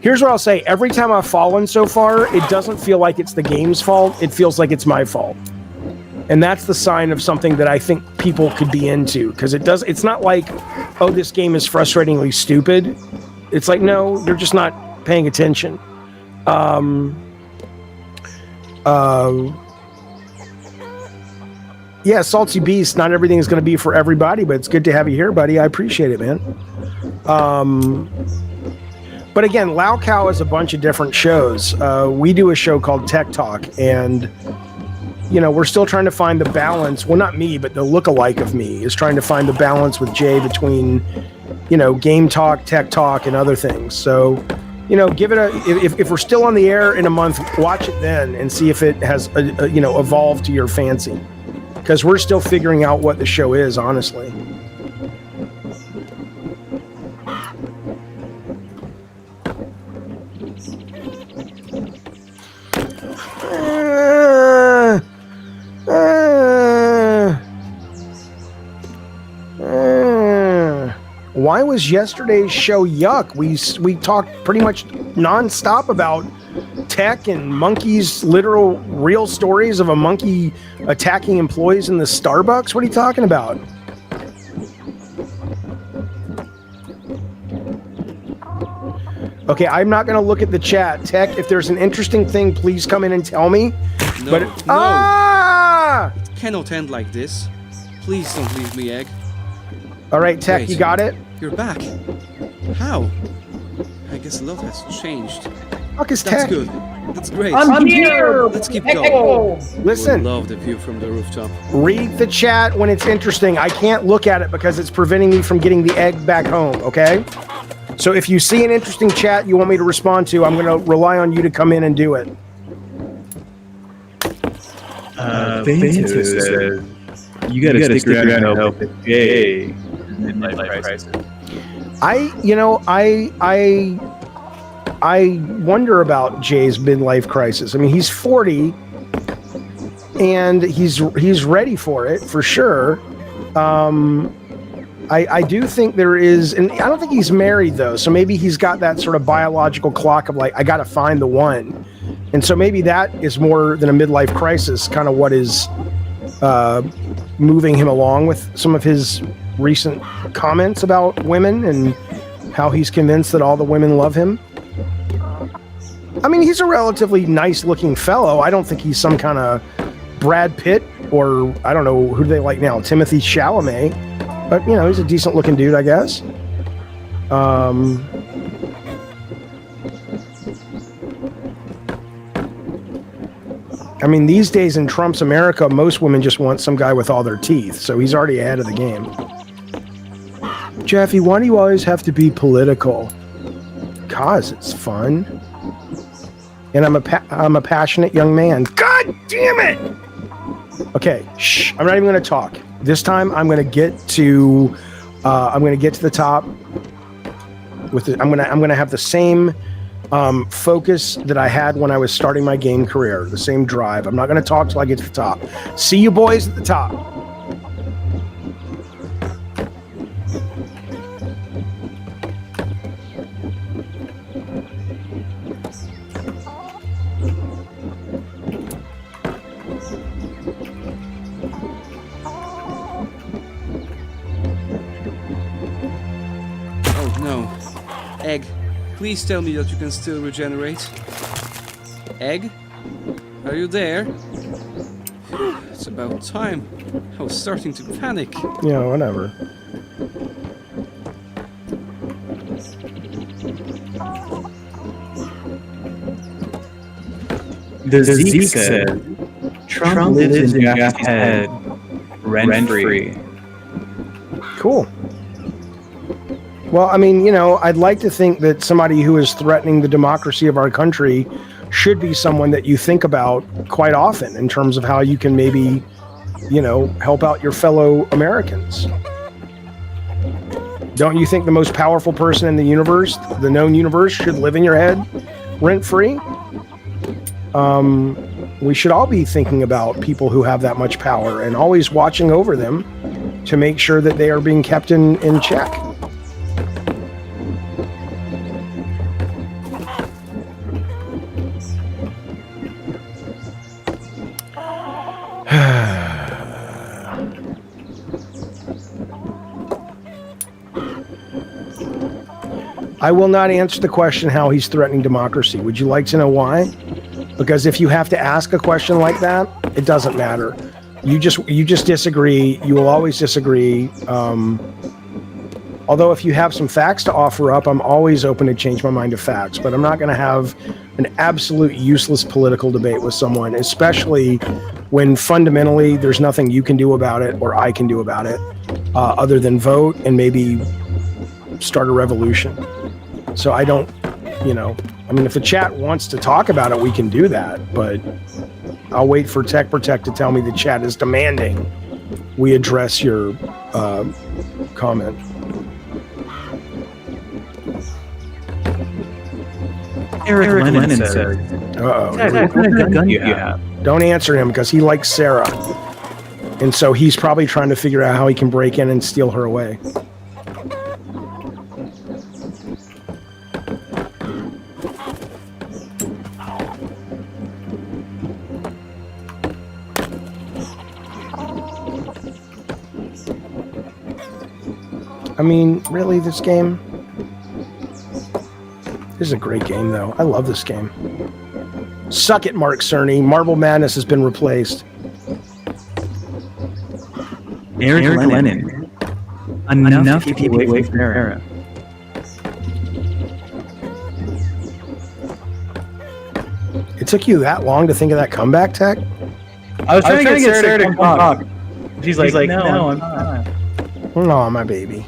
here's what I'll say. Every time I've fallen so far, it doesn't feel like it's the game's fault. It feels like it's my fault. And that's the sign of something that I think people could be into. Because it's not like, oh, this game is frustratingly stupid. It's like, no, they're just not paying attention. Yeah, Salty Beast, not everything is going to be for everybody, but it's good to have you here, buddy. I appreciate it, man. But again, Lao Cow is a bunch of different shows. We do a show called Tech Talk, and you know, we're still trying to find the balance. Well, not me, but the lookalike of me is trying to find the balance with Jay between, you know, game talk, tech talk, and other things. So give it if we're still on the air in a month, watch it then and see if it has, evolved to your fancy. Because we're still figuring out what the show is, honestly. Why was yesterday's show yuck? We talked pretty much nonstop about tech and monkeys, literal real stories of a monkey attacking employees in the Starbucks. What are you talking about? Okay, I'm not going to look at the chat. Tech, if there's an interesting thing, please come in and tell me. No, no. It cannot end like this. Please don't leave me, Egg. All right, Tech, Wait, you got it? You're back. How? I guess a lot has changed. Fuck is That's Tech? good. That's great. I'm here. Let's keep Echo. going. Listen. Love the view from the rooftop. Read the chat when it's interesting. I can't look at it because it's preventing me from getting the egg back home, okay? So if you see an interesting chat you want me to respond to, I'm going to rely on you to come in and do it. Fanto says, you gotta stick around and help Jay midlife crisis. I wonder about Jay's midlife crisis. I mean, he's 40 and he's ready for it for sure. I do think there is, and I don't think he's married though, so maybe he's got that sort of biological clock of like, I got to find the one. And so maybe that is more than a midlife crisis, kind of what is moving him along with some of his recent comments about women and how he's convinced that all the women love him. I mean, he's a relatively nice looking fellow. I don't think he's some kind of Brad Pitt or I don't know, who do they like now? Timothy Chalamet. But, he's a decent looking dude, I guess. I mean, these days in Trump's America, most women just want some guy with all their teeth. So he's already ahead of the game. Jaffe, why do you always have to be political? 'Cause it's fun. And I'm a passionate young man. God damn it! Okay, shh. I'm not even going to talk. This time, I'm going to get to the top. I'm going to have the same focus that I had when I was starting my game career. The same drive. I'm not going to talk till I get to the top. See you boys at the top. Egg, please tell me that you can still regenerate. Egg? Are you there? It's about time. I was starting to panic. Yeah, whatever. The Zeke said, Trump lives in Jaffe's head, rent-free. Cool. Well, I mean, I'd like to think that somebody who is threatening the democracy of our country should be someone that you think about quite often in terms of how you can maybe, help out your fellow Americans. Don't you think the most powerful person in the universe, the known universe, should live in your head rent-free? We should all be thinking about people who have that much power and always watching over them to make sure that they are being kept in check. I will not answer the question how he's threatening democracy. Would you like to know why? Because if you have to ask a question like that, it doesn't matter. You just disagree. You will always disagree. Although if you have some facts to offer up, I'm always open to change my mind to facts. But I'm not going to have an absolute useless political debate with someone, especially when fundamentally there's nothing you can do about it or I can do about it other than vote and maybe start a revolution. So I don't you know, I mean, if the chat wants to talk about it, we can do that, but I'll wait for Tech Protect to tell me the chat is demanding we address your comment. Eric Lennon says, Uh-oh. what kind of gun do you have? Don't answer him because he likes Sarah. And so he's probably trying to figure out how he can break in and steal her away. I mean, really, this game? This is a great game, though. I love this game. Suck it, Mark Cerny. Marble Madness has been replaced. Eric Lennon. Enough to keep away from Sarah. It took you that long to think of that comeback, Tech? I was trying to get Sarah to come talk. She's like, no, I'm not. Oh, my baby.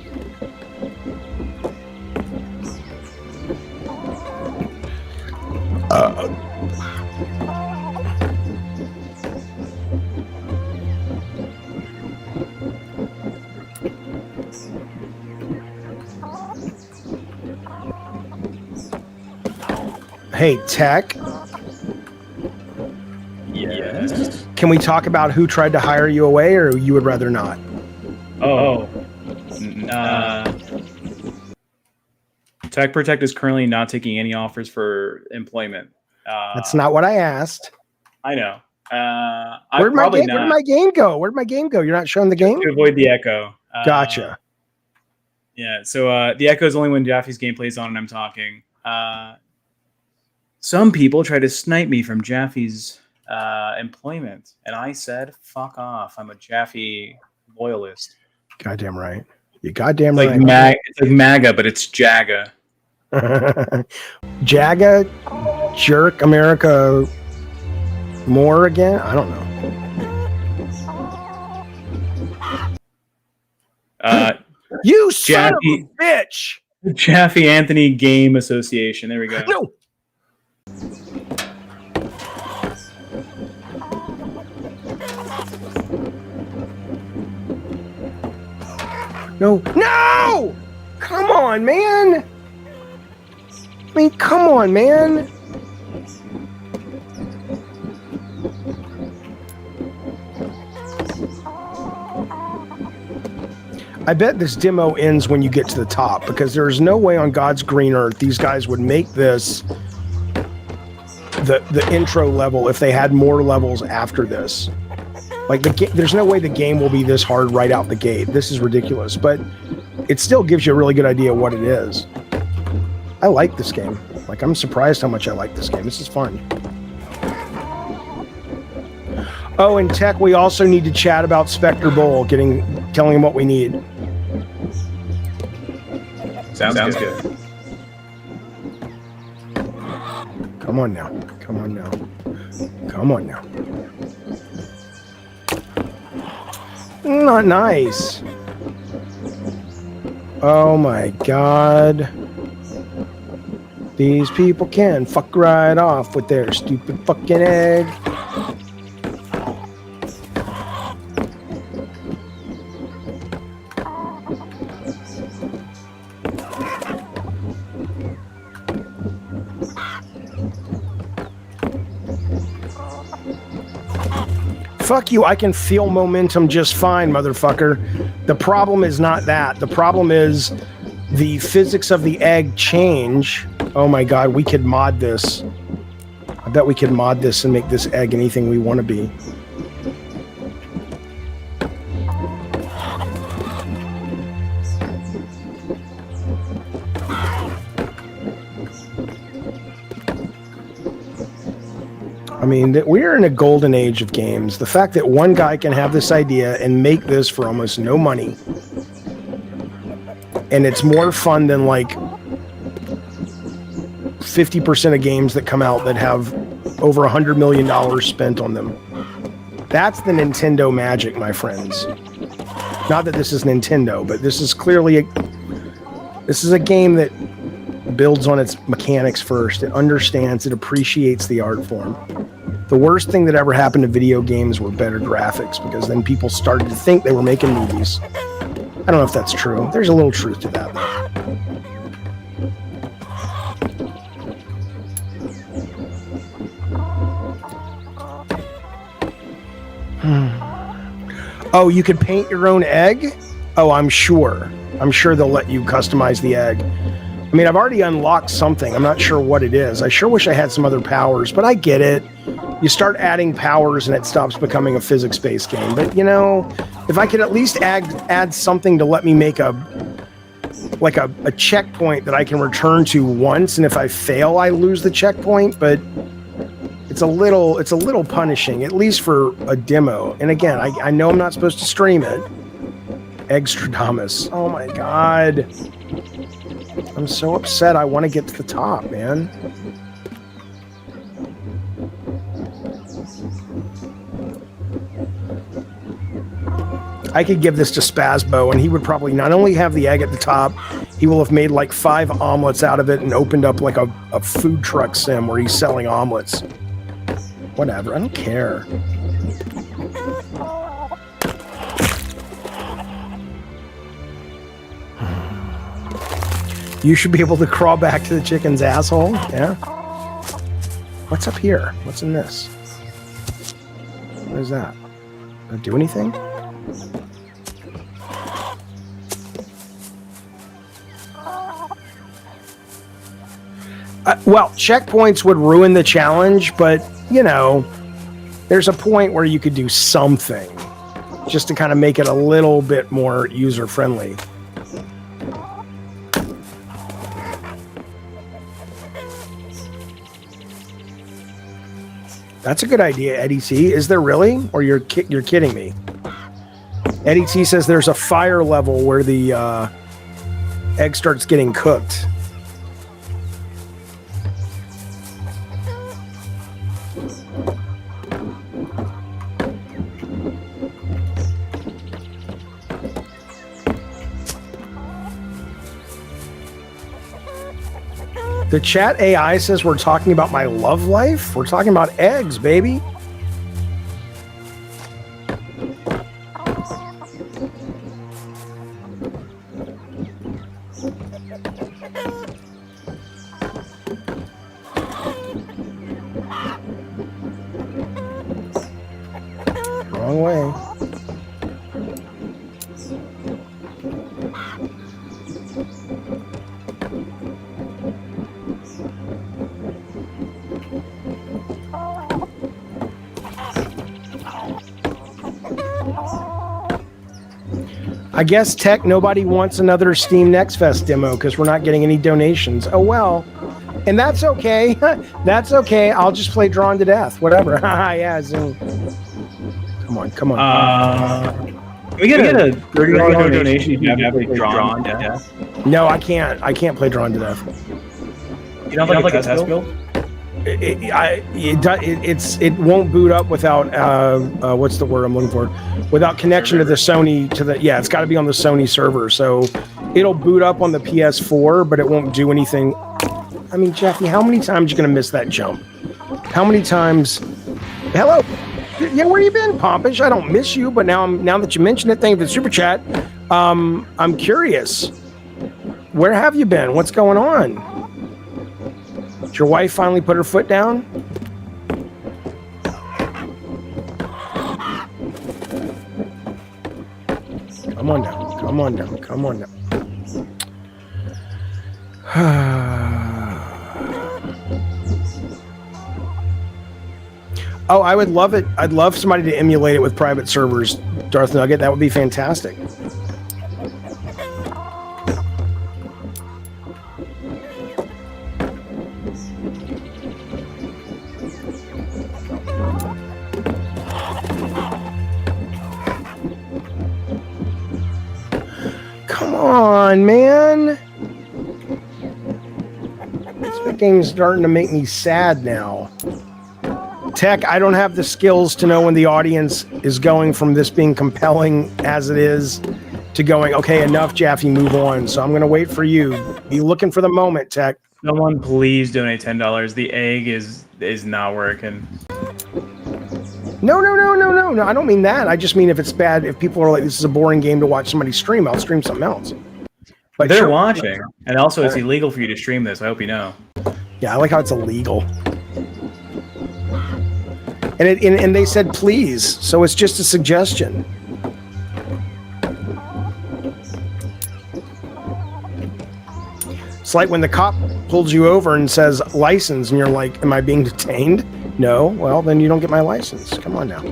Hey, Tech. Yes. Can we talk about who tried to hire you away, or you would rather not? Tech Protect is currently not taking any offers for employment. That's not what I asked. I know. Where'd my game go? Where'd my game go? You're not showing the game? To avoid the echo. Gotcha. Yeah, so the echo is only when Jaffe's gameplay is on and I'm talking. Some people try to snipe me from Jaffe's employment, and I said, fuck off. I'm a Jaffe loyalist. Goddamn right. You goddamn right. It's like MAGA, but it's JAGA. JAGA? Jerk America more again? I don't know. You son of a bitch! Jaffe Anthony Game Association. There we go. No! No! No! Come on, man! I mean, come on, man! I bet this demo ends when you get to the top, because there's no way on God's green earth these guys would make this the intro level if they had more levels after this. Like, there's no way the game will be this hard right out the gate. This is ridiculous, but it still gives you a really good idea what it is. I like this game. Like, I'm surprised how much I like this game. This is fun. Oh, and Tech, we also need to chat about Spectre Bowl, telling him what we need. Sounds good. Come on now. Come on now. Come on now. Not nice. Oh my God. These people can fuck right off with their stupid fucking egg. Fuck you, I can feel momentum just fine, motherfucker. The problem is not that. The problem is the physics of the egg change. Oh my God, we could mod this. I bet we could mod this and make this egg anything we want to be. I mean, we're in a golden age of games. The fact that one guy can have this idea and make this for almost no money, and it's more fun than like 50% of games that come out that have over $100 million spent on them. That's the Nintendo magic, my friends. Not that this is Nintendo, but this is clearly this is a game that it builds on its mechanics first. It understands, it appreciates the art form. The worst thing that ever happened to video games were better graphics, because then people started to think they were making movies. I don't know if that's true. There's a little truth to that, though. Oh, you could paint your own egg? Oh, I'm sure. I'm sure they'll let you customize the egg. I mean, I've already unlocked something. I'm not sure what it is. I sure wish I had some other powers, but I get it. You start adding powers and it stops becoming a physics-based game. But, you know, if I could at least add something to let me make a checkpoint that I can return to once, and if I fail, I lose the checkpoint, but it's a little punishing, at least for a demo. And again, I know I'm not supposed to stream it. Eggstradamus. Oh my god. I'm so upset. I want to get to the top, man. I could give this to Spazbo, and he would probably not only have the egg at the top, he will have made like 5 omelets out of it and opened up like a food truck sim where he's selling omelets. Whatever, I don't care. You should be able to crawl back to the chicken's asshole, yeah? What's up here? What's in this? What is that? Does it do anything? Well, checkpoints would ruin the challenge, but, you know, there's a point where you could do something just to kind of make it a little bit more user-friendly. That's a good idea, Eddie T. Is there really? Or you're kidding me? Eddie T says there's a fire level where the egg starts getting cooked. The chat AI says we're talking about my love life. We're talking about eggs, baby. Wrong way. I guess, Tech, nobody wants another Steam Next Fest demo because we're not getting any donations. Oh, well. And that's okay. That's okay. I'll just play Drawn to Death. Whatever. Yeah, Zoom. Come on, come on. Can we get a $30 donation if you have to play Drawn to Death? No, I can't. I can't play Drawn to Death. You don't have like a test build? It won't boot up without what's the word I'm looking for? Without connection to the Sony it's got to be on the Sony server. So it'll boot up on the PS4, but it won't do anything. I mean, Jaffe, how many times are you gonna miss that jump? How many times? Hello, yeah, where you been, Pompish? I don't miss you, but now that you mention it, thank you for the super chat. I'm curious. Where have you been? What's going on? Did your wife finally put her foot down? Come on down. Come on down. Come on down. Oh, I would love it. I'd love somebody to emulate it with private servers, Darth Nugget. That would be fantastic. Come on, man. This game's starting to make me sad now. Tech, I don't have the skills to know when the audience is going from this being compelling as it is to going, okay, enough, Jaffe, move on. So I'm going to wait for you. Be looking for the moment, Tech. Someone please donate $10. The egg is not working. No. I don't mean that. I just mean if it's bad, if people are like, this is a boring game to watch somebody stream, I'll stream something else. But they're watching, and also it's illegal for you to stream this. I hope you know. Yeah, I like how it's illegal. And they said please, so it's just a suggestion. It's like when the cop pulls you over and says license, and you're like, am I being detained? No. Well, then you don't get my license. Come on now.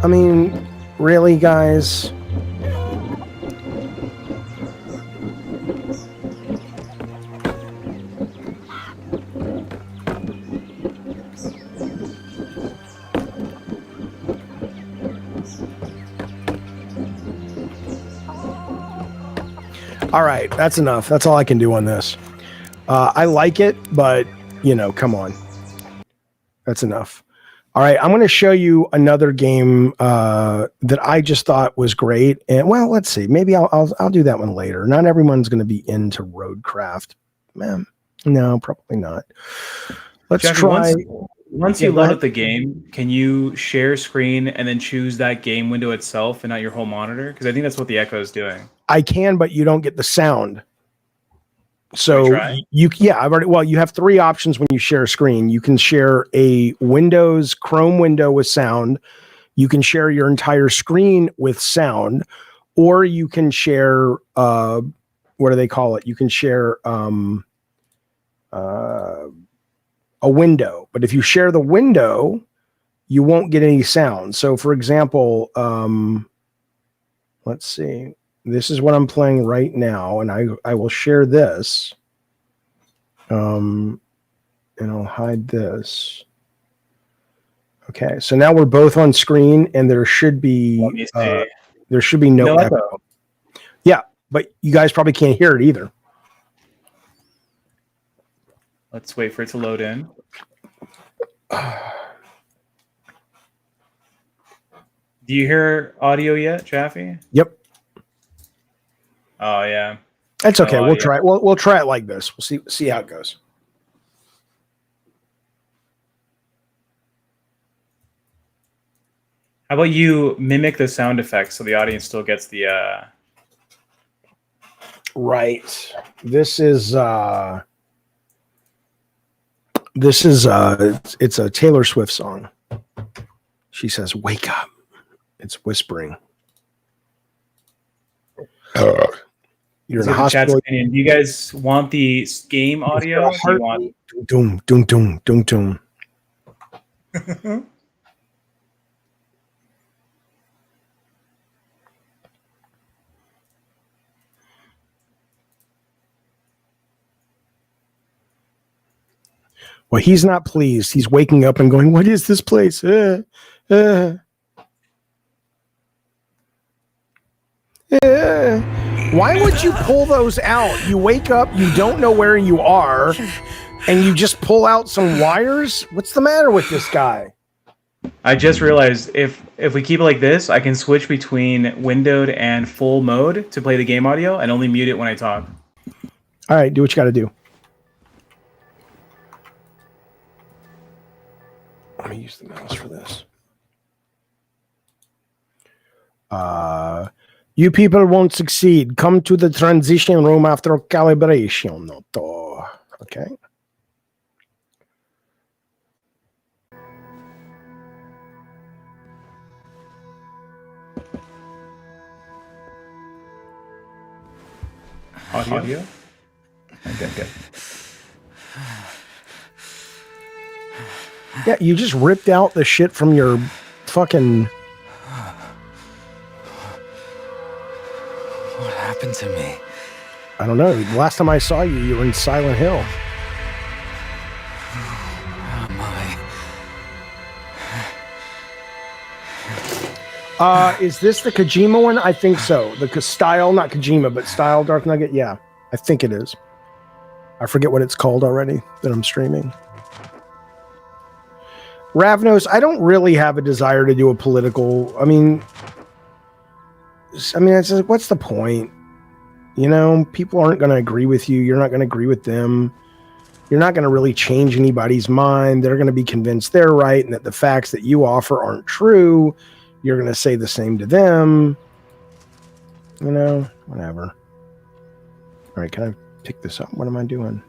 I mean, really, guys? All right, that's enough. That's all I can do on this. I like it, but, you know, come on. That's enough. All right, I'm going to show you another game that I just thought was great. And, well, let's see. Maybe I'll do that one later. Not everyone's going to be into Roadcraft. Man, no, probably not. Let's Jackie, try. Once you load up the game, can you share screen and then choose that game window itself and not your whole monitor? Because I think that's what the Echo is doing. I can, but you don't get the sound. So you have three options when you share a screen. You can share a Windows Chrome window with sound. You can share your entire screen with sound, or you can share what do they call it? You can share a window. But if you share the window, you won't get any sound. So for example, let's see. This is what I'm playing right now, and I will share this. And I'll hide this. Okay, so now we're both on screen, and there should be no echo. Yeah, but you guys probably can't hear it either. Let's wait for it to load in. Do you hear audio yet, Jaffe? Yep. Oh yeah. That's okay. We'll try it. We'll try it like this. We'll see how it goes. How about you mimic the sound effects so the audience still gets the Right. This is it's a Taylor Swift song. She says, "Wake up." It's whispering. You're in a hospital. Do you guys want the game audio? Or do you want... Doom, doom, doom, doom, doom. Well, he's not pleased. He's waking up and going, "What is this place?" Why would you pull those out? You wake up, you don't know where you are, and you just pull out some wires? What's the matter with this guy? I just realized if we keep it like this, I can switch between windowed and full mode to play the game audio and only mute it when I talk. All right, do what you got to do. Let me use the mouse for this. You people won't succeed. Come to the transition room after calibration. Okay. Audio? Okay, good. Yeah, you just ripped out the shit from your fucking... What happened to me? I don't know. The last time I saw you, you were in Silent Hill. Where am I? Is this the Kojima one? I think so. The style, not Kojima, but style Dark Nugget. Yeah, I think it is. I forget what it's called already that I'm streaming. Ravnos, I don't really have a desire to do a political. I mean, it's like, what's the point? You know, people aren't going to agree with you. You're not going to agree with them. You're not going to really change anybody's mind. They're going to be convinced they're right and that the facts that you offer aren't true. You're going to say the same to them. You know, whatever. All right, can I pick this up? What am I doing?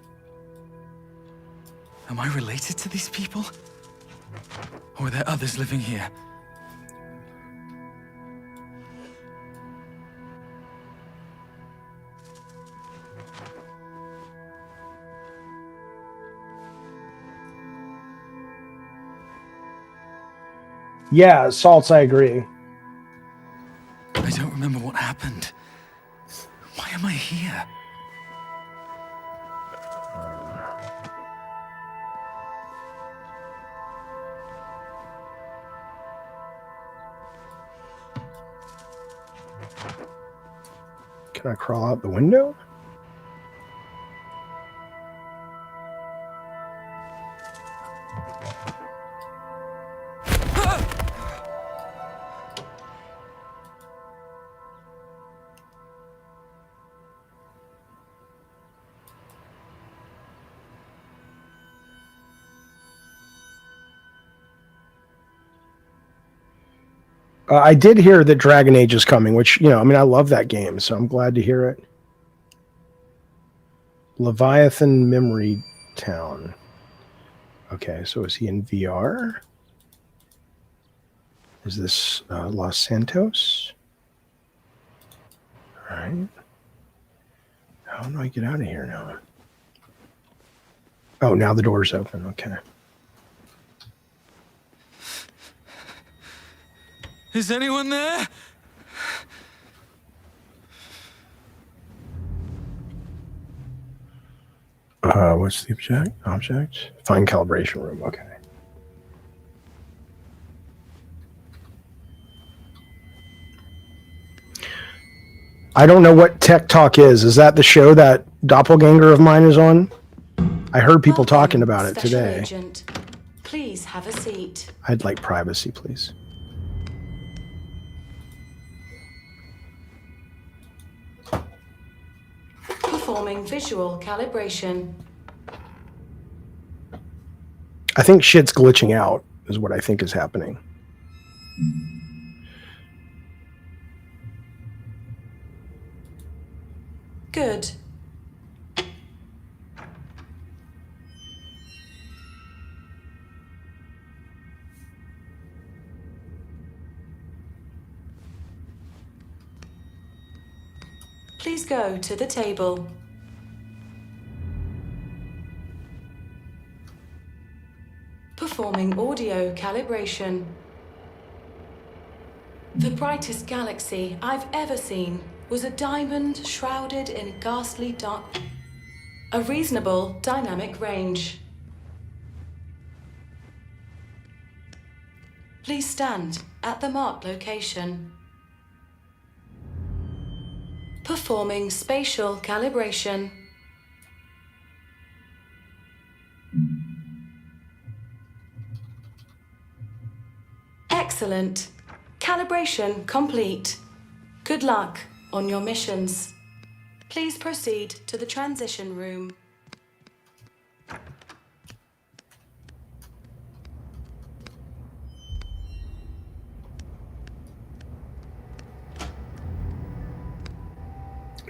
Am I related to these people? Or are there others living here? Yeah, Salts, I agree. I don't remember what happened. Why am I here? Can I crawl out the window? I did hear that Dragon Age is coming, which, you know, I mean, I love that game, so I'm glad to hear it. Leviathan Memory Town. Okay, so is he in VR? Is this Los Santos? All right. How do I get out of here now? Oh, now the door's open. Okay. Is anyone there? What's the object? Find calibration room. Okay. I don't know what Tech Talk is. Is that the show that doppelganger of mine is on? I heard people talking about it today. Agent. Please have a seat. I'd like privacy, please. Performing visual calibration. I think shit's glitching out, is what I think is happening. Good. Please go to the table. Performing audio calibration. The brightest galaxy I've ever seen was a diamond shrouded in ghastly dark. A reasonable dynamic range. Please stand at the marked location. Performing spatial calibration. Excellent. Calibration complete. Good luck on your missions. Please proceed to the transition room.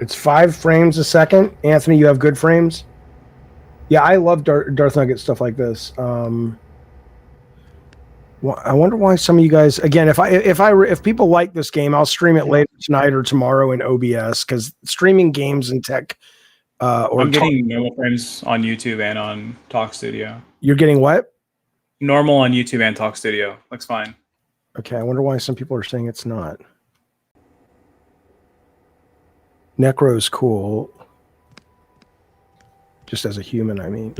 It's 5 frames a second. Anthony, you have good frames? Yeah, I love Darth Nugget stuff like this. Well, I wonder why some of you guys, again, if people like this game, I'll stream it later tonight or tomorrow in OBS, because streaming games and tech I'm getting normal frames on YouTube and on Talk Studio. You're getting what? Normal on YouTube and Talk Studio. Looks fine. Okay, I wonder why some people are saying it's not. Necro's cool. Just as a human, I mean.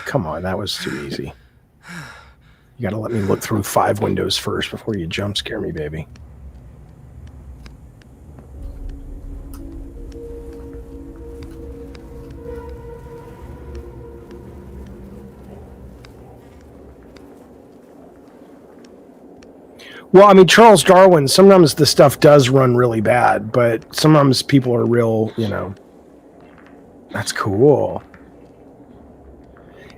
Come on, that was too easy. You gotta let me look through 5 windows first before you jump scare me, baby. Well, I mean, Charles Darwin, sometimes the stuff does run really bad, but sometimes people are real, That's cool.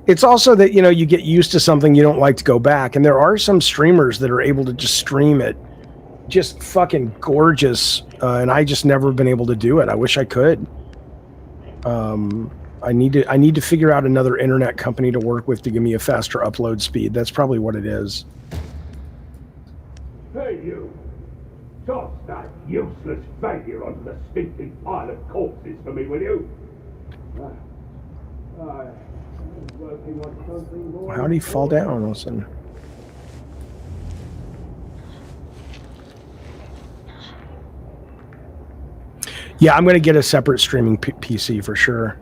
It's also that, you get used to something you don't like to go back. And there are some streamers that are able to just stream it just fucking gorgeous. And I just never been able to do it. I wish I could. I need to figure out another internet company to work with to give me a faster upload speed. That's probably what it is. Hey, you! Toss that useless failure onto the stinking pile of corpses for me, will you? Working on something more. How did he fall down all of a sudden? Yeah, I'm going to get a separate streaming PC for sure.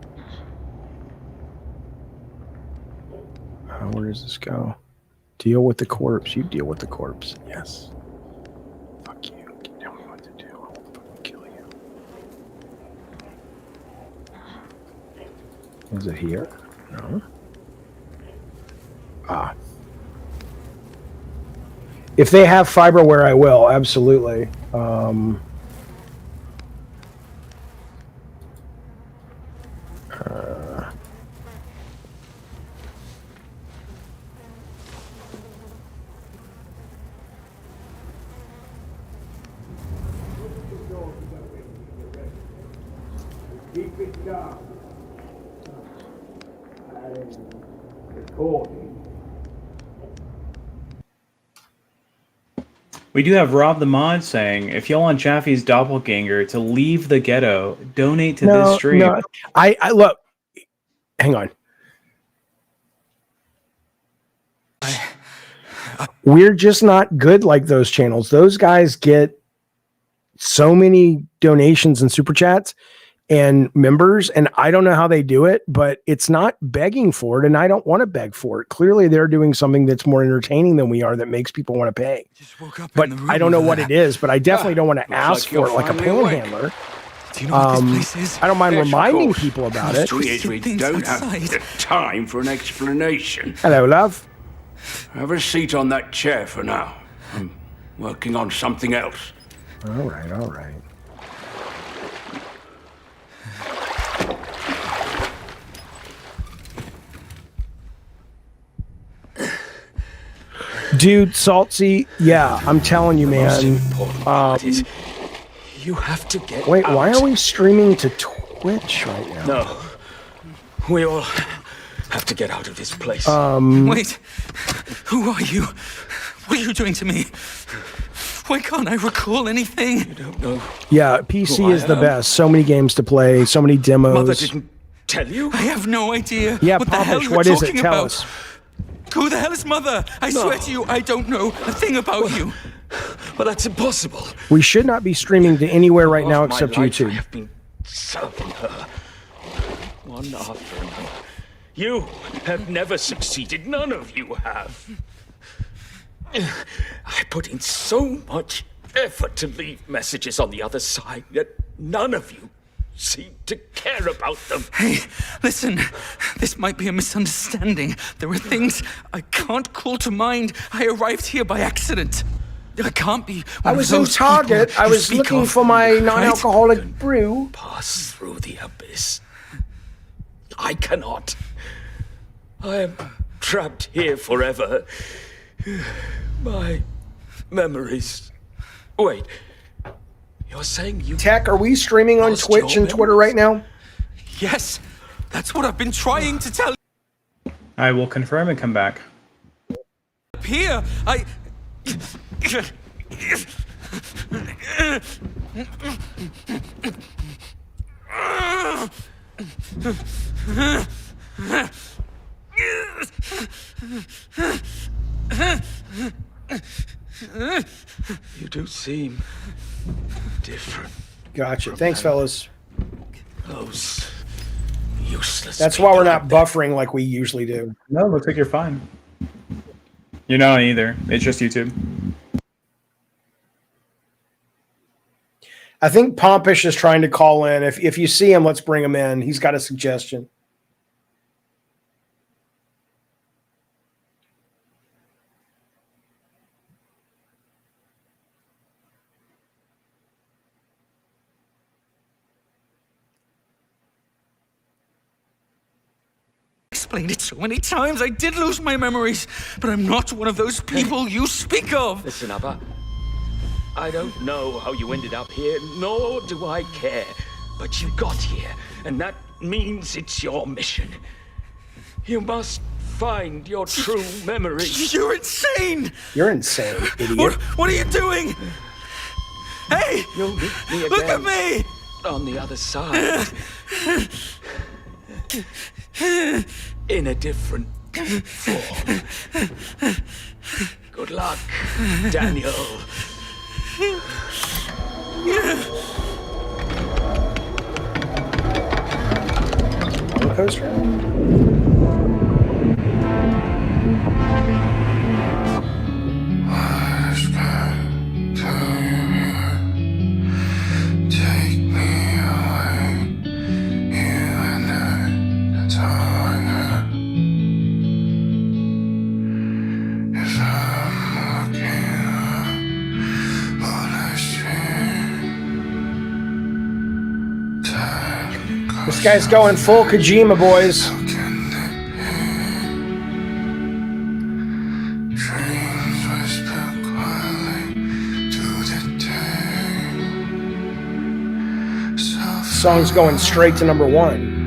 Where does this go? Deal with the corpse. You deal with the corpse. Yes. Fuck you. Tell me what to do. I'll fucking kill you. Is it here? No. Ah. If they have fiberware, I will. Absolutely. Keep it down. And recording. We do have Rob the Mod saying, if y'all want Jaffe's doppelganger to leave the ghetto, donate to this stream. No, I look. Hang on. We're just not good like those channels. Those guys get so many donations and super chats and members, and I don't know how they do it, but it's not begging for it, and I don't want to beg for it. Clearly, they're doing something that's more entertaining than we are that makes people want to pay. But I don't know what it is, but I definitely don't want to ask for it like a panhandler. Do you know what this place is? I don't mind Yes, of reminding course. people about it. We don't have the time for an explanation. Hello, love. Have a seat on that chair for now. I'm working on something else. All right, all right. Dude, Saltsy, yeah, I'm telling you, man. You have to get Wait, out. why are we streaming to Twitch right now? No. We all have to get out of this place. Wait. Who are you? What are you doing to me? Why can't I recall anything? You don't know. Yeah, PC is the best. So many games to play, so many demos. Mother didn't tell you? I have no idea. Yeah, what the hell Popish, you're what is it? talking Tell about. us. Who the hell is Mother? I swear to you, I don't know a thing about you. But that's impossible. We should not be streaming to anywhere right now All my except life YouTube. I have been serving her. One after another. You have never succeeded. None of you have. I put in so much effort to leave messages on the other side, yet none of you seem to care about them. Hey, listen. This might be a misunderstanding. There are things I can't call to mind. I arrived here by accident. I can't be. I was in Target. I was looking for my non-alcoholic brew. Pass through the abyss. I cannot. I am trapped here forever. My memories. Wait. You're saying you... Tech, are we streaming on Twitch and Twitter right now? Yes. That's what I've been trying to tell you. I will confirm and come back. Here, I... You do seem different. Gotcha. Thanks, fellas. Those useless. That's why we're not buffering like we usually do. No, looks like you're fine. You're not either. It's just YouTube. I think Pompish is trying to call in. If you see him, let's bring him in. He's got a suggestion. explained it so many times. I did lose my memories, but I'm not one of those people you speak of. Listen, Abba. I don't know how you ended up here, nor do I care. But you got here, and that means it's your mission. You must find your true memories. You're insane! You're insane, idiot. What are you doing? Hey! You'll meet me again. Look at me! On the other side. In a different form. Good luck, Daniel. Roller coaster? This guy's going full Kojima, boys. Song's going straight to number 1.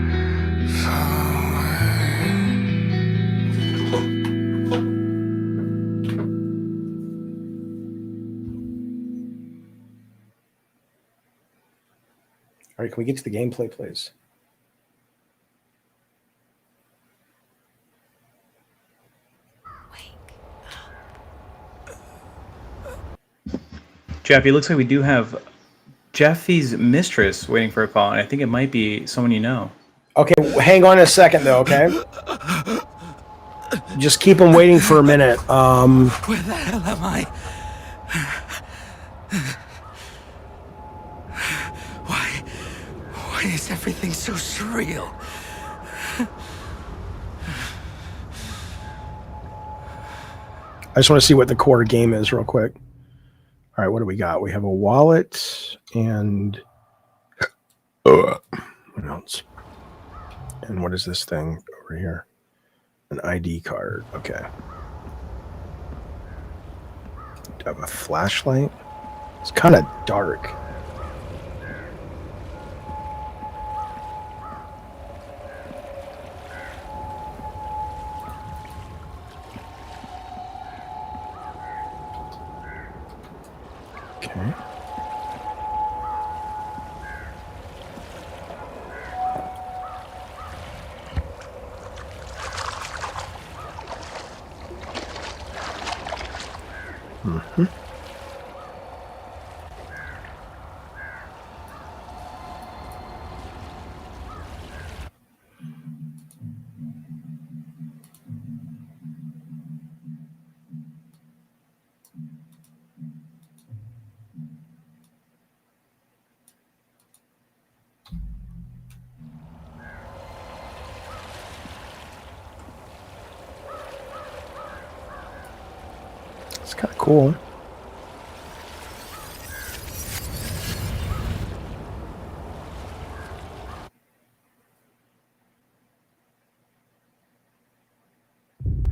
All right, can we get to the gameplay, please? Jaffe, it looks like we do have Jaffe's mistress waiting for a call, and I think it might be someone you know. Okay, hang on a second, though, okay? Just keep them waiting for a minute. Where the hell am I? Why is everything so surreal? I just want to see what the core game is real quick. All right, what do we got? We have a wallet and what else? And what is this thing over here? An ID card. Okay. Do I have a flashlight? It's kind of dark. Okay. Mm-hmm. It's kind of cool.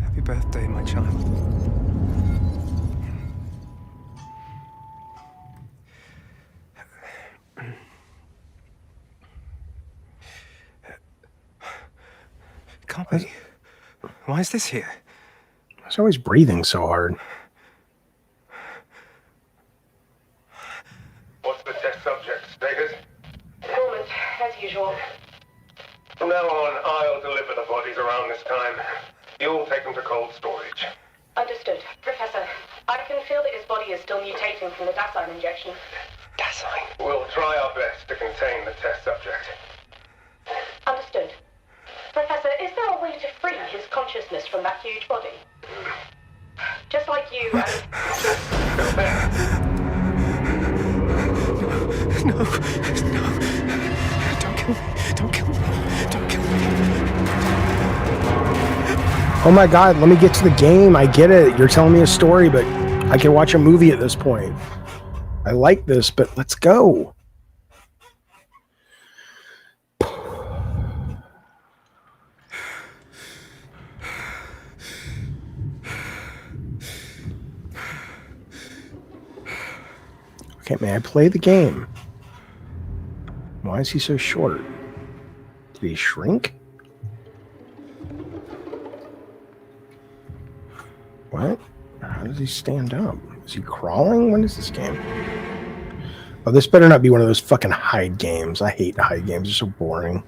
Happy birthday, my child. Can't be. Why is this here? He's always breathing so hard. What's the test subject status? Dormant, as usual. From now on, I'll deliver the bodies around this time. You'll take them to cold storage. Understood. Professor, I can feel that his body is still mutating from the Dasein injection. Dasein? We'll try our best to contain the test subject. Understood. Professor, is there a way to free his consciousness from that huge body? Just like you and... No. Don't kill me. Don't kill me. Don't kill me. Oh my God, let me get to the game. I get it. You're telling me a story, but I can watch a movie at this point. I like this, but let's go. Okay, may I play the game? Why is he so short? Did he shrink? What? How does he stand up? Is he crawling? When is this game? Oh, this better not be one of those fucking hide games. I hate hide games. They're so boring.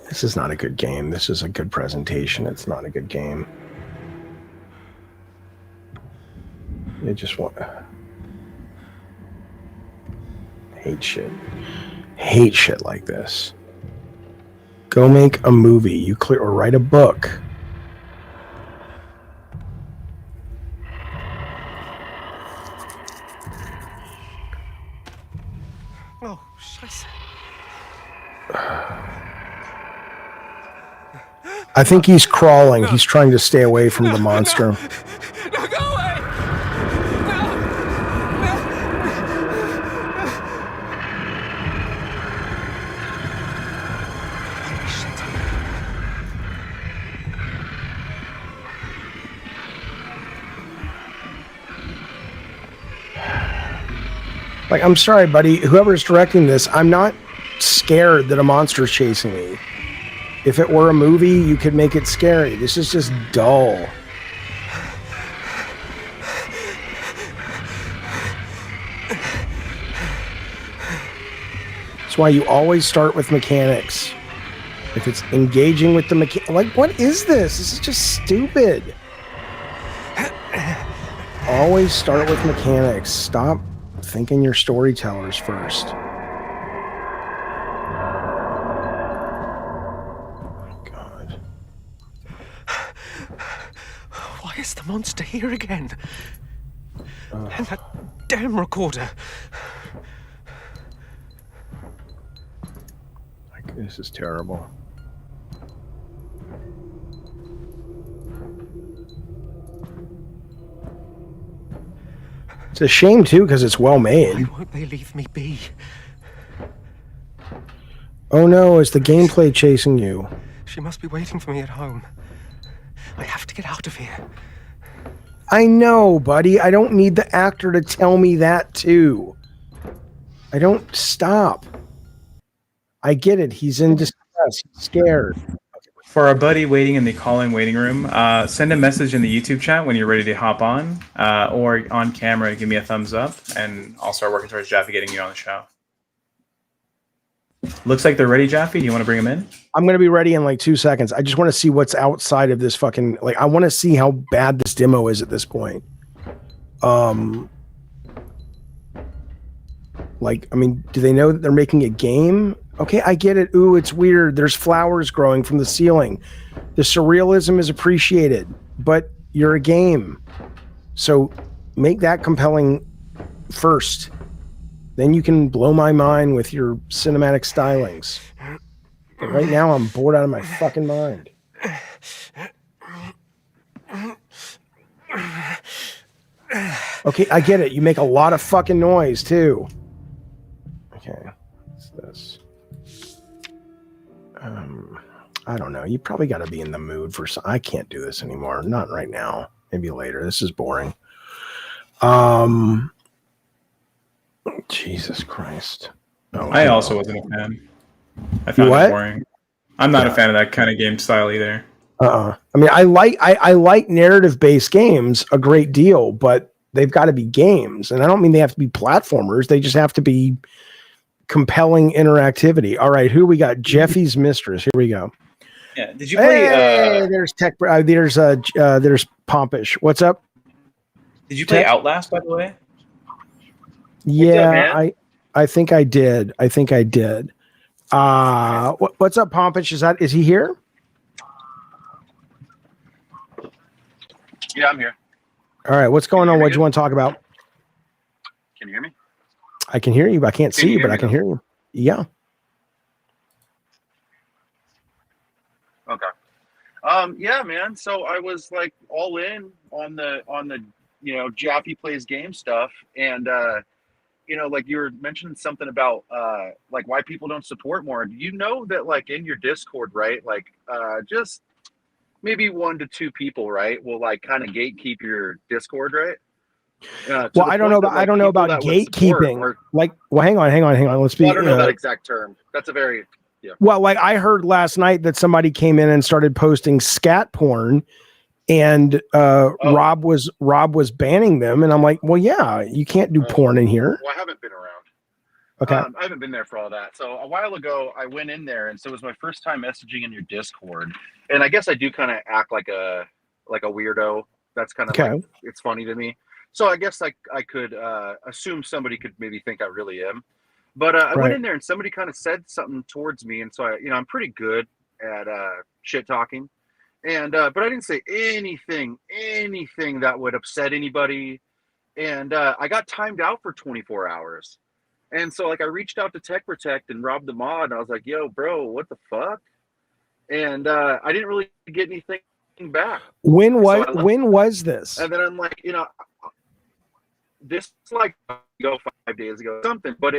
This is not a good game. This is a good presentation. It's not a good game. They just want... Hate shit. Hate shit like this. Go make a movie. You clear or write a book. Oh, scheiße. I think he's crawling. He's trying to stay away from the monster. No, go away! Like, I'm sorry, buddy. Whoever's directing this, I'm not scared that a monster's chasing me. If it were a movie, you could make it scary. This is just dull. That's why you always start with mechanics. If it's engaging with the like, what is this? This is just stupid. Always start with mechanics. Stop thinking you're storytellers first. Why is the monster here again? And that damn recorder. Like, this is terrible. It's a shame too, because it's well made. Why won't they leave me be? Oh no, is the gameplay chasing you? She must be waiting for me at home. I have to get out of here. I know, buddy. I don't need the actor to tell me that too. I don't stop. I get it. He's in distress. He's scared. For our buddy waiting in the call-in waiting room, send a message in the YouTube chat when you're ready to hop on, or on camera, give me a thumbs up, and I'll start working towards Jaffe getting you on the show. Looks like they're ready, Jaffe. Do you want to bring them in? I'm going to be ready in like 2 seconds. I just want to see what's outside of this fucking... Like, I want to see how bad this demo is at this point. Like, I mean, do they know that they're making a game? Okay, I get it. Ooh, it's weird. There's flowers growing from the ceiling. The surrealism is appreciated, but you're a game. So make that compelling first. Then you can blow my mind with your cinematic stylings. But right now, I'm bored out of my fucking mind. Okay, I get it. You make a lot of fucking noise, too. Okay, what's this? I don't know. You probably got to be in the mood for some... I can't do this anymore. Not right now. Maybe later. This is boring. Jesus Christ. Oh, I also wasn't a fan. I found it boring. I'm not a fan of that kind of game style either. I mean, I like narrative-based games a great deal, but they've got to be games. And I don't mean they have to be platformers. They just have to be compelling interactivity. All right, who we got? Jeffy's Mistress. Here we go. Yeah. Did you play? Hey, there's Tech. There's Pompish. What's up? Did you play Outlast, by the way? Yeah, I think I did. What's up, Pompish? Is he here? Yeah, I'm here. All right, what's going on? What do you want to talk about? Can you hear me? I can hear you. I can't see you, but I can hear you. Yeah. Okay. Yeah, man. So I was like all in on the Jaffe plays game stuff, and like you were mentioning something about like why people don't support more. Do you know that like in your Discord, right? Like just maybe 1 to 2 people, right, will like kind of gatekeep your Discord, right? Well, I don't know about gatekeeping. Well, hang on. Let's be. Well, I don't know that exact term. That's a very Well, like I heard last night that somebody came in and started posting scat porn, and Rob was banning them, and I'm like, well, yeah, you can't do porn in here. Well, I haven't been around. Okay. I haven't been there for all that. So a while ago, I went in there, and so it was my first time messaging in your Discord, and I guess I do kind of act like a weirdo. That's kind of like, it's funny to me. So I guess I could assume somebody could maybe think I really am. But I went in there and somebody kind of said something towards me, and so I'm pretty good at shit talking, and but I didn't say anything that would upset anybody, and I got timed out for 24 hours, and so like I reached out to Tech Protect and Rob the Mod, and I was like, "Yo, bro, what the fuck?" And I didn't really get anything back. When was this? And then I'm like, this like 5 days ago, something, but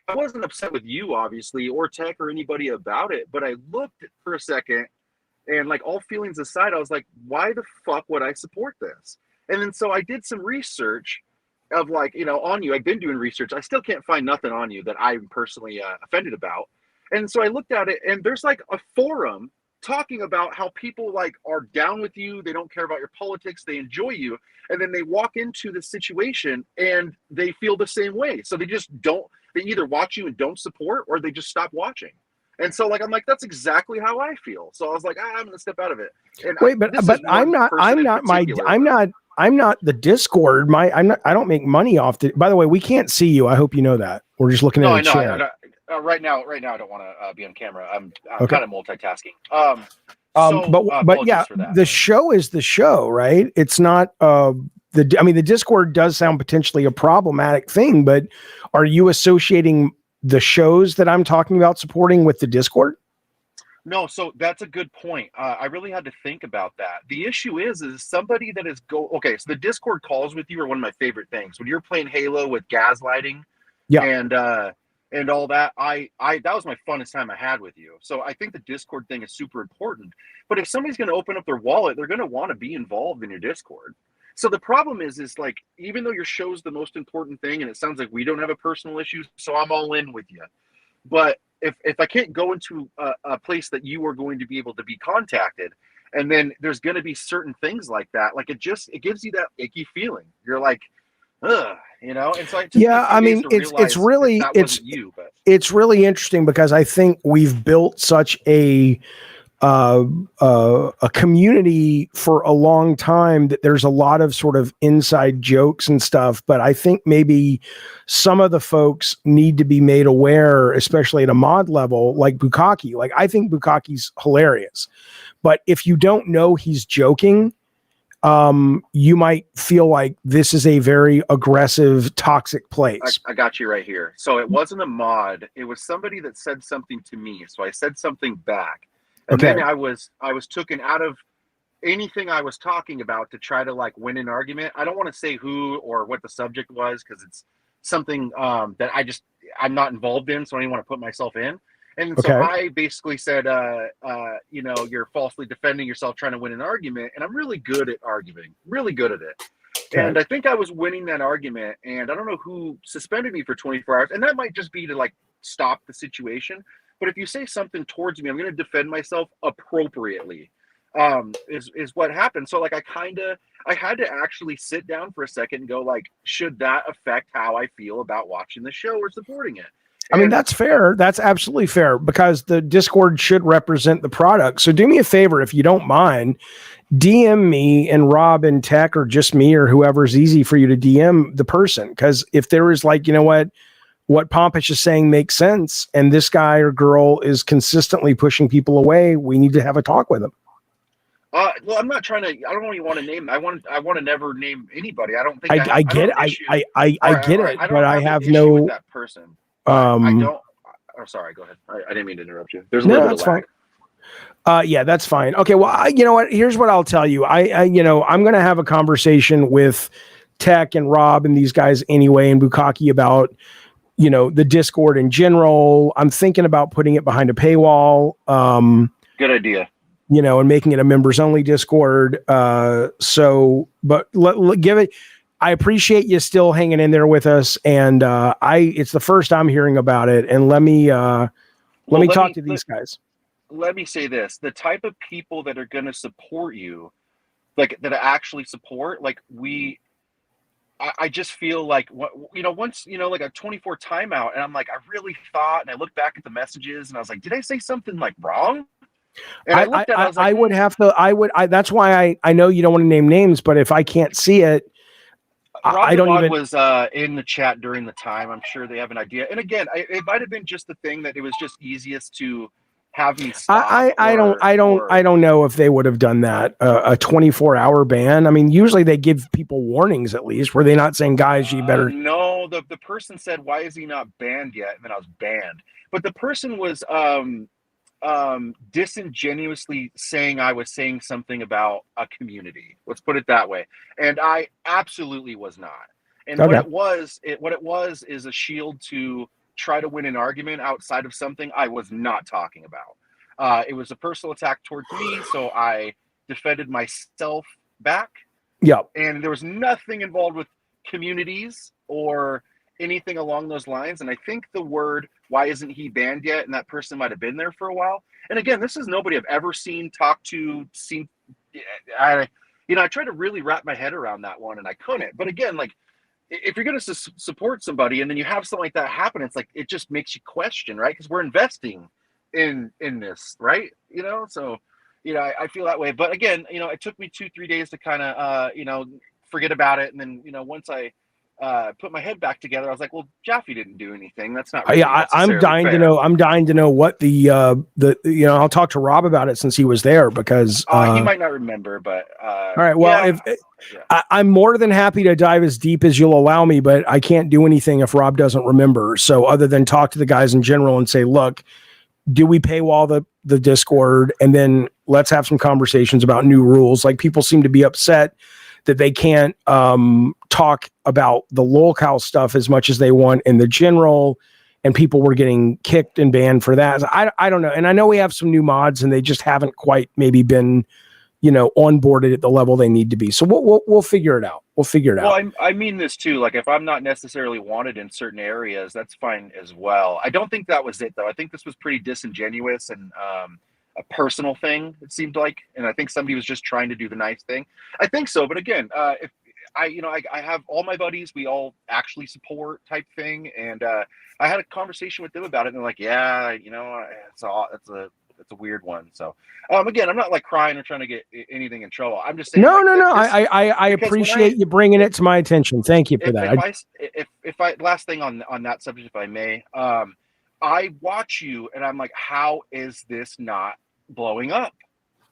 I wasn't upset with you, obviously, or Tech or anybody about it, but I looked for a second and like all feelings aside, I was like, why the fuck would I support this? And then so I did some research of like, on you. I've been doing research. I still can't find nothing on you that I'm personally offended about. And so I looked at it and there's like a forum talking about how people like are down with you. They don't care about your politics. They enjoy you. And then they walk into the situation and they feel the same way. So they either watch you and don't support, or they just stop watching. And so like, I'm like, that's exactly how I feel. So I was like, I'm going to step out of it. And I'm not the Discord. I don't make money off the, by the way, we can't see you. I hope you know that. We're just looking at the chat. Right now, I don't want to be on camera. I'm kind of multitasking. But yeah, the show is the show, right? It's not the Discord does sound potentially a problematic thing, but are you associating the shows that I'm talking about supporting with the Discord? No, so that's a good point. I really had to think about that. The issue is somebody that is okay. So the Discord calls with you are one of my favorite things. When you're playing Halo with gaslighting, and all that, I that was my funnest time I had with you. So I think the Discord thing is super important. But if somebody's going to open up their wallet, they're going to want to be involved in your Discord. So the problem is like, even though your show's the most important thing, and it sounds like we don't have a personal issue, so I'm all in with you. But if I can't go into a place that you are going to be able to be contacted, and then there's going to be certain things like that, like it gives you that icky feeling. You're like, ugh, and so it's really interesting because I think we've built such a community for a long time that there's a lot of sort of inside jokes and stuff, but I think maybe some of the folks need to be made aware, especially at a mod level, like Bukkake. Like I think Bukkake's hilarious, but if you don't know he's joking, you might feel like this is a very aggressive, toxic place. I got you right here. So it wasn't a mod. It was somebody that said something to me. So I said something back. And then I was taken out of anything I was talking about to try to like win an argument. I don't want to say who or what the subject was because it's something that I'm not involved in, so I don't even want to put myself in. And so I basically said, you're falsely defending yourself trying to win an argument. And I'm really good at arguing, really good at it. Okay. And I think I was winning that argument. And I don't know who suspended me for 24 hours. And that might just be to like stop the situation. But if you say something towards me, I'm going to defend myself appropriately, is what happened. So like I had to actually sit down for a second and go like, should that affect how I feel about watching the show or supporting it? I mean, that's fair. That's absolutely fair because the Discord should represent the product. So do me a favor, if you don't mind, DM me and Rob and Tech or just me or whoever's easy for you to DM the person. Because if there is like, what Pompous is saying makes sense, and this guy or girl is consistently pushing people away, we need to have a talk with them. Well, I'm not trying to. I don't really want to name. I want to never name anybody. I don't think. I get it. I get it, but I have no. With that person. I don't. Oh, sorry. Go ahead. I didn't mean to interrupt you. There's a little bit of lag. Fine. Yeah, that's fine. Okay. Well, you know what? Here's what I'll tell you. I'm going to have a conversation with Tech and Rob and these guys anyway, and Bukkake about you know, the Discord in general. I'm thinking about putting it behind a paywall. Good idea. You know, and making it a members only Discord. So, but give it. I appreciate you still hanging in there with us, and it's the first I'm hearing about it. And let me talk to these guys. Let me say this: the type of people that are going to support you, like that actually support, like I just feel like, you know, once, you know, like a 24 timeout, and I'm like, I really thought, and I look back at the messages, and I was like, did I say something like wrong? And I looked at it, I was like, I would have to. That's why I know you don't want to name names, but if I can't see it, I don't even. Was in the chat during the time. I'm sure they have an idea. And again, it might have been just the thing that it was just easiest to have me stop. I don't know if they would have done that. A 24-hour ban. I mean, usually they give people warnings at least. Were they not saying, guys, you better? No, the person said, why is he not banned yet? And then I was banned. But the person was disingenuously saying I was saying something about a community. Let's put it that way. And I absolutely was not. And okay. what it was is a shield to try to win an argument outside of something I was not talking about. It was a personal attack towards me, so I defended myself back. Yep. And there was nothing involved with communities or anything along those lines. And I think the word, why isn't he banned yet? And that person might have been there for a while. And again, this is nobody I've ever seen, talked to, seen. I tried to really wrap my head around that one, and I couldn't. But again, like, if you're going to support somebody and then you have something like that happen, it's like, it just makes you question, right? Because we're investing in this, right? You know, so, you know, I feel that way. But again, you know, it took me 2-3 days to kind of, you know, forget about it. And then, you know, once I put my head back together, I was like, well, Jaffe didn't do anything. That's not really I'm dying to know. I'm dying to know what the you know, I'll talk to Rob about it since he was there, because he might not remember, but all right. Well, I'm more than happy to dive as deep as you'll allow me, but I can't do anything if Rob doesn't remember. So other than talk to the guys in general and say, look, do we paywall the Discord, and then let's have some conversations about new rules. Like, people seem to be upset that they can't talk about the locale stuff as much as they want in the general, and people were getting kicked and banned for that. I don't know. And I know we have some new mods, and they just haven't quite maybe been, you know, onboarded at the level they need to be. So we'll figure it out. We'll figure it out. Well, I mean this too. Like, if I'm not necessarily wanted in certain areas, that's fine as well. I don't think that was it, though. I think this was pretty disingenuous and a personal thing, it seemed like. And I think somebody was just trying to do the nice thing. I think so. But again, if I have all my buddies, we all actually support type thing. And I had a conversation with them about it, and they're like, yeah, you know, it's a weird one. So again, I'm not like crying or trying to get anything in trouble. I'm just saying, no. I appreciate you bringing it to my attention. Thank you for that. If I last thing on that subject, if I may, I watch you and I'm like, how is this not blowing up?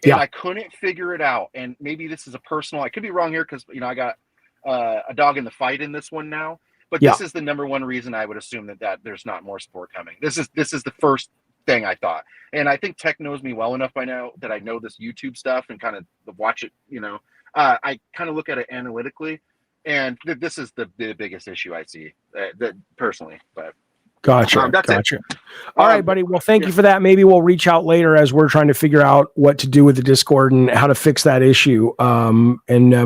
And I couldn't figure it out. And maybe this is a personal, I could be wrong here, because, you know, I got a dog in the fight in this one now, but this is the number one reason I would assume that there's not more support coming. This is the first thing I thought. And I think Tech knows me well enough by now that I know this YouTube stuff and kind of watch it, you know. I kind of look at it analytically, and this is the biggest issue I see that personally. But gotcha. All right, buddy. Well, thank you for that. Maybe we'll reach out later as we're trying to figure out what to do with the Discord and how to fix that issue. And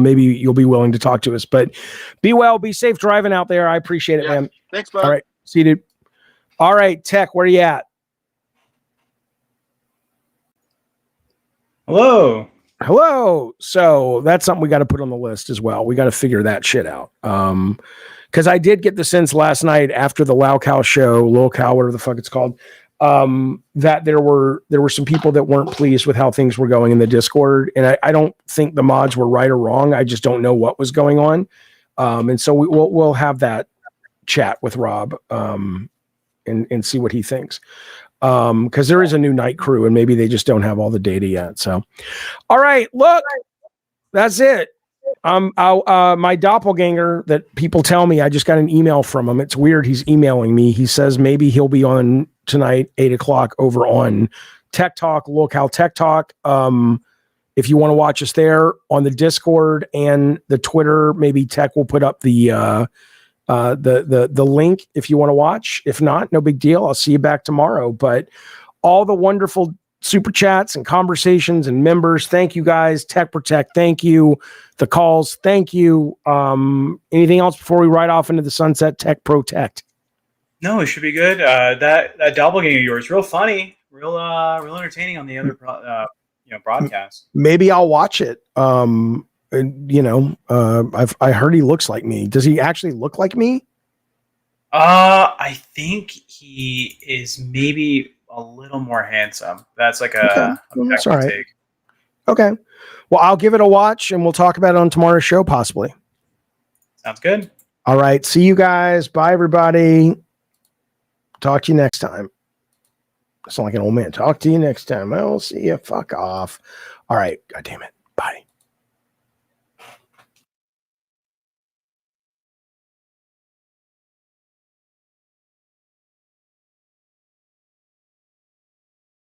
maybe you'll be willing to talk to us. But be well, be safe driving out there. I appreciate it, man. Thanks, bud. All right. See you, dude. All right, Tech, where are you at? Hello. So that's something we got to put on the list as well. We got to figure that shit out. Because I did get the sense last night after the Locale show, whatever the fuck it's called, that there were some people that weren't pleased with how things were going in the Discord. And I don't think the mods were right or wrong. I just don't know what was going on. And so we'll have that chat with Rob and see what he thinks. Because there is a new night crew and maybe they just don't have all the data yet. So, all right, look, that's it. My doppelganger that people tell me, I just got an email from him. It's weird. He's emailing me. He says maybe he'll be on tonight, 8:00 over on Tech Talk, Locale Tech Talk. If you want to watch us there on the Discord and the Twitter, maybe Tech will put up the the link if you want to watch. If not, no big deal. I'll see you back tomorrow. But all the wonderful super chats and conversations and members, thank you guys. Tech Protect, thank you. The calls, thank you. Anything else before we ride off into the sunset? Tech Protect. No, it should be good. That doppelganger of yours, real funny, real entertaining on the other broadcast. Maybe I'll watch it. I heard he looks like me. Does he actually look like me? I think he is maybe a little more handsome. That's like a that's all right. Take. Okay. Well, I'll give it a watch and we'll talk about it on tomorrow's show, possibly. Sounds good. All right. See you guys. Bye, everybody. Talk to you next time. I sound like an old man. Talk to you next time. I'll see you. Fuck off. All right. God damn it. Bye.